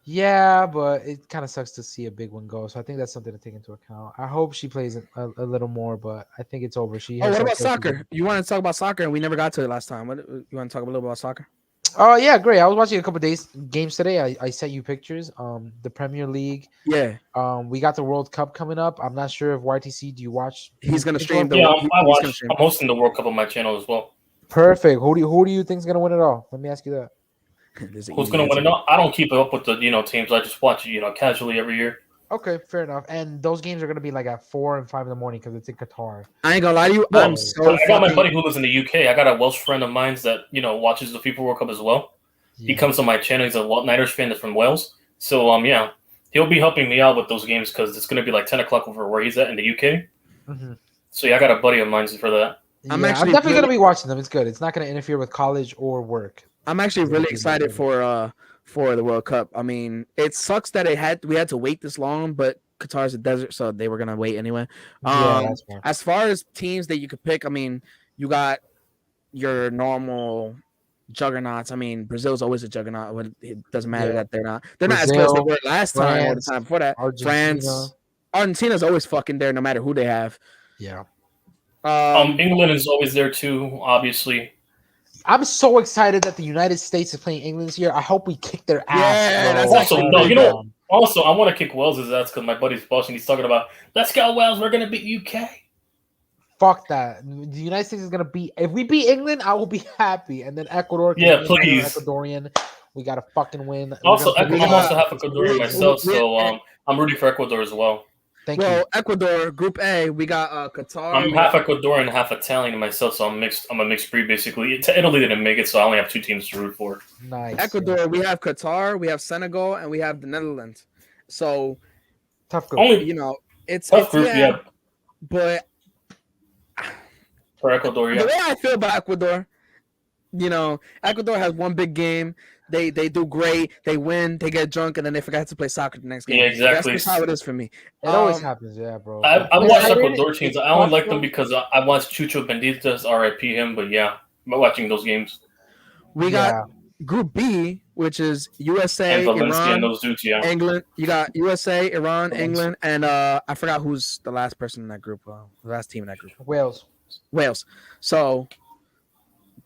Yeah, but it kind of sucks to see a big one go. So I think that's something to take into account. I hope she plays a little more, but I think it's over. What about soccer? You wanted to talk about soccer, and we never got to it last time. You want to talk a little about soccer? Oh, yeah, great. I was watching a couple of games today. I sent you pictures. The Premier League. Yeah. We got the World Cup coming up. I'm not sure if YTC, do you watch? He's going to stream. I'm hosting the World Cup on my channel as well. Perfect. Who do you think is going to win it all? Let me ask you that. Who's going to win it all? I don't keep up with the teams. I just watch it casually every year. Okay, fair enough. And those games are going to be like at 4 and 5 in the morning because it's in Qatar. I ain't gonna lie to you. I got my buddy who lives in the UK. I got a Welsh friend of mine that watches the FIFA World Cup as well. Yeah. He comes on my channel. He's a Niners fan that's from Wales. So he'll be helping me out with those games because it's going to be like 10 o'clock over where he's at in the UK. Mm-hmm. So I got a buddy of mine for that. I'm definitely going to be watching them. It's good. It's not going to interfere with college or work. I'm actually really excited for the World Cup. I mean, it sucks that we had to wait this long, but Qatar's a desert, so they were gonna wait anyway. As far as teams that you could pick, I mean, you got your normal juggernauts. I mean, Brazil's always a juggernaut. It doesn't matter that they're not as good as they were last time or the time before that. Argentina's always fucking there, no matter who they have. Yeah. England is always there too, obviously. I'm so excited that the United States is playing England this year. I hope we kick their ass. Yeah, that's Also, I want to kick Wales' ass because my buddy's Welsh and he's talking about, let's go Wales, we're going to beat UK. Fuck that. The United States is going to beat. If we beat England, I will be happy. And then Ecuador. Yeah, please. Ecuadorian. We got to fucking win. Also, I'm also half Ecuadorian myself, so I'm rooting for Ecuador as well. Thank you. Ecuador, Group A, we got Qatar. I'm half Ecuadorian, half Italian myself, so I'm mixed. I'm a mixed breed, basically. Italy didn't make it, so I only have 2 teams to root for. Nice. Ecuador, we have Qatar, we have Senegal, and we have the Netherlands. So tough group. It's tough group, yeah. But for Ecuador, the way I feel about Ecuador, Ecuador has one big game. They do great. They win. They get drunk, and then they forgot to play soccer the next game. Yeah, exactly. That's how it is for me. It always happens, yeah, bro. I watched Ecuador teams. I only like them because I watched Chucho Benitez, RIP him. But yeah, I'm watching those games. We got Group B, which is USA, And Valencia Iran, and those dudes, yeah. England. You got USA, Iran, England, and I forgot who's the last person in that group. The last team in that group. Wales. So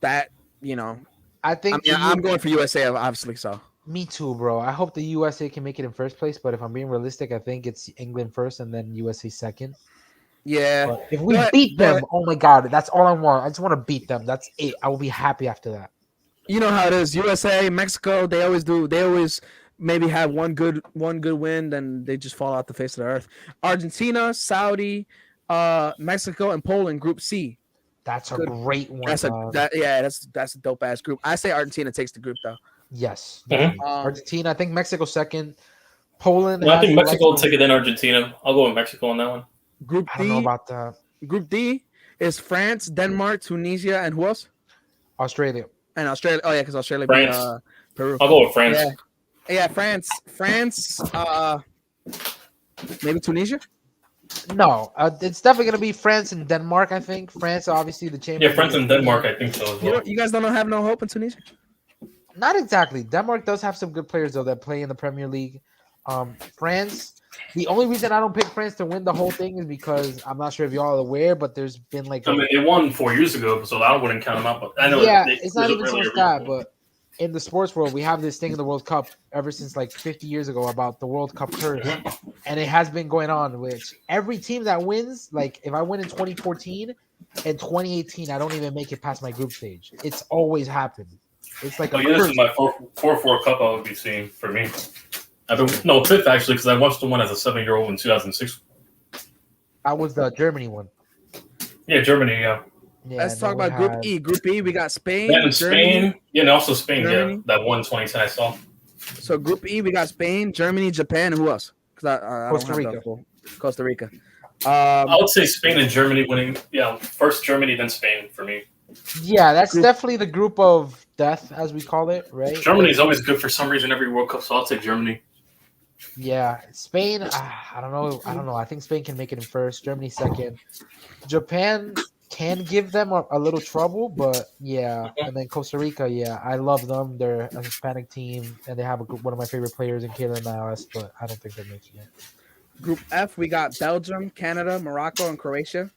that I'm going for USA, obviously. So me too, bro. I hope the USA can make it in first place, but if I'm being realistic, I think it's England first and then USA second. Yeah. But if we beat them, oh my god, that's all I want. I just want to beat them. That's it. I will be happy after that. You know how it is. USA, Mexico, they always do. They always maybe have one good win, then they just fall out the face of the earth. Argentina, Saudi, Mexico, and Poland, Group C. That's a great one. That's a dope ass group. I say Argentina takes the group though. Yes. Argentina. I think Mexico second. Poland. No, I think Mexico will take it in Argentina. I'll go with Mexico on that one. Group D. I don't know about that. Group D is France, Denmark, Tunisia, and who else? Australia. And Australia. Oh yeah, because Australia beat Peru. I'll go with France. Yeah, France. Maybe Tunisia. No, it's definitely gonna be France and Denmark. I think France, obviously the champion. Yeah, France and Denmark. I think so as well. You guys don't have no hope in Tunisia. Not exactly. Denmark does have some good players though that play in the Premier League. France. The only reason I don't pick France to win the whole thing is because I'm not sure if y'all are aware, but there's been like. I mean, they won 4 years ago, so I wouldn't count them out. But I know. Yeah, it's not even so much that, but in the sports world, we have this thing in the World Cup ever since like 50 years ago about the World Cup curse, and it has been going on. Which every team that wins, like if I win in 2014 and 2018, I don't even make it past my group stage. It's always happened. It's like this is my fourth World Cup I would be seeing for me. Fifth actually, because I watched the one as a 7-year-old in 2006. That was the Germany one. Yeah, Germany. Yeah. Let's talk about Group E. Group E, we got Spain. Yeah, and Spain. Yeah, and also Spain. Germany. Yeah, that one 2010 I saw. So Group E, we got Spain, Germany, Japan, and who else? Because Costa Rica. I would say Spain and Germany winning. Yeah, first Germany, then Spain for me. Yeah, that's definitely the group of death, as we call it, right? Germany is always good for some reason every World Cup, so I'll take Germany. Yeah, Spain. I don't know. I think Spain can make it in first. Germany second. Japan can give them a little trouble, but yeah. And then Costa Rica. Yeah, I love them. They're a Hispanic team, and they have one of my favorite players in Keylor Navas, but I don't think they're making it. Group F, we got Belgium, Canada, Morocco, and Croatia.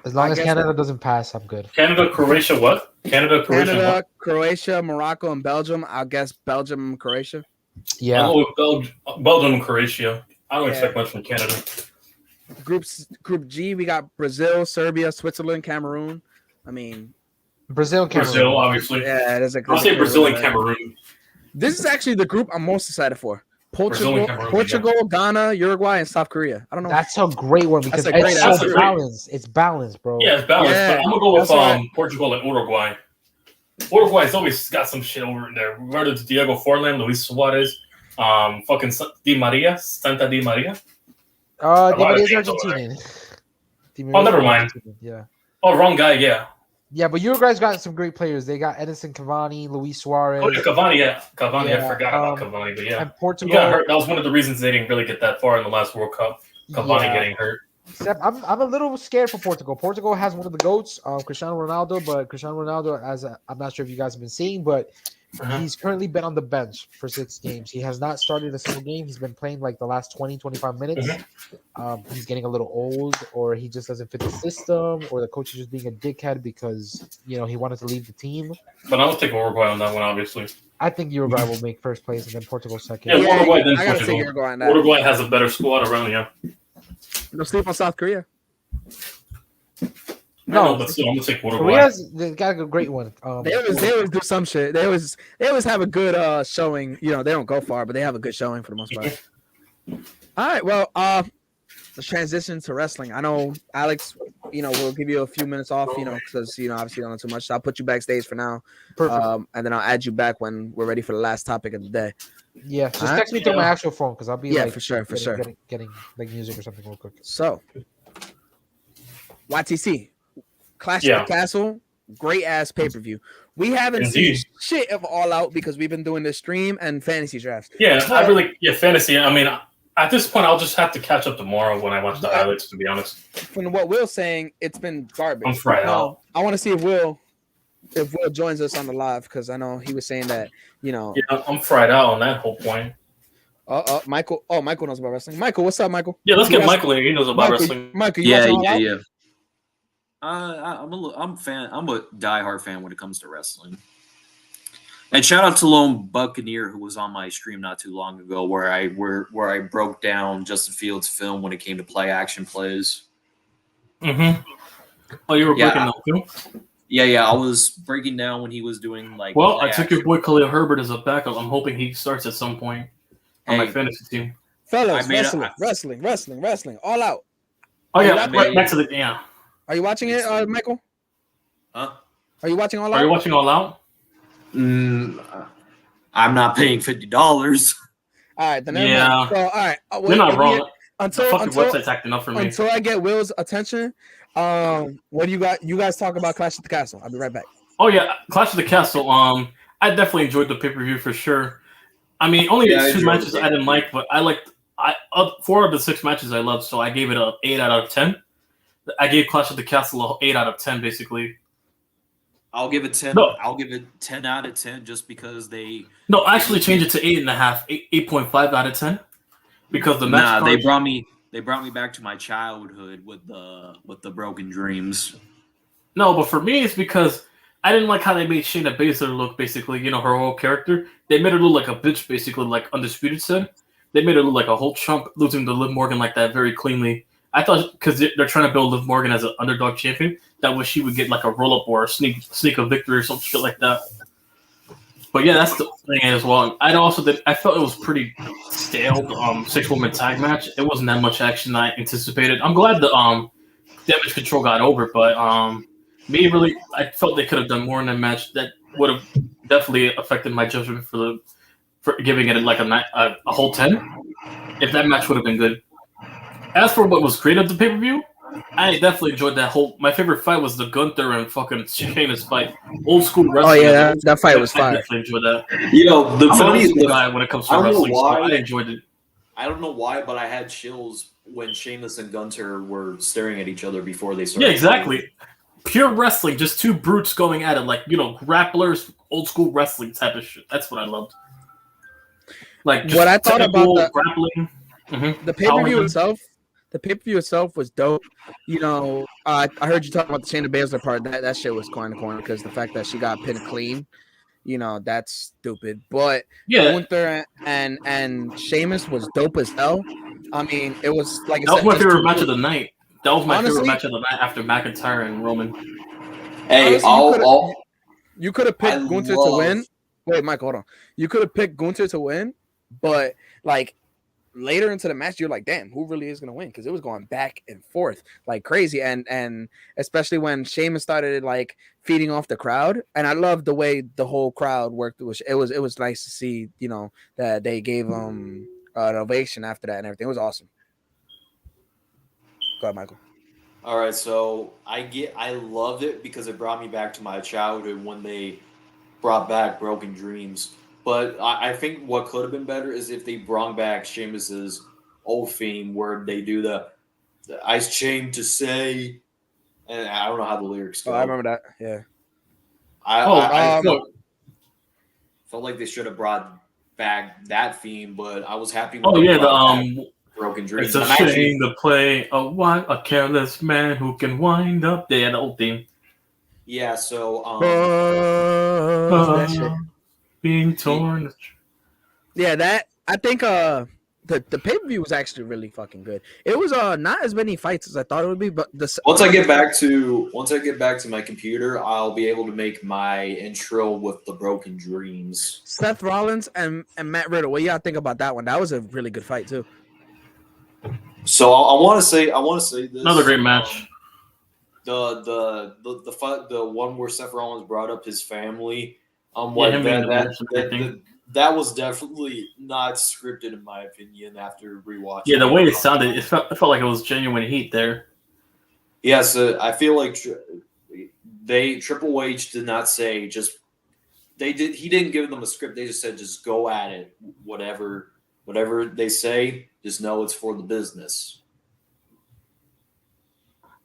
As long as Canada doesn't pass, I'm good. Canada, Croatia, what? Canada, Croatia, Morocco, and Belgium. I'll guess Belgium, and Croatia. Yeah. I'll go with Belgium and Croatia. I don't expect much from Canada. Group G, we got Brazil, Serbia, Switzerland, Cameroon. I mean, Brazil, obviously. Yeah, I'll say Brazil and Cameroon. This is actually the group I'm most excited for. Portugal, Ghana, Uruguay, and South Korea. I don't know. That's a great one because it's so balanced. It's balanced, bro. Yeah, it's balanced. Yeah, but I'm gonna go with Portugal and Uruguay. Uruguay's always got some shit over there. Where does Diego Forlan, Luis Suarez, fucking Di Maria, Santa Di Maria? Di Maria's Argentinian. Oh, never mind. Yeah. Oh, wrong guy. Yeah. Yeah, but Uruguay's got some great players. They got Edinson Cavani, Luis Suarez. Oh, yeah, Cavani. I forgot about Cavani, but yeah. And Portugal. He got hurt. That was one of the reasons they didn't really get that far in the last World Cup. Cavani getting hurt. Except I'm a little scared for Portugal. Portugal has one of the GOATs, Cristiano Ronaldo, but Cristiano Ronaldo, I'm not sure if you guys have been seeing, but he's currently been on the bench for 6 games. He has not started a single game. He's been playing like the last 20, 25 minutes. He's getting a little old, or he just doesn't fit the system, or the coach is just being a dickhead because, he wanted to leave the team. But I would take Uruguay on that one, obviously. I think Uruguay will make first place and then Portugal second. Yeah, Uruguay then I gotta take Uruguay on that. Uruguay has a better squad around here. No sleep on South Korea. No, but still, I'm gonna take Uruguay. They got a great one. They always do some shit. They always have a good showing. They don't go far, but they have a good showing for the most part. All right, well, let's transition to wrestling. I know Alex, we'll give you a few minutes off, because obviously you don't know too much. So I'll put you backstage for now. Perfect. And then I'll add you back when we're ready for the last topic of the day. Yeah, just text me through my actual phone because I'll be for sure. Getting like music or something real quick. So, YTC Clash of the Castle, great ass pay-per-view. We haven't seen shit of All Out because we've been doing the stream and fantasy drafts. Yeah, fantasy. I mean, at this point, I'll just have to catch up tomorrow when I watch the highlights. To be honest, from what Will's saying, it's been garbage. I'm fried out. I want to see if Will if Will joins us on the live, because I know he was saying that, you know. Yeah, I'm fried out on that whole point. Michael. Oh, Michael knows about wrestling. Michael, what's up, Michael? Yeah, let's get Michael in. He knows about wrestling. Michael, you watching All Out? Yeah. I'm a diehard fan when it comes to wrestling. And shout out to Lone Buccaneer, who was on my stream not too long ago, where I broke down Justin Fields' film when it came to play action plays. Mm-hmm. Oh, you were breaking down too? Yeah. I was breaking down when he was doing like. Well, I took your boy Khalil Herbert as a backup. I'm hoping he starts at some point on my fantasy team. Fellas, wrestling, All Out. Oh yeah, back to the yeah. Are you watching it, Michael? Huh? Are you watching All Out? Are you watching All Out? I'm not paying $50. All right, then. Yeah. So, all right. You're not wrong. Until website's acting up for me. Until I get Will's attention, what do you got? You guys talk about Clash at the Castle. I'll be right back. Oh yeah, Clash of the Castle. I definitely enjoyed the pay-per-view for sure. I mean, only two matches I didn't like, but I liked. 4 of the 6 matches I loved, so I gave it a 8 out of 10. I gave Clash of the Castle a 8 out of 10, basically. I'll give it 10. No. I'll give it 10 out of 10 just because they. No, actually change it to 8.5, 8.5 out of 10, because the match. They brought me back to my childhood with the broken dreams. No, but for me, it's because I didn't like how they made Shayna Baszler look. Basically, you know, her whole character. They made her look like a bitch, basically, like Undisputed said. They made her look like a whole chump, losing to Liv Morgan like that very cleanly. I thought because they're trying to build Liv Morgan as an underdog champion, that way she would get like a roll up or a sneak a victory or some shit like that. But yeah, that's the thing as well. I felt it was pretty stale. 6-woman tag match. It wasn't that much action I anticipated. I'm glad the Damage Control got over, but I felt they could have done more in that match. That would have definitely affected my judgment for giving it like a whole 10. If that match would have been good. As for what was great of the pay-per-view, I definitely enjoyed that whole. My favorite fight was the Gunther and fucking Sheamus fight. Old school wrestling. Oh yeah, that fight was fire. I definitely enjoyed that. You know, the funny guy when it comes to wrestling, so I enjoyed it. I don't know why, but I had chills when Sheamus and Gunther were staring at each other before they started. Yeah, exactly. Pure wrestling, just two brutes going at it, like, you know, grapplers, old school wrestling type of shit. That's what I loved. Like, just what I thought about the grappling. The pay-per-view itself. The pay-per-view itself was dope. You know, I heard you talk about the Shayna Baszler part. That shit was corner because the fact that she got pinned clean, you know, that's stupid. But yeah, Gunther and Sheamus was dope as hell. I mean, it was like that was my favorite match of the night. That was my favorite match of the night after McIntyre and Roman. Hey, you could have picked Gunther to win. Wait, Mike, hold on. You could have picked Gunther to win, but like later into the match, you're like, damn, who really is gonna win? Because it was going back and forth like crazy, and especially when Sheamus started like feeding off the crowd, and I loved the way the whole crowd worked. It was nice to see, you know, that they gave him an ovation after that and everything. It was awesome. Go ahead, Michael. All right, so I loved it because it brought me back to my childhood when they brought back Broken Dreams. But I think what could have been better is if they brought back Sheamus's old theme where they do the "Ice Chain to Say," and I don't know how the lyrics go. Oh, I remember that. Yeah. I felt like they should have brought back that theme, but I was happy. The Broken Dreams. It's a shame to play a careless man who can wind up. They had the old theme. Yeah. So. That shit. Being torn. Yeah, that I think the pay-per-view was actually really fucking good. It was not as many fights as I thought it would be, but once I get back to my computer, I'll be able to make my intro with the Broken Dreams. Seth Rollins and Matt Riddle. What do y'all think about that one? That was a really good fight too. So I want to say this. Another great match. The fight, the one where Seth Rollins brought up his family. That was definitely not scripted in my opinion. After rewatching, yeah, the way it sounded, it felt like it was genuine heat there. Yeah, so I feel like Triple H did not say just he didn't give them a script. They just said just go at it. Whatever they say, just know it's for the business.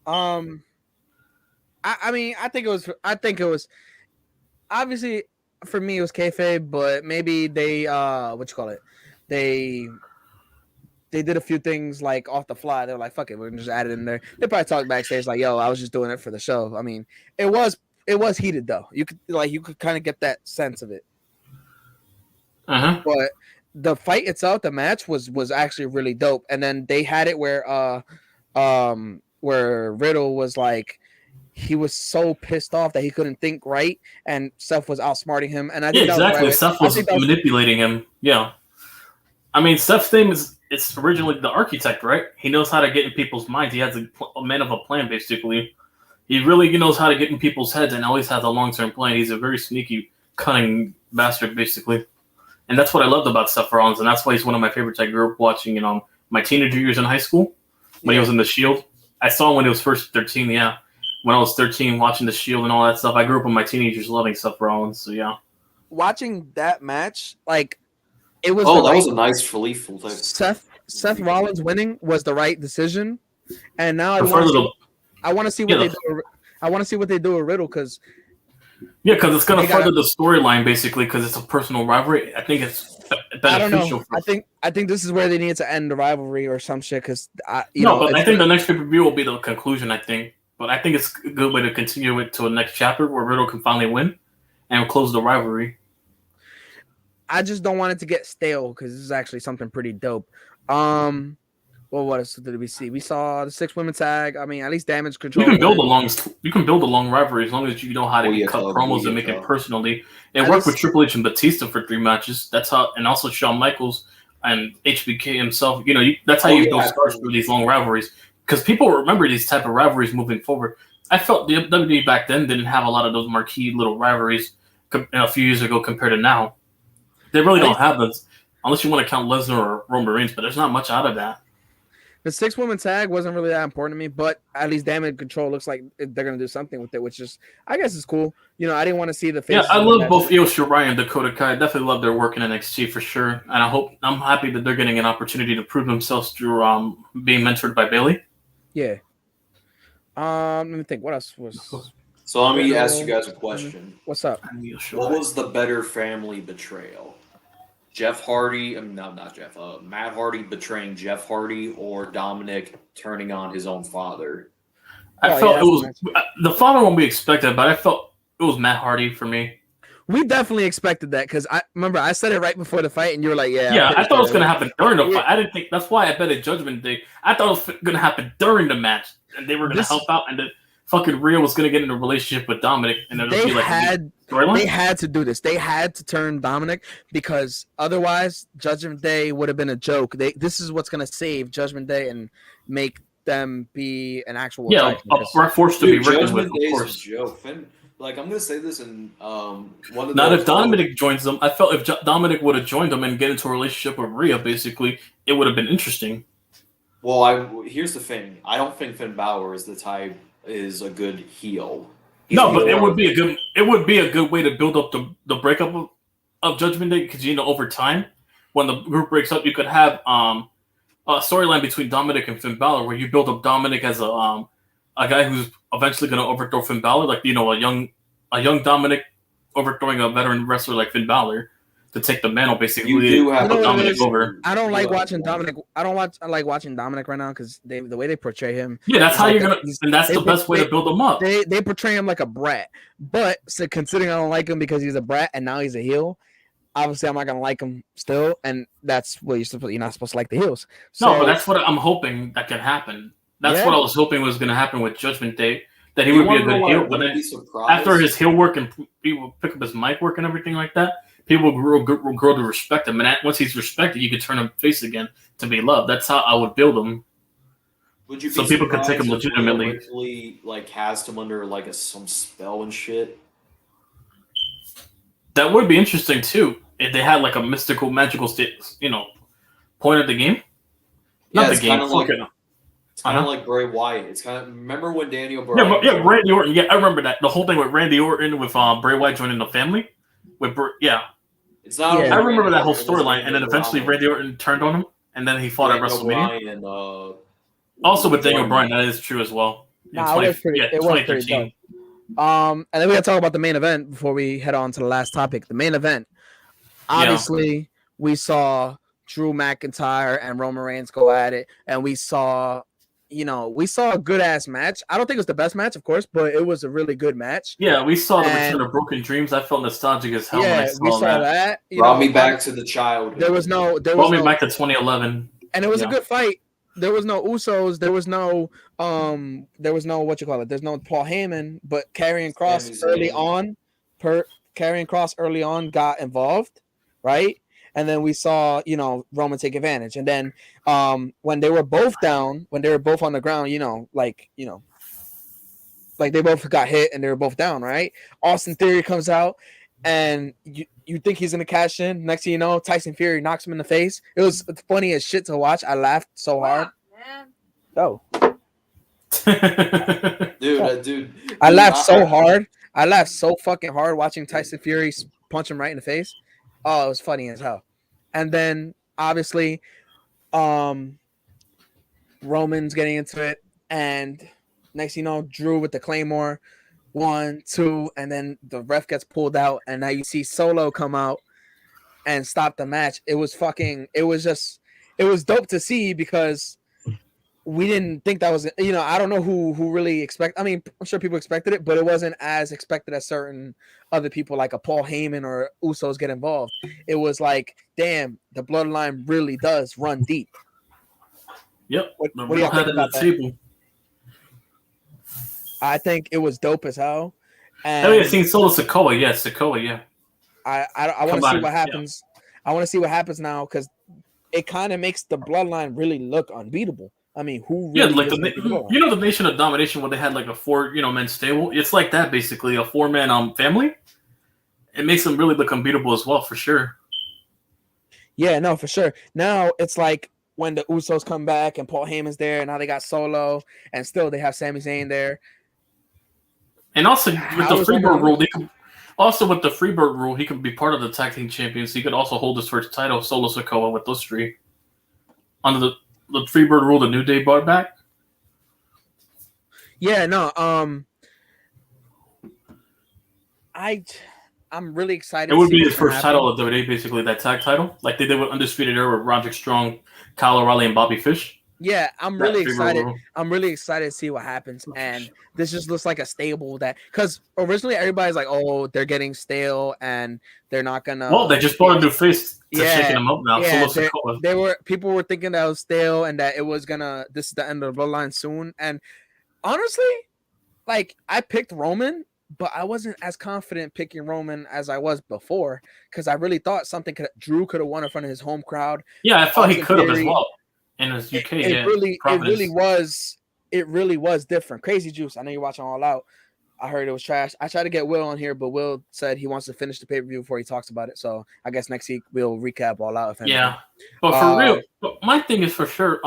I mean, I think it was obviously for me it was kayfabe, but maybe they they did a few things like off the fly. They were like, "Fuck it, we're gonna just add it in there." They probably talked backstage like, "Yo, I was just doing it for the show." I mean, it was heated though. You could kind of get that sense of it. But the fight itself, the match was actually really dope. And then they had it where Riddle was like, he was so pissed off that he couldn't think right, and Seth was outsmarting him. And I think exactly. Seth was manipulating him. Yeah. I mean, Seth's name it's originally the architect, right? He knows how to get in people's minds. He has a man of a plan, basically. He really knows how to get in people's heads and always has a long-term plan. He's a very sneaky, cunning bastard, basically. And that's what I loved about Seth Rollins, and that's why he's one of my favorites. I grew up watching my teenager years in high school when he was in The Shield. I saw him when he was first 13, yeah. When I was 13, watching The Shield and all that stuff. I grew up in my teenagers loving Seth Rollins, so yeah. Watching that match, like, it was. Oh, that was a nice relief. Seth Rollins winning was the right decision, and now I want to see what they do. I want to see what they do with Riddle because it's going to further the storyline basically because it's a personal rivalry. I think it's beneficial. I don't know. I think this is where they need to end the rivalry or some shit because I think the next PPV will be the conclusion. I think, but I think it's a good way to continue it to a next chapter where Riddle can finally win and close the rivalry. I just don't want it to get stale because this is actually something pretty dope. Well, what else did we see? We saw the 6-women tag. I mean, at least Damage Control. You can build a long rivalry as long as you know how to cut promos and make it personally. It worked with Triple H and Batista for 3 matches. That's how, and also Shawn Michaels and HBK himself. That's how you build stars for these long rivalries because people remember these type of rivalries moving forward. I felt the WWE back then didn't have a lot of those marquee little rivalries a few years ago compared to now. They really don't have those, unless you want to count Lesnar or Roman Reigns, but there's not much out of that. The 6-woman tag wasn't really that important to me, but at least Damage Control looks like they're going to do something with it, which is, I guess, is cool. I didn't want to see the face. Yeah, I love both Io Shirai and Dakota Kai. I definitely love their work in NXT for sure, and I'm happy that they're getting an opportunity to prove themselves through being mentored by Bayley. Yeah. Let me think. What else was? So let me ask you guys a question. What's up? What was the better family betrayal? Matt Hardy betraying Jeff Hardy or Dominic turning on his own father? I felt it was the father one we expected, but I felt it was Matt Hardy for me. We definitely expected that because I remember I said it right before the fight, and you were like, "Yeah." I thought it was going to happen during the fight. I didn't think that's why I bet at Judgment Day. I thought it was going to happen during the match, and they were going to help out, and then fucking Rhea was going to get in a relationship with Dominic, and then they had to do this. They had to turn Dominic because otherwise, Judgment Day would have been a joke. This is what's going to save Judgment Day and make them be an actual a force to be reckoned with. Of course, joke. I'm going to say this in one of not if Dominic joins them. I felt if Dominic would have joined them and get into a relationship with Rhea, basically, it would have been interesting. Well, here's the thing. I don't think Finn Balor is a good heel. But it would be a good way to build up the breakup of Judgment Day because over time, when the group breaks up, you could have a storyline between Dominic and Finn Balor where you build up Dominic as a guy who's eventually going to overthrow Finn Balor, like a young Dominic overthrowing a veteran wrestler like Finn Balor to take the mantle. Basically, you do have Dominic over. I don't like watching Dominic. I like watching Dominic right now because the way they portray him. Yeah, that's how you're gonna, and that's the best way to build him up. They portray him like a brat, but considering I don't like him because he's a brat and now he's a heel, obviously I'm not gonna like him still, and that's what you're not supposed to like the heels. No, but that's what I'm hoping that can happen. That's what I was hoping was going to happen with Judgment Day, that he would be a good heel. But then after his heel work and people pick up his mic work and everything like that, people will grow to respect him. And once he's respected, you can turn him face again to be loved. That's how I would build him. Would you be so people can take him legitimately? Cast him under some spell and shit. That would be interesting too if they had a mystical, magical point of the game. Not the game. It's kind of like Bray Wyatt. It's kind of remember when Daniel Bryan. Yeah, Randy Orton. Yeah, I remember that. The whole thing with Randy Orton with Bray Wyatt joining the family. It's not. I remember that whole storyline, and then eventually Randy Orton turned on him, and then he fought at WrestleMania. Also with Daniel Bryan, that is true as well. It was pretty dope. And then we got to talk about the main event before we head on to the last topic. The main event. Obviously, we saw Drew McIntyre and Roman Reigns go at it, and we saw a good ass match. I don't think it was the best match, of course, but it was a really good match. Yeah, we saw the return of Broken Dreams. I felt nostalgic as hell when I saw we saw that. Brought me back to the childhood. Brought me back to 2011, and it was a good fight. There was no Usos. There was no what you call it. There's no Paul Heyman, but Karrion Kross early on got involved, right? And then we saw, Roman take advantage. And then when they were both down, when they were both on the ground, like they both got hit and they were both down, right? Austin Theory comes out and you think he's gonna cash in. Next thing you know, Tyson Fury knocks him in the face. It was funny as shit to watch. I laughed so hard. Oh, dude, I laughed so hard. I laughed so fucking hard watching Tyson Fury punch him right in the face. Oh, it was funny as hell. And then obviously, Roman's getting into it, and next thing you know, Drew with the Claymore, 1, 2, and then the ref gets pulled out, and now you see Solo come out and stop the match. It was dope to see because we didn't think that was, I don't know who really expect. I mean, I'm sure people expected it, but it wasn't as expected as certain other people like a Paul Heyman or Usos get involved. It was like, damn, the bloodline really does run deep. Yep. What do y'all think about that? I think it was dope as hell. And have you seen Solo Sikoa? Yeah, Sikoa. Yeah. I want to see what happens. Yeah. I want to see what happens now because it kind of makes the bloodline really look unbeatable. I mean, who really like the Nation of Domination where they had like a 4 men stable. It's like that basically, a 4-man family. It makes them really look unbeatable as well, for sure. Yeah, no, for sure. Now it's like when the Usos come back and Paul Heyman's there, and now they got Solo, and still they have Sami Zayn there. And also with the Freebird rule, he could be part of the tag team champions. He could also hold his first title, Solo Sikoa, with those 3 under the Freebird rule. The New Day brought back. Yeah, no. I'm really excited. It would be his first title of WWE, basically that tag title, like they did with Undisputed Era with Roderick Strong, Kyle O'Reilly, and Bobby Fish. Yeah, I'm really excited. I'm really excited to see what happens, and this just looks like a stable because originally everybody's like, "Oh, they're getting stale, and they're not gonna." Well, they just brought a new face to shaking them up now. Yeah, people were thinking that it was stale and that it was gonna. This is the end of the bloodline soon, and honestly, like I picked Roman, but I wasn't as confident picking Roman as I was before because I really thought Drew could have won in front of his home crowd. Yeah, I thought he could have as well. In his UK, it really was different. Crazy Juice. I know you're watching All Out. I heard it was trash. I tried to get Will on here, but Will said he wants to finish the pay-per-view before he talks about it. So I guess next week we'll recap All Out. Yeah, but for real, my thing is for sure.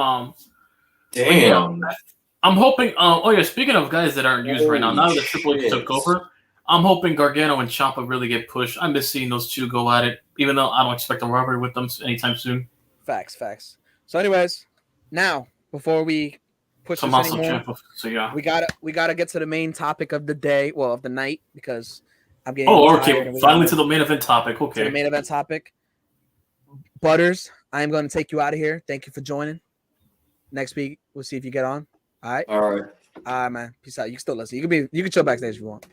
Damn. I'm hoping. Speaking of guys that aren't used right now that Triple H took over, I'm hoping Gargano and Ciampa really get pushed. I miss seeing those 2 go at it, even though I don't expect a rivalry with them anytime soon. Facts. So, anyways, now before we push this anymore, we gotta get to the main topic of the day, of the night, because I'm getting. Okay. Finally to the main event topic. Okay. To the main event topic. Butters, I am going to take you out of here. Thank you for joining. Next week, we'll see if you get on. All right. All right. All right, man. Peace out. You can still listen. You can chill backstage if you want.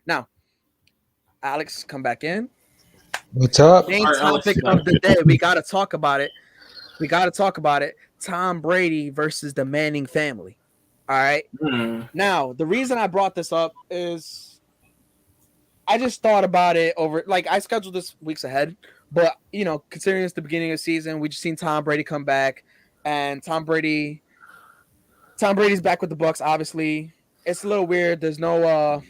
Now, Alex, come back in. What's up? Main topic of the day. We gotta talk about it. Tom Brady versus the Manning family. All right. Now, the reason I brought this up is I just thought about it I scheduled this weeks ahead, but considering it's the beginning of the season, we just seen Tom Brady come back, and Tom Brady's back with the Bucs. Obviously, it's a little weird. There's no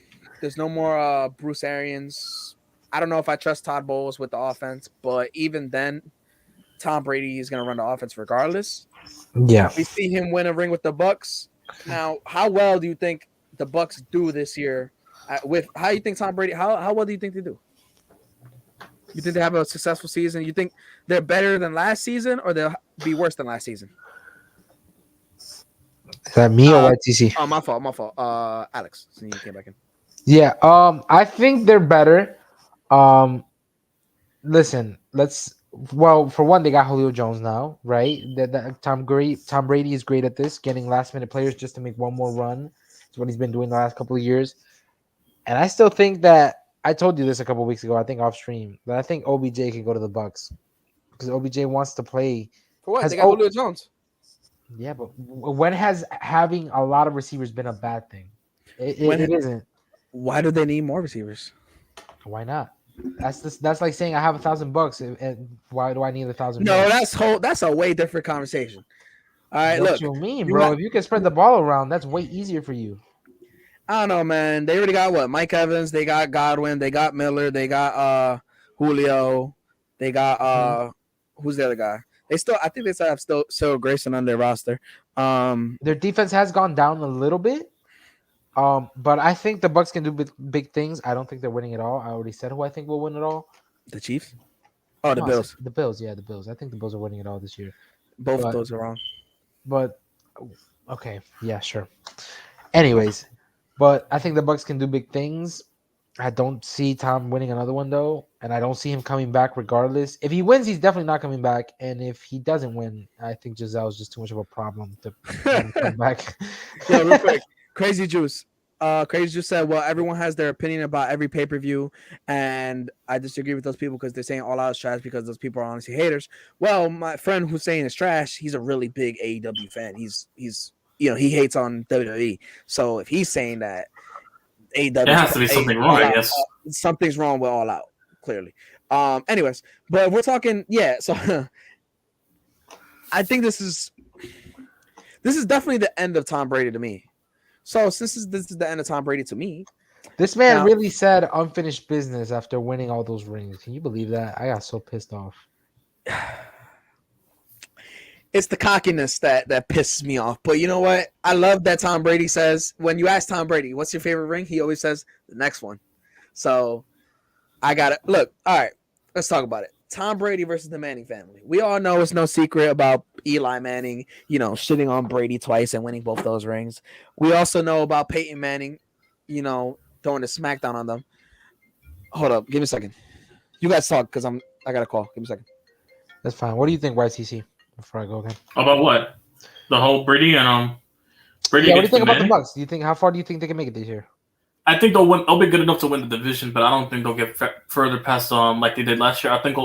more Bruce Arians. I don't know if I trust Todd Bowles with the offense, but even then, Tom Brady is going to run the offense regardless. Yeah. We see him win a ring with the Bucs. Now, how well do you think the Bucs do this year? How do you think Tom Brady? How well do you think they do? You think they have a successful season? You think they're better than last season, or they'll be worse than last season? Is that me or YTC? Oh, my fault. Alex, so you came back in. Yeah. I think they're better. Listen, well, for one, they got Julio Jones now, right? That Tom Brady is great at this, getting last minute players just to make one more run. It's what he's been doing the last couple of years. And I still think that I told you this a couple of weeks ago, I think off stream, that I think OBJ can go to the Bucks because OBJ wants to play. For what? They got Julio Jones. Yeah, but when has having a lot of receivers been a bad thing? It isn't. Why do they need more receivers? Why not? That's like saying I have $1,000 and why do I need 1,000? No, that's a way different conversation. All right, What look. you mean, bro? If you can spread the ball around, that's way easier for you. I don't know, man. They already got what? Mike Evans. They got Godwin. They got Miller. They got Julio. They got who's the other guy? I think they still have still Grayson on their roster. Their defense has gone down a little bit. But I think the Bucks can do big things. I don't think they're winning it all. I already said who I think will win it all. The Chiefs? Oh, the Bills. The Bills, yeah, the Bills. I think the Bills are winning it all this year. Both of those are wrong. But okay, yeah, sure. Anyways, but I think the Bucks can do big things. I don't see Tom winning another one though, and I don't see him coming back regardless. If he wins, he's definitely not coming back, and if he doesn't win, I think Giselle is just too much of a problem to come back. Yeah, real quick. Crazy Juice. Crazy Juice said, well, everyone has their opinion about every pay-per-view, and I disagree with those people because they're saying all out is trash because those people are honestly haters. Well, my friend who's saying it's trash, he's a really big AEW fan. He's he hates on WWE. So if he's saying that AEW, there has to be something wrong, I guess. Something's wrong with All Out, clearly. Anyways, but we're talking, yeah, so I think this is definitely the end of Tom Brady to me. So since this is the end of Tom Brady to me, this man really said unfinished business after winning all those rings. Can you believe that? I got so pissed off. It's the cockiness that pisses me off. But you know what? I love that Tom Brady says, when you ask Tom Brady, what's your favorite ring? He always says the next one. So I got it. Look, all right, let's talk about it. Tom Brady versus the Manning family. We all know it's no secret about Eli Manning, shitting on Brady twice and winning both those rings. We also know about Peyton Manning, throwing the smackdown on them. Hold up. Give me a second. You guys talk because I got a call. Give me a second. That's fine. What do you think, YTC? Before I go again. About what? The whole Brady and Brady. Yeah, what do you think about the Bucks? How far do you think they can make it this year? I think they'll win. They'll be good enough to win the division, but I don't think they'll get further past like they did last year. I think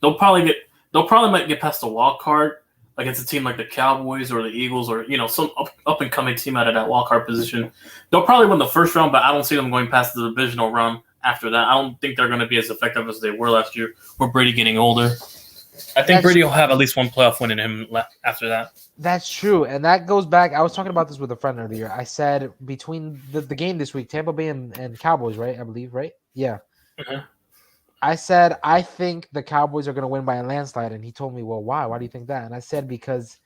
they'll probably might get past the wild card against a team like the Cowboys or the Eagles or some up and coming team out of that wild card position. They'll probably win the first round, but I don't see them going past the divisional round after that. I don't think they're going to be as effective as they were last year. With Brady getting older, I think Brady will have at least one playoff win in him after that. That's true, and that goes back. I was talking about this with a friend earlier. I said between the game this week, Tampa Bay and Cowboys, right? I believe, right? Yeah. Mm-hmm. I said I think the Cowboys are going to win by a landslide, and he told me, "Well, why? Why do you think that?" And I said because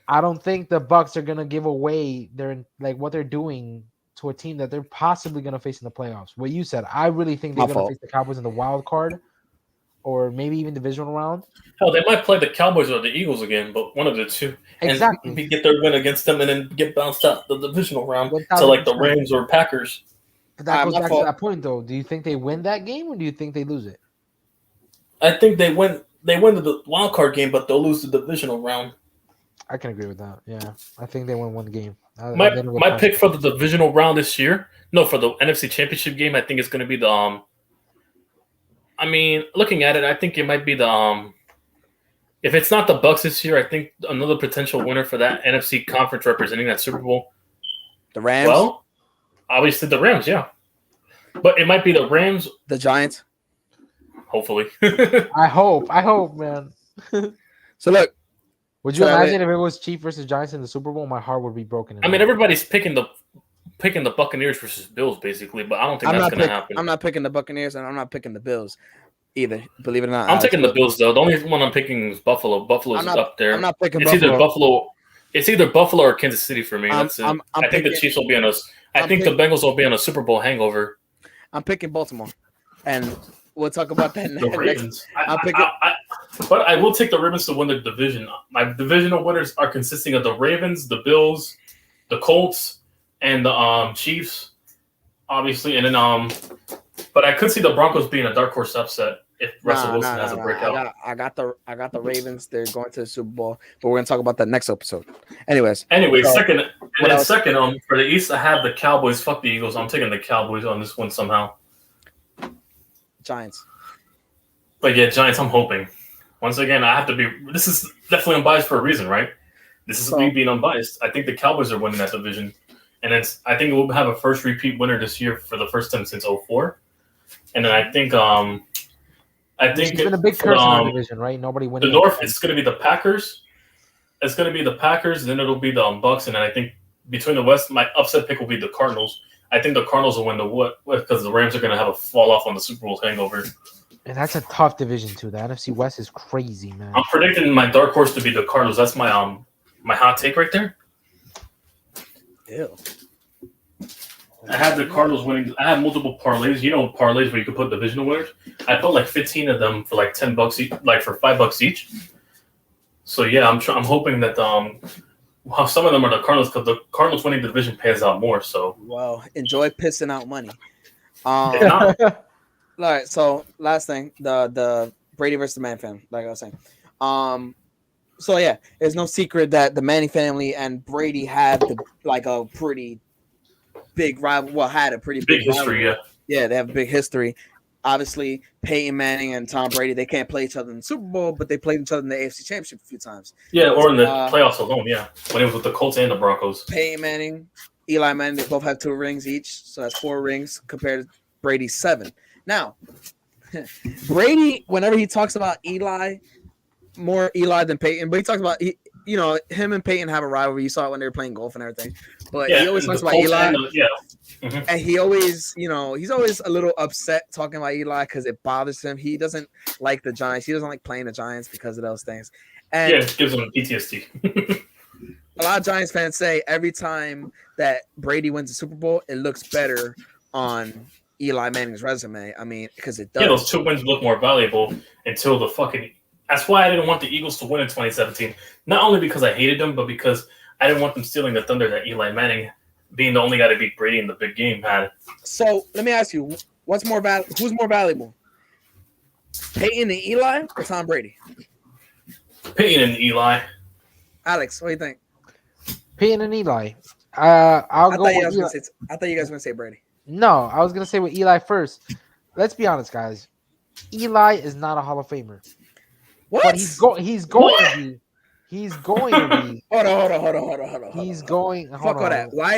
I don't think the Bucks are going to give away what they're doing to a team that they're possibly going to face in the playoffs. What you said, I really think they're going to face the Cowboys in the wild card, or maybe even divisional round. Hell, they might play the Cowboys or the Eagles again, but one of the two. Exactly. And get their win against them and then get bounced out the divisional round to like the Rams or Packers. But that goes back to that point, though. Do you think they win that game, or do you think they lose it? I think they win. They win the wild card game, but they'll lose the divisional round. I can agree with that. Yeah, I think they win one game. My pick for the divisional round this year, for the NFC Championship game, I think it's going to be the. Looking at it, I think it might be the. If it's not the Bucks this year, I think another potential winner for that NFC conference representing that Super Bowl. The Rams? Well, obviously the Rams, yeah. But it might be the Rams. The Giants? Hopefully. I hope, man. So, look. Would you imagine if it was Chiefs versus Giants in the Super Bowl? My heart would be broken. Everybody's picking the Buccaneers versus Bills, basically, but I don't think that's going to happen. I'm not picking the Buccaneers, and I'm not picking the Bills either, believe it or not. I'm taking the Bills, though. The only one I'm picking is Buffalo. Buffalo's up there. I'm not picking Buffalo. It's either Buffalo or Kansas City for me. That's it. I think the Chiefs will be on us. I think the Bengals will be on a Super Bowl hangover. I'm picking Baltimore, and we'll talk about that next. The Ravens. But I will take the Ravens to win the division. My divisional winners are consisting of the Ravens, the Bills, the Colts, and the Chiefs. obviously, and then but I could see the Broncos being a dark horse upset if Russell Wilson has a breakout. I got the Ravens. They're going to the Super Bowl, but we're gonna talk about that next episode. Anyway, so, second for the East, I have the Cowboys. Fuck the Eagles. I'm taking the Cowboys on this one somehow. Giants. But yeah, Giants. I'm hoping. Once again, I have to be. This is definitely unbiased for a reason, right? This is me being unbiased. I think the Cowboys are winning that division, and I think we'll have a first repeat winner this year for the first time since 2004. And then I think it's been a big curse in our division, right? Nobody winning. The North, it's going to be the Packers. It's going to be the Packers, then it'll be the Bucks, and then I think between the West, my upset pick will be the Cardinals. I think the Cardinals will win the because the Rams are going to have a fall off on the Super Bowl hangover. And that's a tough division too. The NFC West is crazy, man. I'm predicting my dark horse to be the Cardinals. That's my my hot take right there. Ew. I have the Cardinals winning. I have multiple parlays. You know, parlays where you can put divisional winners. I put like 15 of them for like $10 each, like for $5 each. So yeah, I'm hoping that some of them are the Cardinals because the Cardinals winning the division pays out more. So well, enjoy pissing out money. All right. So last thing, the Brady versus the Manning family, like I was saying. So yeah, there's no secret that the Manning family and Brady had a pretty big rival. Well, had a pretty big history. Rivalry. Yeah, they have a big history. Obviously, Peyton Manning and Tom Brady, they can't play each other in the Super Bowl, but they played each other in the AFC Championship a few times. Yeah, or in the playoffs alone, yeah. When it was with the Colts and the Broncos. Peyton Manning, Eli Manning, they both have 2 rings each, so that's 4 rings compared to Brady's 7. Now, Brady, whenever he talks about Eli, more Eli than Peyton, but he talks about, him and Peyton have a rivalry. You saw it when they were playing golf and everything. But he always talks about Eli. And he always, he's always a little upset talking about Eli because it bothers him. He doesn't like the Giants. He doesn't like playing the Giants because of those things. And it gives him PTSD. A lot of Giants fans say every time that Brady wins the Super Bowl, it looks better on Eli Manning's resume. I mean, because it does. Yeah, those 2 wins look more valuable until the fucking. That's why I didn't want the Eagles to win in 2017. Not only because I hated them, but because I didn't want them stealing the thunder that Eli Manning, being the only guy to beat Brady in the big game, had. So let me ask you, who's more valuable? Peyton and Eli or Tom Brady? Peyton and Eli. Alex, what do you think? Peyton and Eli. I thought you guys were going to say Brady. No, I was going to say with Eli first. Let's be honest, guys. Eli is not a Hall of Famer. What? But he's going to be. He's going to be. Hold on. He's going. Fuck all that. Why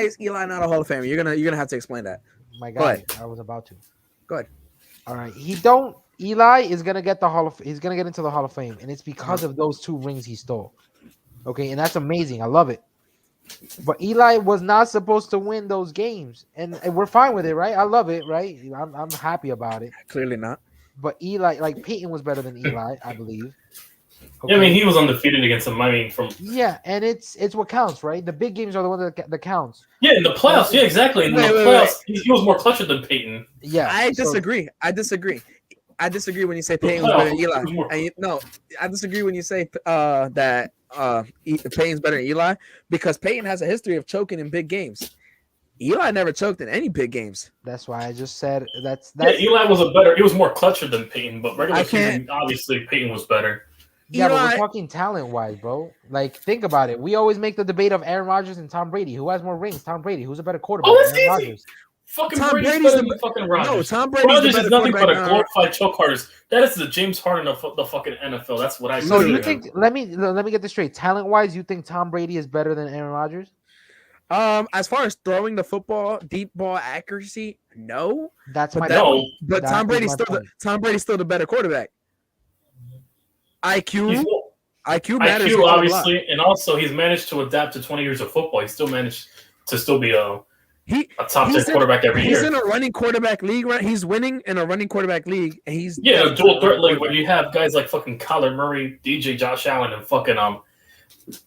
is Eli not a Hall of Famer? You're gonna have to explain that. My God, I was about to. Go ahead. All right. Eli is gonna get he's gonna get into the Hall of Fame, and it's because of those 2 rings he stole. Okay, and that's amazing. I love it. But Eli was not supposed to win those games, and we're fine with it, right? I love it, right? I'm happy about it. Clearly not. But Eli, like Peyton, was better than Eli, I believe. Okay. Yeah, I mean, he was undefeated against him. I mean, and it's what counts, right? The big games are the ones that counts. Yeah, in the playoffs. Yeah, exactly. In the playoffs, he was more clutcher than Peyton. Yeah, I disagree. I disagree when you say Peyton was better than Eli. I disagree when you say that Peyton's better than Eli because Peyton has a history of choking in big games. Eli never choked in any big games. That's why I just said that's. Yeah, Eli was he was more clutcher than Peyton, but regular season, obviously Peyton was better. Yeah, but we're talking talent-wise, bro. Like, think about it. We always make the debate of Aaron Rodgers and Tom Brady. Who has more rings? Tom Brady. Who's a better quarterback? Oh, that's Aaron easy. Rodgers. Fucking Tom Brady's better than fucking Rodgers. No, Tom Brady's Rodgers is nothing but a glorified choke artist. That is the James Harden of the fucking NFL. That's what I say. So you think? Let me get this straight. Talent-wise, you think Tom Brady is better than Aaron Rodgers? As far as throwing the football, deep ball accuracy, no. That's my point. But Tom Brady's still the better quarterback. IQ matters. IQ, obviously, and also he's managed to adapt to 20 years of football. He still managed to still be a top 10 quarterback every year. He's in a running quarterback league, right? He's winning in a running quarterback league, and he's a dual threat league where you have guys like fucking Kyler Murray, DJ Josh Allen, and fucking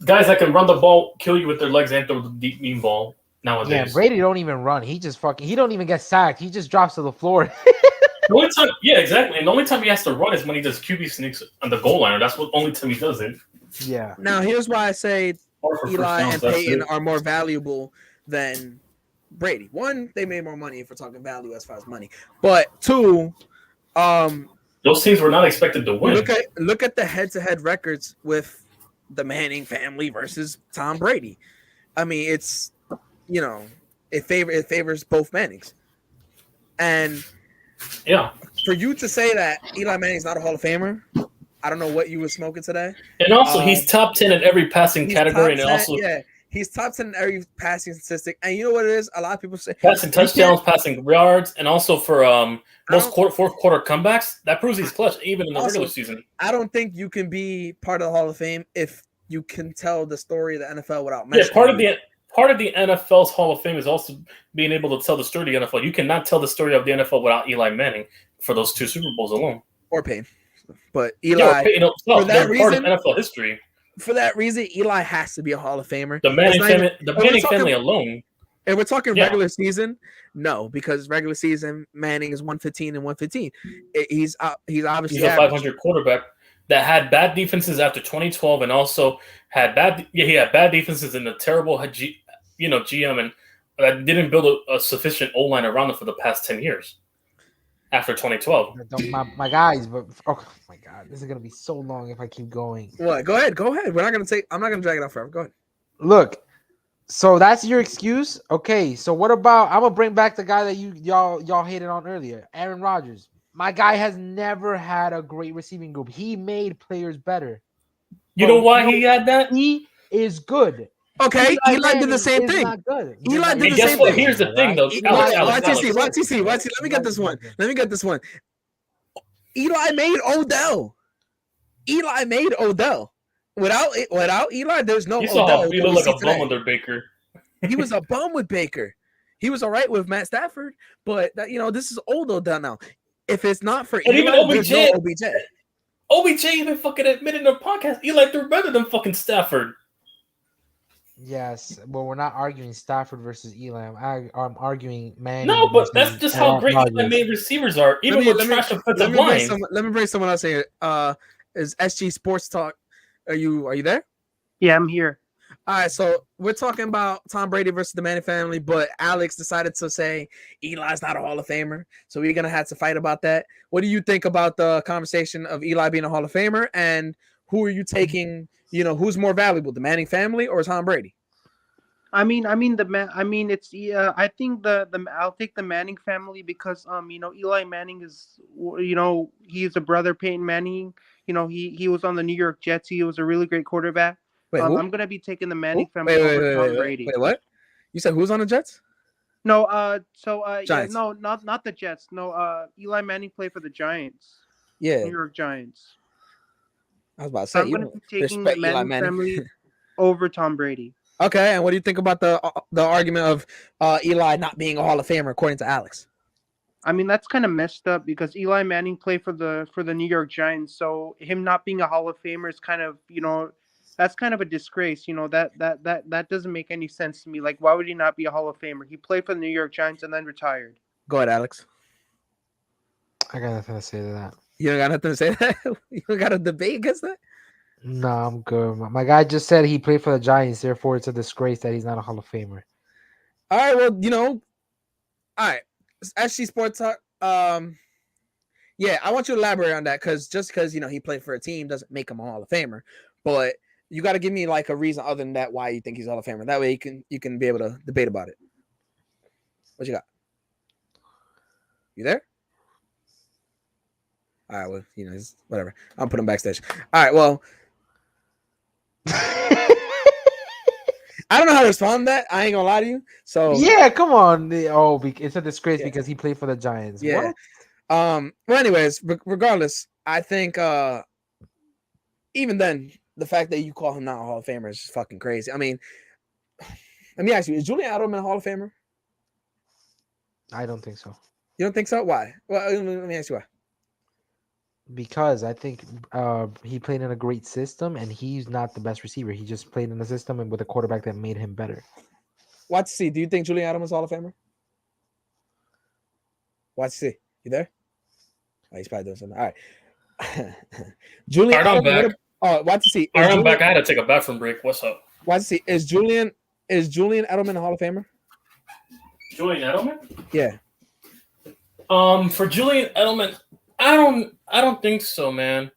guys that can run the ball, kill you with their legs, and throw the deep mean ball nowadays. Yeah, Brady don't even run. He just he don't even get sacked. He just drops to the floor. The only time, yeah, exactly. And the only time he has to run is when he does QB sneaks on the goal line. That's the only time he does it. Yeah. Now, here's why I say Eli and Peyton are more valuable than Brady. One, they made more money if we're talking value as far as money. But two, those teams were not expected to win. Look at the head-to-head records with the Manning family versus Tom Brady. I mean, it's it favors both Mannings. And yeah, for you to say that Eli Manning's not a Hall of Famer, I don't know what you were smoking today. And also, he's top 10 in every passing category, and 10, also he's top 10 in every passing statistic. And you know what it is? A lot of people say passing touchdowns, passing yards, and also for most fourth quarter comebacks. That proves he's clutch even in the regular season. I don't think you can be part of the Hall of Fame if you can tell the story of the NFL without mentioning. Yeah, part of the NFL's Hall of Fame is also being able to tell the story of the NFL. You cannot tell the story of the NFL without Eli Manning for those 2 Super Bowls alone. Or Payne. But Eli, for that reason, part of NFL history. For that reason, Eli has to be a Hall of Famer. The Manning family alone. And we're talking regular season, no, because regular season Manning is 115 and 115. He's obviously a 500 quarterback that had bad defenses after 2012, and also had bad defenses in a terrible GM, and that didn't build a sufficient O-line around them for the past 10 years. After 2012, my guys, but oh my god, this is gonna be so long if I keep going. What? Go ahead. We're not gonna I'm not gonna drag it out forever. Go ahead. Look, so that's your excuse, okay? So what about? I'm gonna bring back the guy that y'all hated on earlier, Aaron Rodgers. My guy has never had a great receiving group. He made players better. You know why he had that? He is good. Okay, Eli did the same thing. Eli did the same thing. Here's the thing, though. YTC. Let me get this one. Eli made Odell. Without Eli, there's no Odell. You saw how he looked like a bum under Baker. He was a bum with Baker. He was all right with Matt Stafford, but this is old Odell now. If it's not for Eli, even there's no OBJ. OBJ even fucking admitted in the podcast Eli threw better than fucking Stafford. Yes, well, we're not arguing Stafford versus Eli. I'm arguing Manning. No, but that's just how great Eli made receivers are. Even with trash offensive line. Let me bring someone else here. Is SG Sports Talk? Are you there? Yeah, I'm here. All right, so we're talking about Tom Brady versus the Manning family, but Alex decided to say Eli's not a Hall of Famer, so we're gonna have to fight about that. What do you think about the conversation of Eli being a Hall of Famer, and who are you taking? Who's more valuable, the Manning family or Tom Brady? I think I think I'll take the Manning family because Eli Manning is he's a brother Peyton Manning. He was on the New York Jets. He was a really great quarterback. Wait, I'm gonna be taking the Manning family over Tom Brady. Wait, what? You said who's on the Jets? No, Giants. Yeah, no, not the Jets. No, Eli Manning played for the Giants. Yeah, New York Giants. I was about to say, I'm going to be taking the Manning family over Tom Brady. Okay, and what do you think about the argument of Eli not being a Hall of Famer, according to Alex? I mean, that's kind of messed up because Eli Manning played for the New York Giants, so him not being a Hall of Famer is kind of that's kind of a disgrace. That doesn't make any sense to me. Like, why would he not be a Hall of Famer? He played for the New York Giants and then retired. Go ahead, Alex. I got nothing to say to that. You don't got nothing to say to that? You don't got a debate against that? No, I'm good. My guy just said he played for the Giants, therefore it's a disgrace that he's not a Hall of Famer. All right, well, all right. SG Sports Talk. Yeah, I want you to elaborate on that because he played for a team doesn't make him a Hall of Famer. But you got to give me like a reason other than that why you think he's a Hall of Famer. That way you can be able to debate about it. What you got? You there? All right, well, whatever. I'll put him backstage. All right, well. I don't know how to respond to that. I ain't gonna lie to you. So yeah, come on. It's a disgrace because he played for the Giants. Yeah. What? Well, anyways, regardless, I think even then, the fact that you call him not a Hall of Famer is just fucking crazy. I mean, let me ask you: is Julian Edelman a Hall of Famer? I don't think so. You don't think so? Why? Well, let me ask you why. Because I think he played in a great system, and he's not the best receiver. He just played in a system and with a quarterback that made him better. YTC, do you think Julian Edelman is Hall of Famer? YTC, you there? Oh, he's probably doing something. All right. Julian Edelman. YTC. All right, I'm back. I had to take a bathroom break. What's up? YTC, is Julian Edelman a Hall of Famer? Julian Edelman? Yeah. For Julian Edelman, I don't think so, man.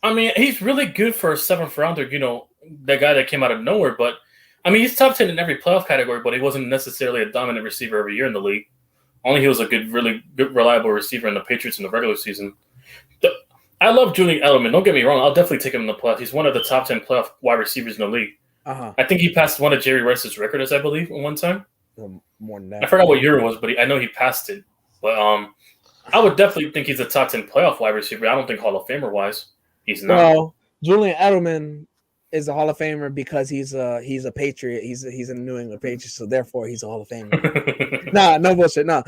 I mean, he's really good for a 7th rounder, that guy that came out of nowhere, but I mean, he's top 10 in every playoff category, but he wasn't necessarily a dominant receiver every year in the league. Only he was a really good, reliable receiver in the Patriots in the regular season. I love Julian Edelman. Don't get me wrong. I'll definitely take him in the playoffs. He's one of the top 10 playoff wide receivers in the league. Uh-huh. I think he passed one of Jerry Rice's records, I believe, at one time. Well, more than that. I forgot what year it was, but I know he passed it. But I would definitely think he's a top 10 playoff wide receiver. I don't think Hall of Famer-wise he's not. Well, Julian Edelman is a Hall of Famer because he's a Patriot. He's a New England Patriot, so therefore he's a Hall of Famer. Nah, no bullshit. No.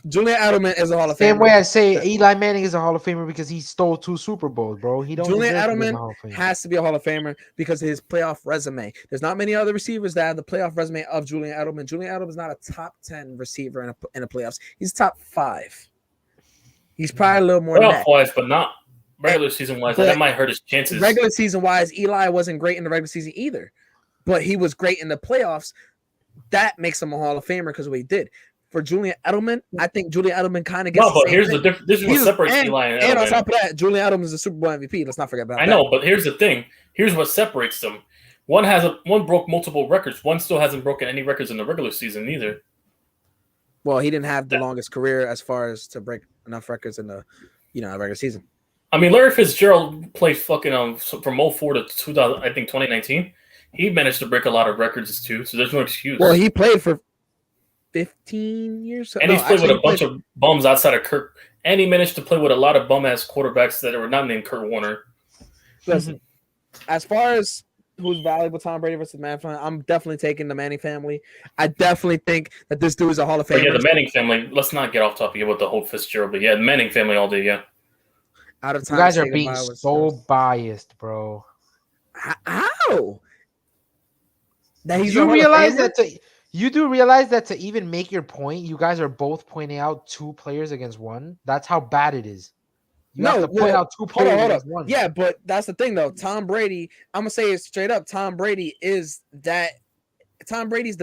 Julian Edelman is a Hall of Famer. Same way I say Eli Manning is a Hall of Famer because he stole 2 Super Bowls, bro. Julian Edelman has to be a Hall of Famer because of his playoff resume. There's not many other receivers that have the playoff resume of Julian Edelman. Julian Edelman is not a top 10 receiver in the playoffs. He's top 5. He's probably a little more than that. Playoff-wise, but not regular season-wise. That might hurt his chances. Regular season-wise, Eli wasn't great in the regular season either, but he was great in the playoffs. That makes him a Hall of Famer because of what he did. For Julian Edelman, I think Julian Edelman kind of gets. No, but here's the difference. This is what separates Eli and Edelman. And on top of that, Julian Edelman is a Super Bowl MVP. Let's not forget about that. I know, but here's the thing. Here's what separates them. One broke multiple records. One still hasn't broken any records in the regular season either. Well, he didn't have the longest career as far as to break enough records in the, regular season. I mean, Larry Fitzgerald played fucking from 04 to 2000, I think 2019. He managed to break a lot of records too, so there's no excuse. Well, he played for 15 years. And he's played with a bunch of bums outside of Kirk. And he managed to play with a lot of bum-ass quarterbacks that were not named Kurt Warner. Listen, as far as who's valuable, Tom Brady versus Manning family, I'm definitely taking the Manning family. I definitely think that this dude is a Hall of Famer. Yeah, the Manning family. Let's not get off topic with the whole Fitzgerald, but yeah, the Manning family all day, yeah. Out of time. You guys are being so biased, bro. How? You do realize that to even make your point, you guys are both pointing out 2 players against one. That's how bad it is. You have to point out 2 players against one. Yeah, but that's the thing though. Tom Brady, I'm gonna say it straight up. Tom Brady's the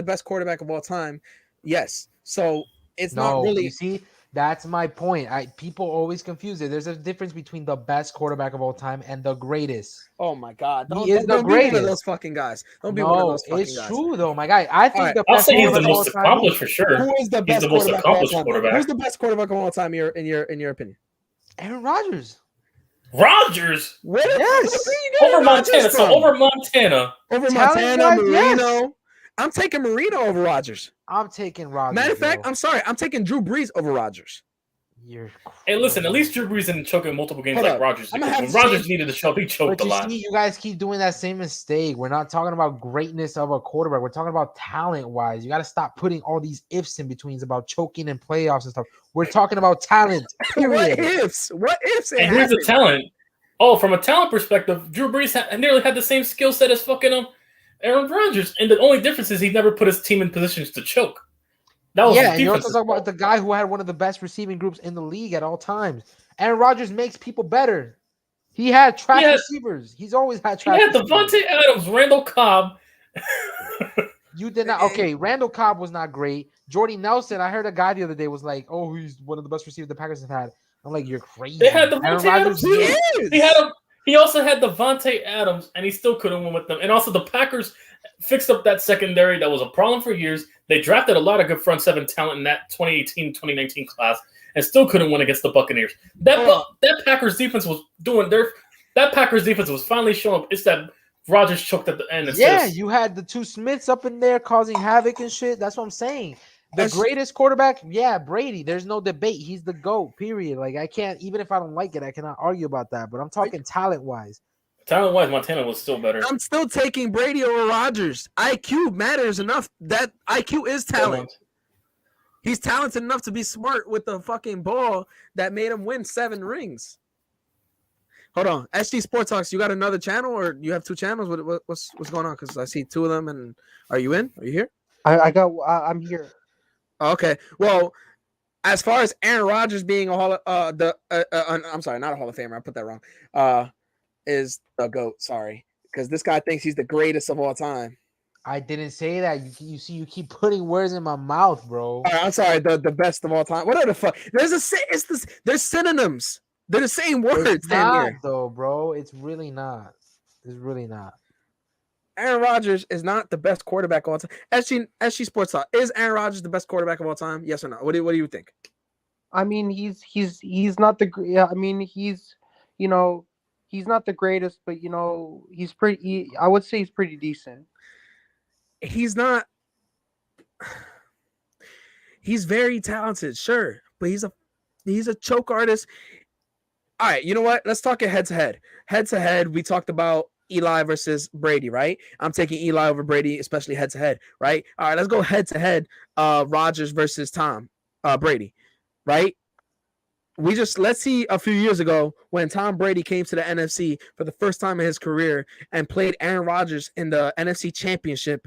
best quarterback of all time. Yes. So it's not really. You see, that's my point. People always confuse it. There's a difference between the best quarterback of all time and the greatest. Oh my God! He is the greatest. Be one of those fucking guys. Don't be one of those fucking guys. It's true though, my guy. I think I'll say he's the most accomplished for sure. Who is the best quarterback? Who's the best quarterback of all time? In your opinion? Aaron Rodgers. Rodgers? What? Yes. Over Montana. Over Montana, Marino. Yes. I'm taking Marino over Rodgers. I'm taking Rodgers. Matter of fact, I'm sorry. I'm taking Drew Brees over Rodgers. Hey, listen. At least Drew Brees didn't choke in multiple games like Rodgers did. When Rodgers needed to choke, he choked a lot. You guys keep doing that same mistake. We're not talking about greatness of a quarterback. We're talking about talent-wise. You got to stop putting all these ifs in betweens about choking and playoffs and stuff. We're talking about talent. Period. What ifs? And here's the talent. Oh, from a talent perspective, Drew Brees nearly had the same skill set as fucking Aaron Rodgers, and the only difference is he never put his team in positions to choke. That was and you're also talking about the guy who had one of the best receiving groups in the league at all times. Aaron Rodgers makes people better. He had trash receivers. He's always had trash. He had Devontae Adams, Randall Cobb. You did not. Okay, Randall Cobb was not great. Jordy Nelson, I heard a guy the other day was like, "Oh, he's one of the best receivers the Packers have had." I'm like, "You're crazy." They had Devontae Adams. He also had Devontae Adams, and he still couldn't win with them. And also, the Packers fixed up that secondary that was a problem for years. They drafted a lot of good front seven talent in that 2018-2019 class, and still couldn't win against the Buccaneers. That Packers defense was doing their. That Packers defense was finally showing up. It's that Rodgers choked at the end. You had the 2 Smiths up in there causing havoc and shit. That's what I'm saying. The greatest quarterback, Brady. There's no debate. He's the GOAT, period. Like, I can't, even if I don't like it, I cannot argue about that. But I'm talking talent-wise. Talent-wise, Montana was still better. I'm still taking Brady over Rodgers. IQ matters enough. That IQ is talent. He's talented enough to be smart with the fucking ball that made him win 7 rings. Hold on. SG Sports Talks, you got another channel or you have 2 channels? What's going on? Because I see 2 of them. And are you in? Are you here? I'm here. Okay. Well, as far as Aaron Rodgers being a I'm sorry, not a Hall of Famer. I put that wrong. Is the GOAT. Sorry, because this guy thinks he's the greatest of all time. I didn't say that. You see, you keep putting words in my mouth, bro. All right, I'm sorry. The best of all time. What are the fuck? There's synonyms. They're the same words. It's damn not near. though, bro. It's really not. It's really not. Aaron Rodgers is not the best quarterback of all time. SG Sports Talk, is Aaron Rodgers the best quarterback of all time? Yes or no? What do you think? I mean, he's not the. Yeah, I mean, he's not the greatest, but he's pretty. I would say he's pretty decent. He's not. He's very talented, sure, but he's a choke artist. All right, you know what? Let's talk it head to head. Head to head, we talked about Eli versus Brady, right? I'm taking Eli over Brady, especially head to head, right? All right, let's go head to head. Rodgers versus Tom Brady, right? Let's see a few years ago when Tom Brady came to the NFC for the first time in his career and played Aaron Rodgers in the NFC Championship.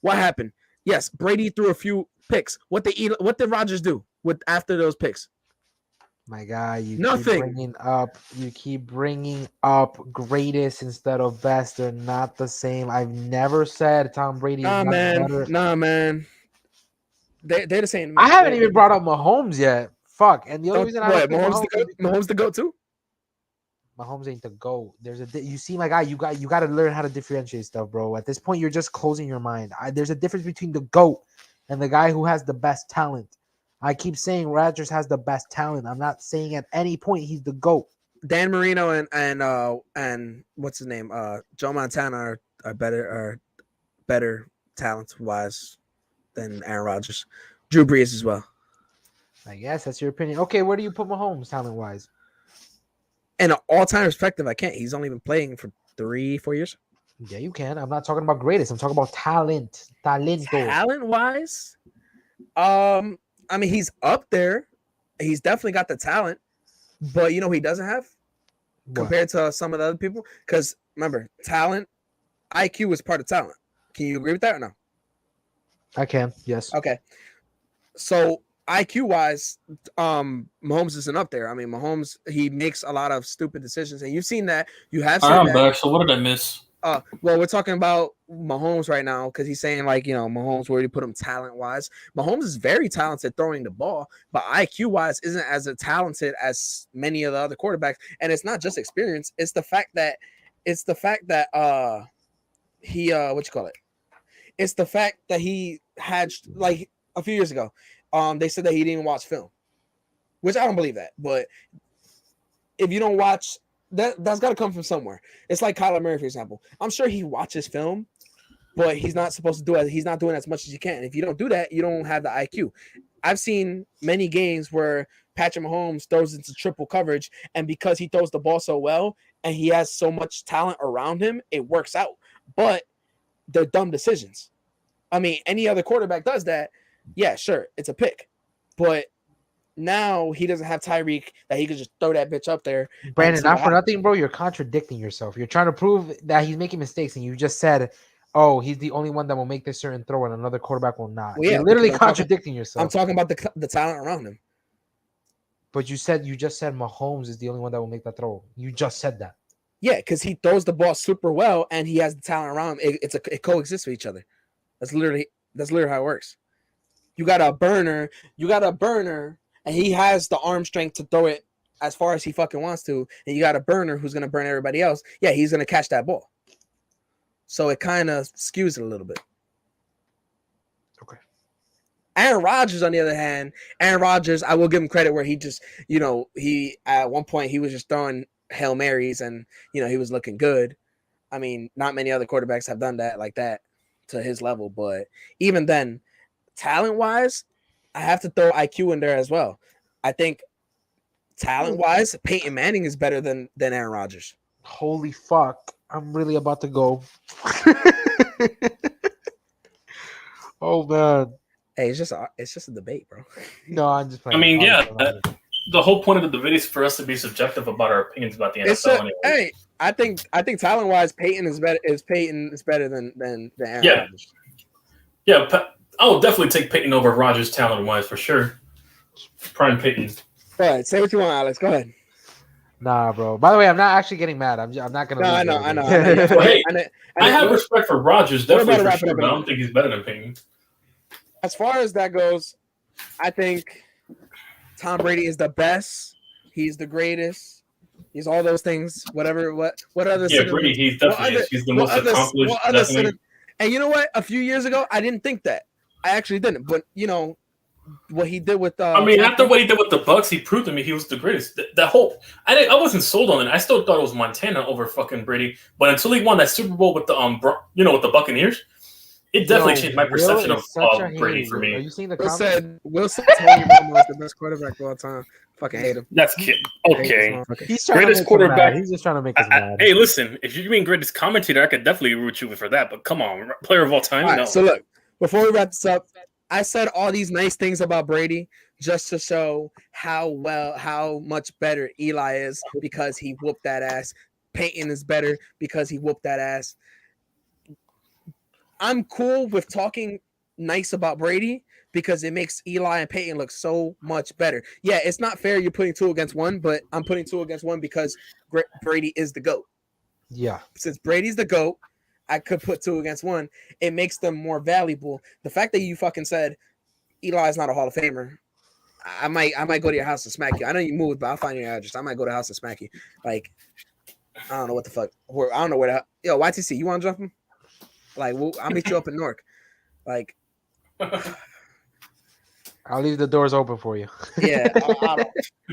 What happened? Yes, Brady threw a few picks. What did Rodgers do after those picks? My guy, you Nothing. keep bringing up greatest instead of best. They're not the same. I've never said Tom Brady is not better. Nah, man. They're the same. I haven't even brought up Mahomes yet. Fuck. And the only reason I don't think Mahomes the GOAT too? Mahomes ain't the GOAT. You see, my guy, you got to learn how to differentiate stuff, bro. At this point, you're just closing your mind. There's a difference between the GOAT and the guy who has the best talent. I keep saying Rodgers has the best talent. I'm not saying at any point he's the GOAT. Dan Marino and what's his name? Joe Montana are better talent wise than Aaron Rodgers. Drew Brees as well. I guess that's your opinion. Okay, where do you put Mahomes talent wise? In an all-time perspective, I can't. He's only been playing for 3-4 years. Yeah, you can. I'm not talking about greatest. I'm talking about talent. Talent-wise, I mean, he's up there. He's definitely got the talent, but you know he doesn't have compared to some of the other people. Because remember, talent, IQ is part of talent. Can you agree with that or no? I can. Yes. Okay. So IQ-wise, Mahomes isn't up there. I mean, Mahomes, he makes a lot of stupid decisions, and you've seen that. You have seen that. Back. So what did I miss? Well, we're talking about Mahomes right now because he's saying Mahomes, where do you put him talent-wise? Mahomes is very talented throwing the ball, but IQ-wise isn't as talented as many of the other quarterbacks. And it's not just experience; it's the fact that It's the fact that he had like a few years ago. They said that he didn't watch film, which I don't believe that. But if you don't watch, that's got to come from somewhere. It's like Kyler Murray, for example. I'm sure he watches film, but he's not supposed to do it. He's not doing as much as you can. If you don't do that, you don't have the IQ. I've seen many games where Patrick Mahomes throws into triple coverage, and because he throws the ball so well and he has so much talent around him, it works out. But they're dumb decisions. I mean, any other quarterback does that. Yeah, sure, it's a pick. But now he doesn't have Tyreek that he could just throw that bitch up there. Brandon, not for nothing, bro. You're contradicting yourself. You're trying to prove that he's making mistakes, and you just said, "Oh, he's the only one that will make this certain throw, and another quarterback will not." Well, yeah, you're literally contradicting yourself. I'm talking about the talent around him. But you just said Mahomes is the only one that will make that throw. You just said that. Yeah, because he throws the ball super well, and he has the talent around him. It coexists with each other. That's literally how it works. You got a burner, and he has the arm strength to throw it as far as he fucking wants to. And you got a burner who's gonna burn everybody else. Yeah, he's gonna catch that ball. So it kind of skews it a little bit. Okay. Aaron Rodgers, on the other hand, I will give him credit where he just, he at one point he was just throwing Hail Marys and, he was looking good. I mean, not many other quarterbacks have done that like that to his level, but even then, talent-wise, I have to throw IQ in there as well. I think talent-wise, Peyton Manning is better than Aaron Rodgers. Holy fuck. I'm really about to go. Oh, man. Hey, it's just a debate, bro. No, I'm just playing. I mean, yeah, the whole point of the debate is for us to be subjective about our opinions about the NFL. Anyway. Hey, I think talent wise, Peyton is better than Aaron Rodgers. Yeah, I will definitely take Peyton over Rodgers talent wise for sure. Prime Peyton. Go ahead, say what you want, Alex. Go ahead. Nah, bro. By the way, I'm not actually getting mad. I'm not gonna. No, lose I know, the I know, other I know. game. Hey, I know, I have we're- respect for Rogers, we're about definitely to for wrap it sure, up but I in a don't think he's better than Payne. As far as that goes, I think Tom Brady is the best. He's the greatest. He's all those things. Whatever. What other Yeah, synonyms? Brady, he's What definitely other? is. He's the What most other? accomplished, What other definitely. synonyms? And you know what? A few years ago, I didn't think that. I actually didn't. But you know what he did with. I mean, after Tampa? what he did with the Bucks, he proved to me he was the greatest. That whole, I wasn't sold on it. I still thought it was Montana over fucking Brady. But until he won that Super Bowl with the with the Buccaneers, it definitely changed my perception of Brady for me. Are you seeing the Will comment? said Tony Romo is the best quarterback of all time. Fucking hate him. That's Hate okay. this motherfucker. He's trying Greatest to make quarterback. Us mad. He's just trying to make us mad. Hey, listen, if you mean greatest commentator, I could definitely root you for that. But come on, player of all time, All right, no. so look, before we wrap this up, I said all these nice things about Brady just to show how much better Eli is because he whooped that ass. Peyton is better because he whooped that ass. I'm cool with talking nice about Brady because it makes Eli and Peyton look so much better. Yeah, it's not fair you're putting 2 against 1, but I'm putting 2 against 1 because Brady is the GOAT. Yeah. Since Brady's the GOAT, I could put 2 against 1. It makes them more valuable. The fact that you fucking said Eli's not a Hall of Famer, I might go to your house and smack you. I know you moved, but I'll find your address. I might go to the house and smack you. Like, I don't know what the fuck. I don't know where the yo YTC. You want to jump him? Like, I'll meet you up in Newark. Like, I'll leave the doors open for you. yeah. All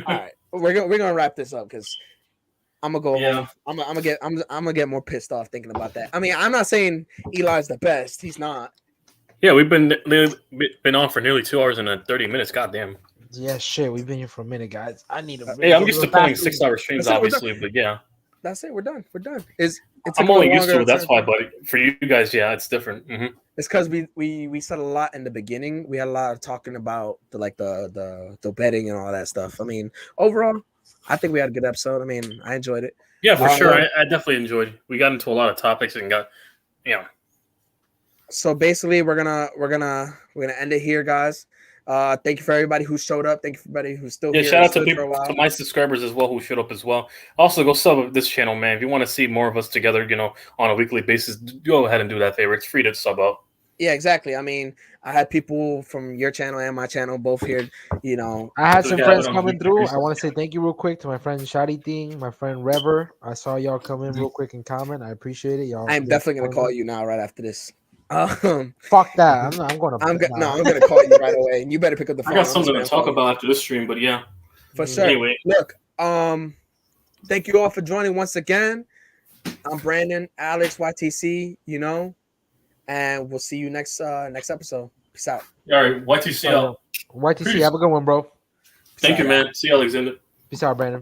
right, we're gonna wrap this up because I'm gonna go home. I'm gonna get more pissed off thinking about that. I mean, I'm not saying Eli's the best. He's not. Yeah, we've been on for nearly 2 hours and 30 minutes. Goddamn. Yeah, shit. We've been here for a minute, guys. I need a. Hey, I'm used to playing 6-hour streams, obviously, but yeah. That's it. We're done. I'm only used to it. That's why, buddy. For you guys, yeah, it's different. Mm-hmm. It's because we said a lot in the beginning. We had a lot of talking about the betting and all that stuff. I mean, overall, I think we had a good episode. I mean, I enjoyed it. Yeah, for sure. I definitely enjoyed it. We got into a lot of topics and got, So basically, we're gonna end it here, guys. Thank you for everybody who showed up. Thank you for everybody who's still here. Shout out to my subscribers as well who showed up as well. Also, go sub this channel, man. If you want to see more of us together, on a weekly basis, go ahead and do that favor. It's free to sub out. Yeah, exactly. I mean, I had people from your channel and my channel both here. I had some friends coming through. I want to say thank you real quick to my friend Shadi Thing, my friend Rever. I saw y'all come in real quick and comment. I appreciate it, y'all. I'm definitely gonna call you now right after this. Fuck that. I'm going to. I'm gonna call you right away, and you better pick up the phone. I got something to talk about after this stream, but yeah, for sure. Anyway, look, thank you all for joining once again. I'm Brandon, Alex, YTC, and we'll see you next episode. Peace out. All right, YTC out. YTC, have a good one, bro. Thank you, man. See you, Alexander. Peace out, Brandon.